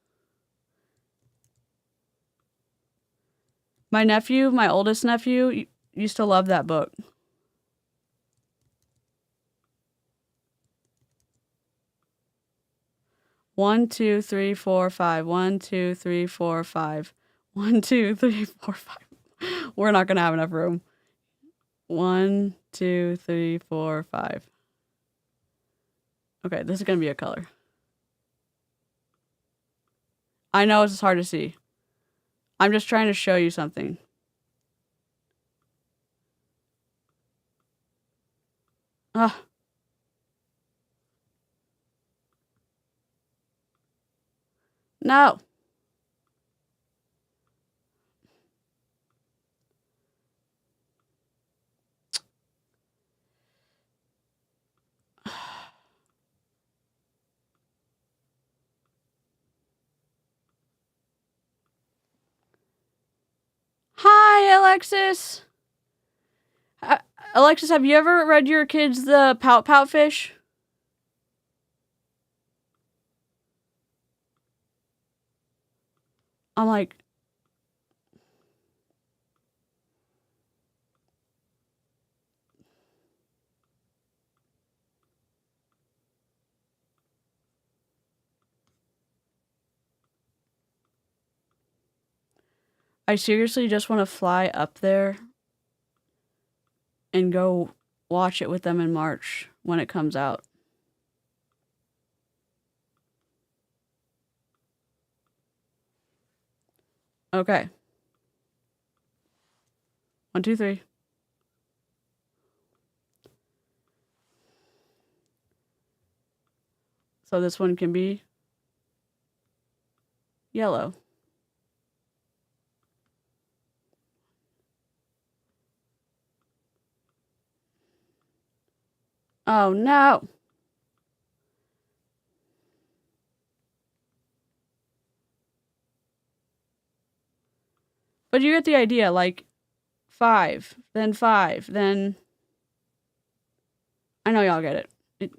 Speaker 1: My nephew, my oldest nephew, used to love that book. One, two, three, four, five. 1, 2, 3, 4, 5. 1, 2, 3, 4, 5. We're not gonna have enough room. 1, 2, 3, 4, 5. Okay, this is gonna be a color. I know it's hard to see. I'm just trying to show you something. Ah. No. Hi, Alexis. Alexis, have you ever read your kids the Pout Pout Fish? I'm like, I seriously just want to fly up there and go watch it with them in March when it comes out. Okay. 1, 2, 3. So this one can be yellow. Oh no. But you get the idea, like 5, then 5, then... I know y'all get it.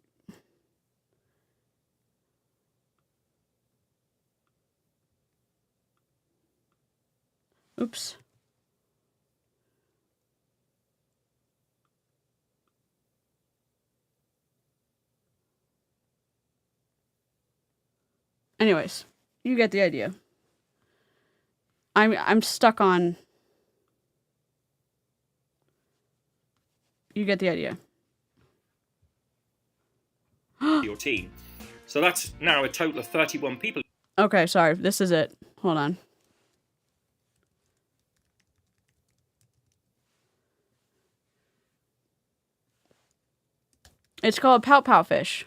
Speaker 1: Oops. Anyways, you get the idea. I'm stuck on... You get the idea.
Speaker 5: Your team. So that's now a total of 31 people.
Speaker 1: Okay, sorry. This is it. Hold on. It's called 𝗏𝗏𝗏𝗏𝗏.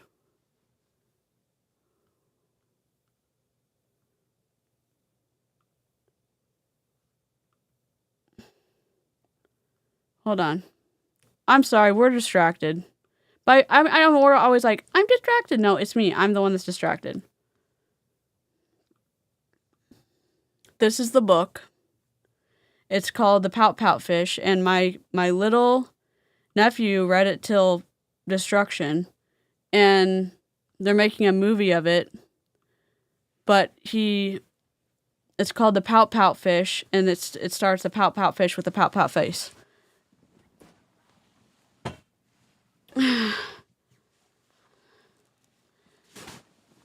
Speaker 1: Hold on. I'm sorry, we're distracted. But I know we're always like, I'm distracted. No, it's me. I'm the one that's distracted. This is the book. It's called The 𝗏𝗏𝗏𝗏𝗏, and my little nephew read it till destruction, and they're making a movie of it. But it's called The 𝗏𝗏𝗏𝗏𝗏𝗏, and it starts the 𝗏𝗏𝗏𝗏 with the 𝗏𝗏 face.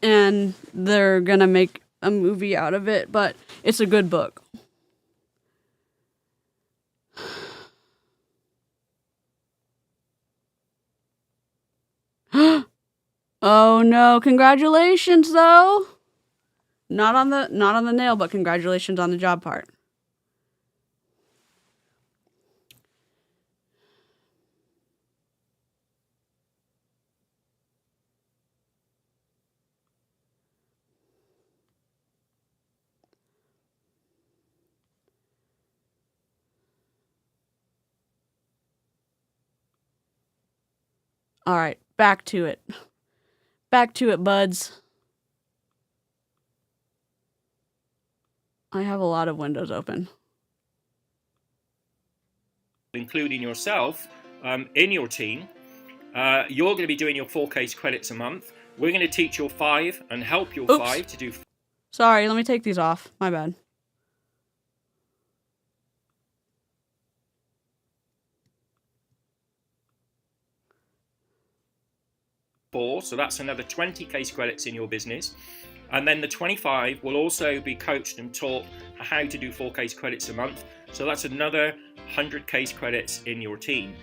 Speaker 1: And they're gonna make a movie out of it, but it's a good book. Oh no, congratulations though. Not on the nail, but congratulations on the job part. All right, back to it. Back to it, buds. I have a lot of windows open.
Speaker 5: Including yourself in your team. You're going to be doing your 4 case credits a month. We're going to teach your 5 and help your 5 to do...
Speaker 1: Sorry, let me take these off. My bad.
Speaker 5: So that's another 20 case credits in your business. And then the 25 will also be coached and taught how to do 4 case credits a month. So that's another 100 case credits in your team.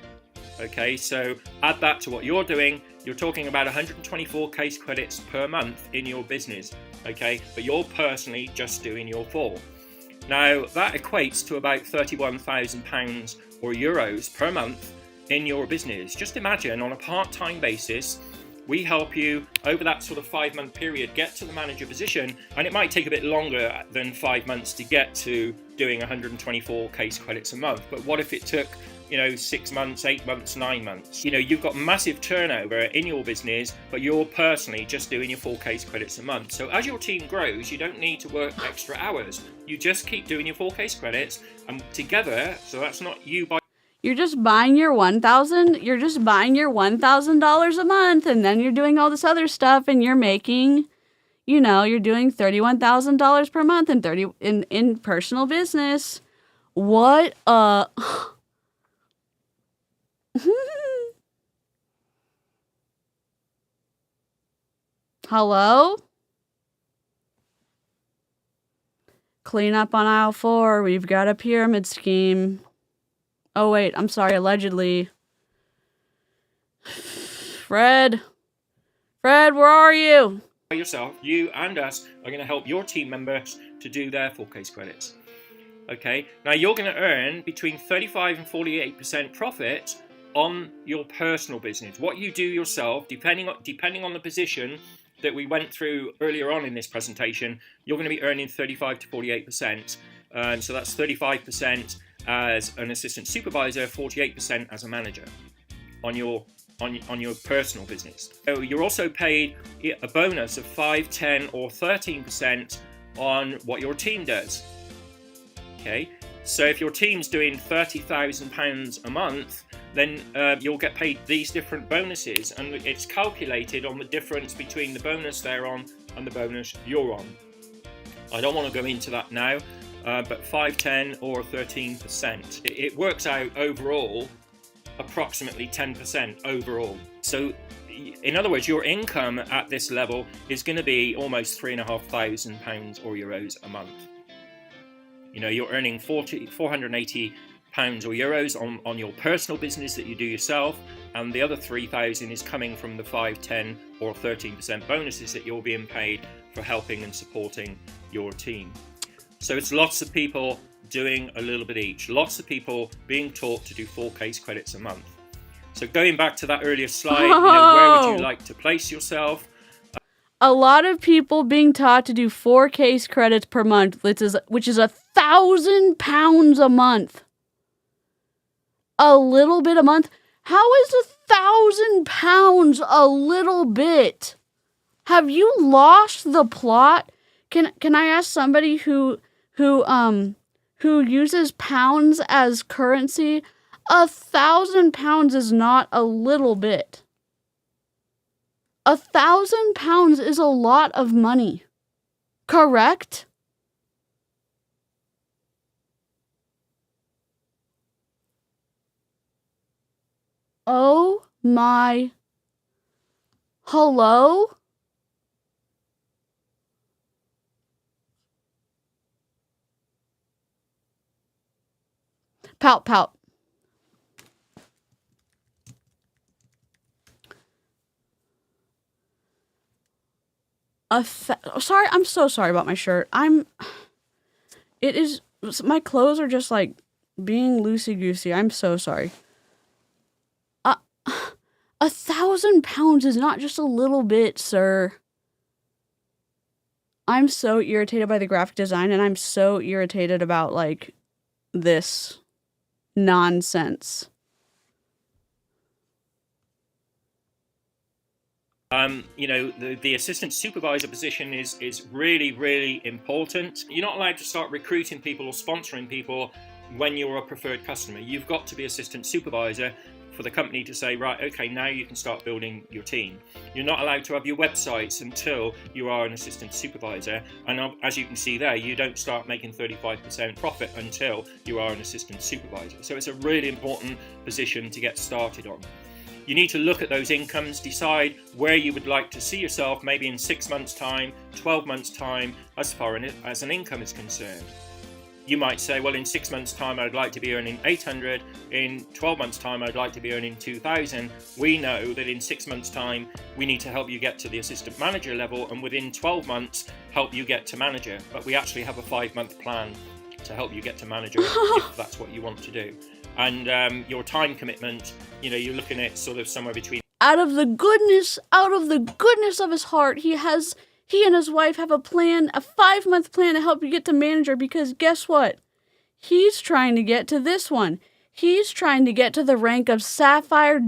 Speaker 5: Okay, so add that to what you're doing. You're talking about 124 case credits per month in your business. Okay, but you're personally just doing your 4. Now that equates to about £31,000 or euros per month in your business. Just imagine on a part-time basis, we help you over that sort of 5-month period get to the manager position, and it might take a bit longer than 5 months to get to doing 124 case credits a month. But what if it took, 6 months, 8 months, 9 months? You've got massive turnover in your business, but you're personally just doing your 4 case credits a month. So as your team grows, you don't need to work extra hours. You just keep doing your 4 case credits, and together, so that's not you by...
Speaker 1: You're just buying your $1,000 a month, and then you're doing all this other stuff, and you're making, you're doing $31,000 per month in personal business. What a... Hello? Clean up on aisle 4. We've got a pyramid scheme. Oh, wait. I'm sorry. Allegedly. Fred, where are you?
Speaker 5: Yourself, you and us are going to help your team members to do their 4 case credits. Okay, now you're going to earn between 35 and 48% profit on your personal business. What you do yourself, depending on the position that we went through earlier on in this presentation, you're going to be earning 35 to 48%. So that's 35% as an assistant supervisor, 48% as a manager on your personal business. So you're also paid a bonus of 5, 10, or 13% on what your team does. Okay, so if your team's doing £30,000 a month, then you'll get paid these different bonuses, and it's calculated on the difference between the bonus they're on and the bonus you're on. I don't want to go into that now, but 5, 10, or 13%. It works out overall approximately 10% overall. So in other words, your income at this level is going to be almost £3,500 or euros a month. You know, you're earning 480 pounds or euros on your personal business that you do yourself, and the other 3,000 is coming from the 5, 10, or 13% bonuses that you're being paid for helping and supporting your team. So it's lots of people doing a little bit each, lots of people being taught to do 4 case credits a month. So going back to that earlier slide, where would you like to place yourself?
Speaker 1: A lot of people being taught to do 4 case credits per month, which is £1,000 a month. A little bit a month? How is £1,000 a little bit? Have you lost the plot? Can I ask somebody who uses pounds as currency? £1,000 is not a little bit. £1,000 is a lot of money. Correct? Oh my. Hello? Pout, pout. Sorry, I'm so sorry about my shirt. My clothes are just like being loosey-goosey. I'm so sorry. £1,000 is not just a little bit, sir. I'm so irritated by the graphic design, and I'm so irritated about, like, this nonsense.
Speaker 5: You know, the assistant supervisor position is really, really important. You're not allowed to start recruiting people or sponsoring people when you're a preferred customer. You've got to be assistant supervisor for the company to say, right, okay, now you can start building your team. You're not allowed to have your websites until you are an assistant supervisor. And as you can see there, you don't start making 35% profit until you are an assistant supervisor. So it's a really important position to get started on. You need to look at those incomes, decide where you would like to see yourself, maybe in 6 months' time, 12 months' time, as far as an income is concerned. You might say, well, in 6 months' time, I'd like to be earning 800. In 12 months' time, I'd like to be earning 2,000. We know that in 6 months' time, we need to help you get to the assistant manager level, and within 12 months, help you get to manager. But we actually have a 5-month plan to help you get to manager if that's what you want to do. And your time commitment, you know, you're looking at sort of somewhere between.
Speaker 1: Out of the goodness of his heart, he and his wife have a plan, a 5-month plan to help you get to manager, because guess what? He's trying to get to this one. He's trying to get to the rank of Sapphire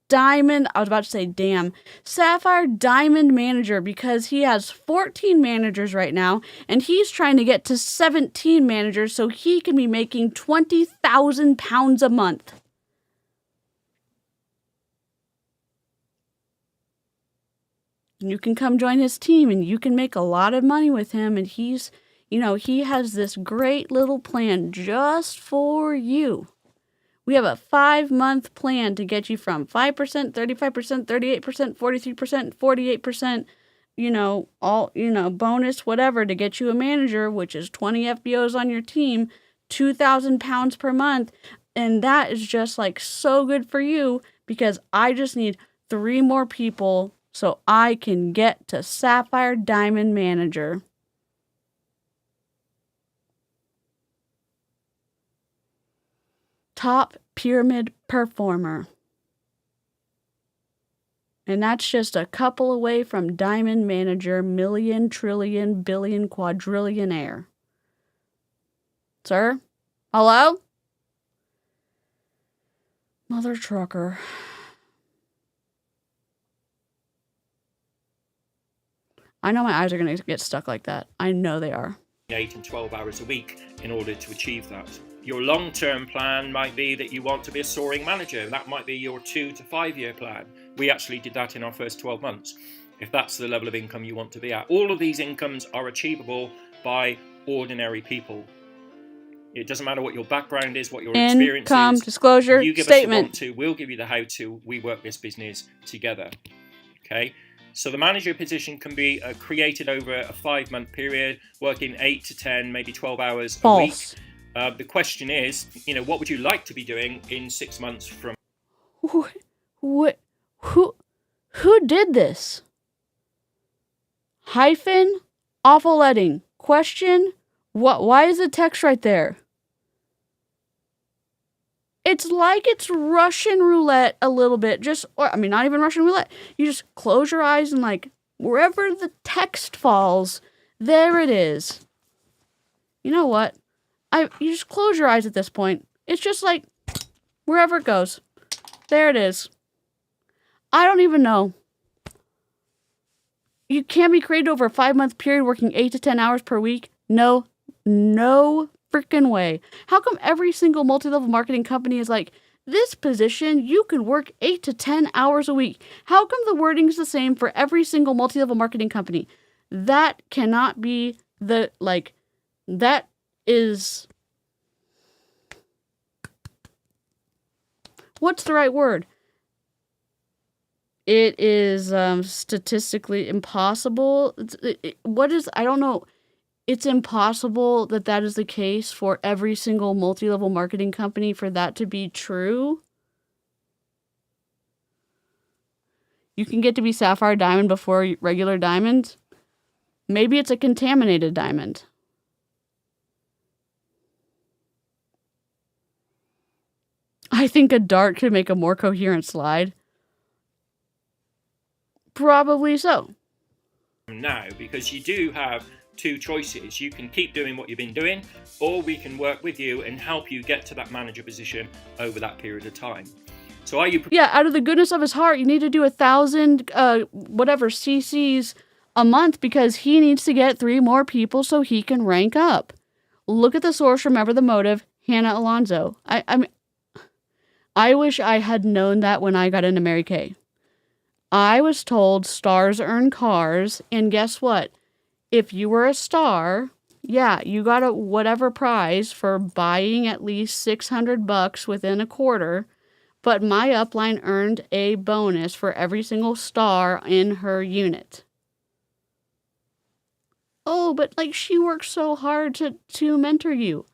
Speaker 1: Diamond. I was about to say damn. Sapphire Diamond manager, because he has 14 managers right now, and he's trying to get to 17 managers so he can be making £20,000 a month. You can come join his team and you can make a lot of money with him, and he has this great little plan just for you. We have a 5-month plan to get you from 5%, 35%, 38%, 43%, 48%, bonus, whatever, to get you a manager, which is 20 FBOs on your team, £2,000 per month. And that is just like so good for you, because I just need 3 more people so I can get to Sapphire Diamond Manager. Top pyramid performer. And that's just a couple away from Diamond Manager, million, trillion, billion, quadrillionaire. Sir? Hello? Mother trucker. I know my eyes are going to get stuck like that. I know they are.
Speaker 5: 8 and 12 hours a week in order to achieve that. Your long-term plan might be that you want to be a soaring manager. That might be your 2 to 5 year plan. We actually did that in our first 12 months. If that's the level of income you want to be at. All of these incomes are achievable by ordinary people. It doesn't matter what your background is, what your experience is.
Speaker 1: Income disclosure
Speaker 5: you give
Speaker 1: statement.
Speaker 5: us the want to, we'll give you the how to. We work this business together. Okay? So the manager position can be created over a 5-month period, working 8 to 10, maybe 12 hours
Speaker 1: False.
Speaker 5: a week. The question is, what would you like to be doing in 6 months from?
Speaker 1: Who did this? Hyphen, awful letting. Question, what? Why is the text right there? It's like it's Russian roulette a little bit. Not even Russian roulette. You just close your eyes and wherever the text falls, there it is. You know what? You just close your eyes at this point. It's just like wherever it goes. There it is. I don't even know. You can't be created over a 5-month period working 8 to 10 hours per week. No freaking way. How come every single multi-level marketing company is like, this position, you can work 8 to 10 hours a week? How come the wording is the same for every single multi-level marketing company? That cannot be that is, what's the right word? It is statistically impossible. I don't know. It's impossible that is the case for every single multi-level marketing company for that to be true. You can get to be sapphire diamond before regular diamond. Maybe it's a contaminated diamond. I think a dart could make a more coherent slide. Probably so.
Speaker 5: Now, because you do have 2 choices. You can keep doing what you've been doing, or we can work with you and help you get to that manager position over that period of time. So are you...
Speaker 1: Yeah, out of the goodness of his heart, you need to do 1,000 CCs a month because he needs to get 3 more people so he can rank up. Look at the source, remember the motive, Hannah Alonso. I wish I had known that when I got into Mary Kay. I was told stars earn cars, and guess what? If you were a star, yeah, you got a whatever prize for buying at least $600 within a quarter, but my upline earned a bonus for every single star in her unit. Oh, but she worked so hard to mentor you.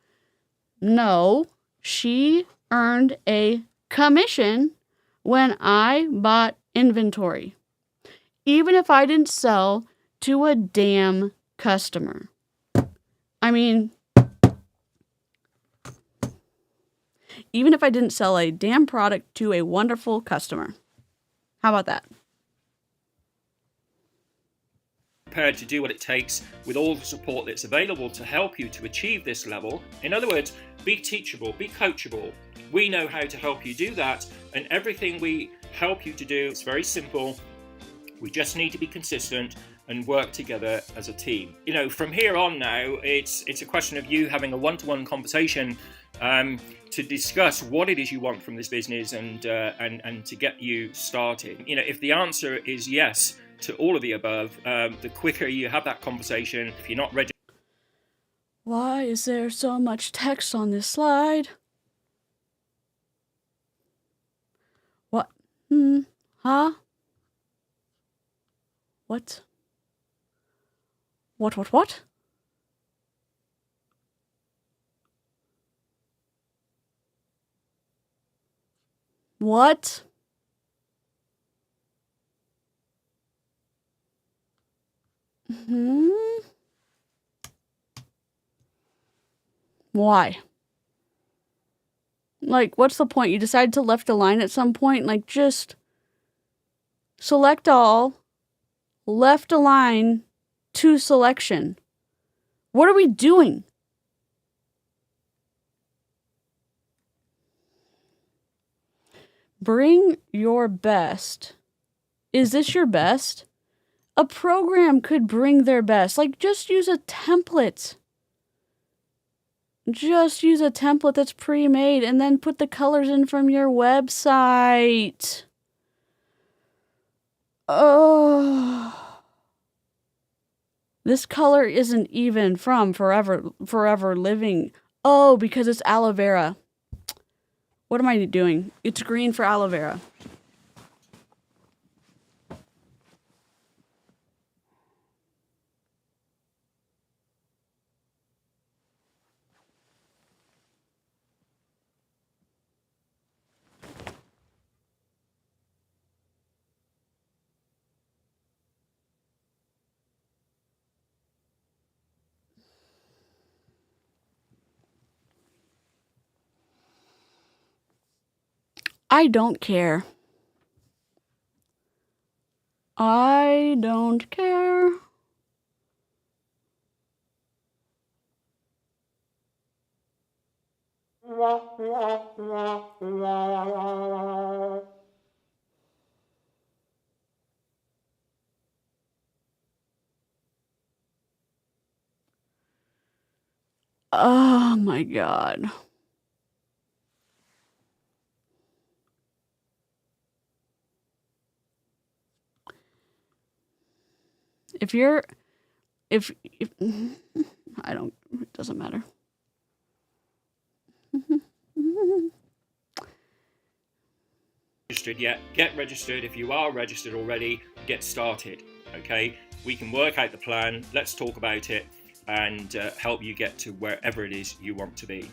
Speaker 1: No, she earned a commission when I bought inventory. Even if I didn't sell to a damn customer. Even if I didn't sell a damn product to a wonderful customer. How about that?
Speaker 5: Prepared to do what it takes with all the support that's available to help you to achieve this level. In other words, be teachable, be coachable. We know how to help you do that, and everything we help you to do is very simple. We just need to be consistent and work together as a team. From here on now, it's a question of you having a one-to-one conversation to discuss what it is you want from this business and to get you started. If the answer is yes to all of the above, the quicker you have that conversation. If you're not ready.
Speaker 1: Why is there so much text on this slide? What? Huh? What? What? What? Why? What's the point? You decided to left a line at some point? select all, left align to selection. What are we doing? Bring your best. Is this your best? A program could bring their best. Like, just use a template. Just use a template that's pre-made and then put the colors in from your website. Oh. This color isn't even from Forever Living. Oh, because it's aloe vera. What am I doing? It's green for aloe vera. I don't care. I don't care. Oh my God. If I don't, it doesn't matter.
Speaker 5: Registered yet, get registered. If you are registered already, get started. Okay, we can work out the plan, let's talk about it, and help you get to wherever it is you want to be.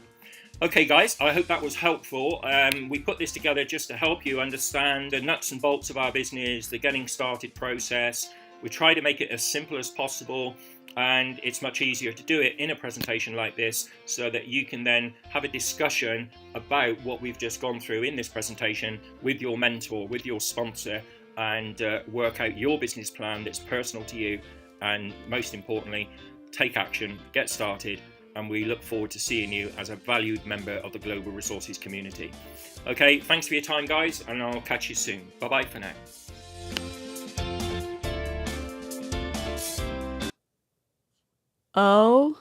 Speaker 5: Okay guys, I hope that was helpful. We put this together just to help you understand the nuts and bolts of our business, the getting started process. We try to make it as simple as possible, and it's much easier to do it in a presentation like this so that you can then have a discussion about what we've just gone through in this presentation with your mentor, with your sponsor, and work out your business plan that's personal to you, and most importantly, take action, get started, and we look forward to seeing you as a valued member of the Global Resources community. Okay, thanks for your time guys, and I'll catch you soon. Bye bye for now.
Speaker 1: Oh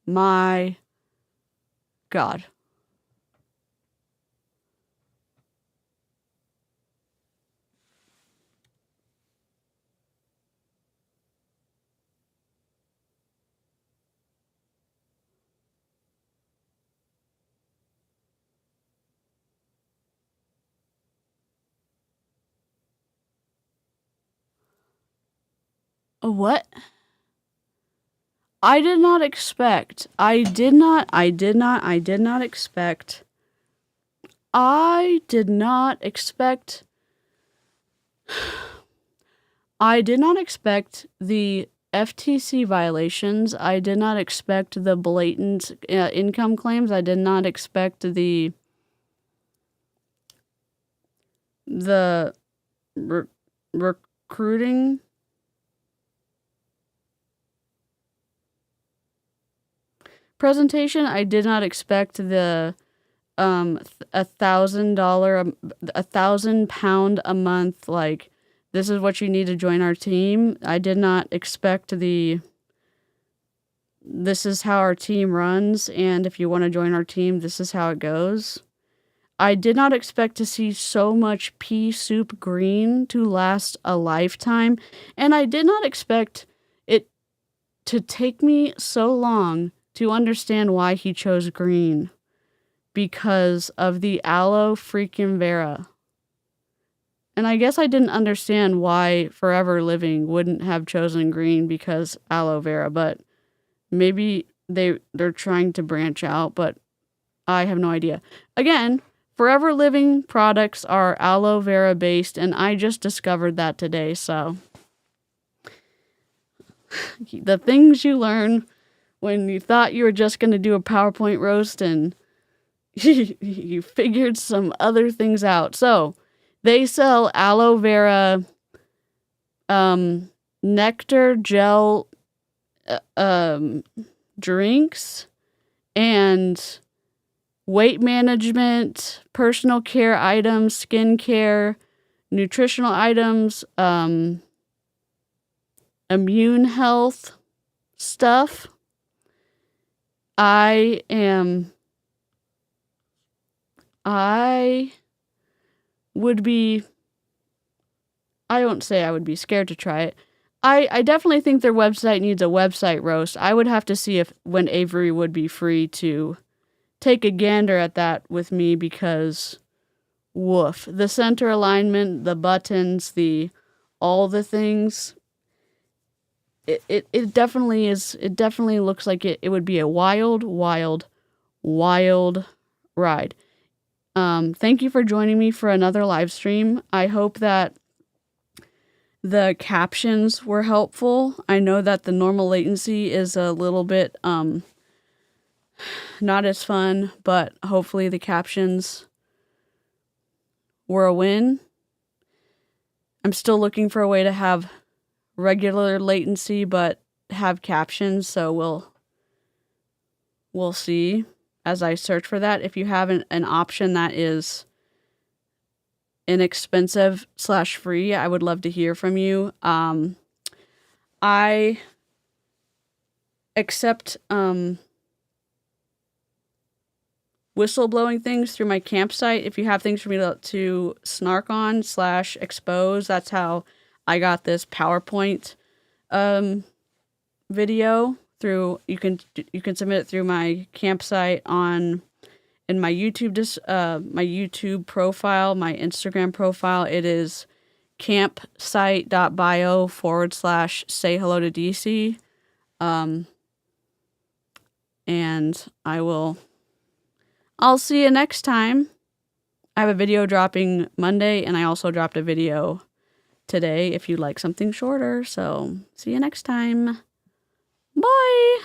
Speaker 1: my God. What? I did not expect. I did not expect the FTC violations. I did not expect the blatant income claims. I did not expect the recruiting. Presentation. I did not expect the £1,000 a month, like, this is what you need to join our team. I did not expect this is how our team runs, and if you want to join our team, this is how it goes. I did not expect to see so much pea soup green to last a lifetime, and I did not expect it to take me so long to understand why he chose green, because of the aloe freaking vera. And I guess I didn't understand why Forever Living wouldn't have chosen green because aloe vera, but maybe they're trying to branch out, but I have no idea. Again, Forever Living products are aloe vera based, and I just discovered that today, so the things you learn when you thought you were just going to do a PowerPoint roast and you figured some other things out. So they sell aloe vera nectar gel drinks and weight management, personal care items, skincare, nutritional items, immune health stuff. I won't say I would be scared to try it. I definitely think their website needs a website roast. I would have to see if when Avery would be free to take a gander at that with me, because woof. The center alignment, the buttons, all the things. It definitely is. It definitely looks like it would be a wild ride. Thank you for joining me for another live stream. I hope that the captions were helpful. I know that the normal latency is a little bit not as fun, but hopefully the captions were a win. I'm still looking for a way to have regular latency but have captions, so we'll see as I search for that. If you have an option that is inexpensive / free, I would love to hear from you. I accept whistleblowing things through my campsite. If you have things for me to snark on / expose, that's how I got this PowerPoint video through. You can submit it through my campsite in my YouTube profile, my Instagram profile. It is 𝗘𝘅𝗽𝗿𝗀𝗏/say hello to DeeCee. And I'll see you next time. I have a video dropping Monday, and I also dropped a video today if you'd like something shorter. So see you next time. Bye.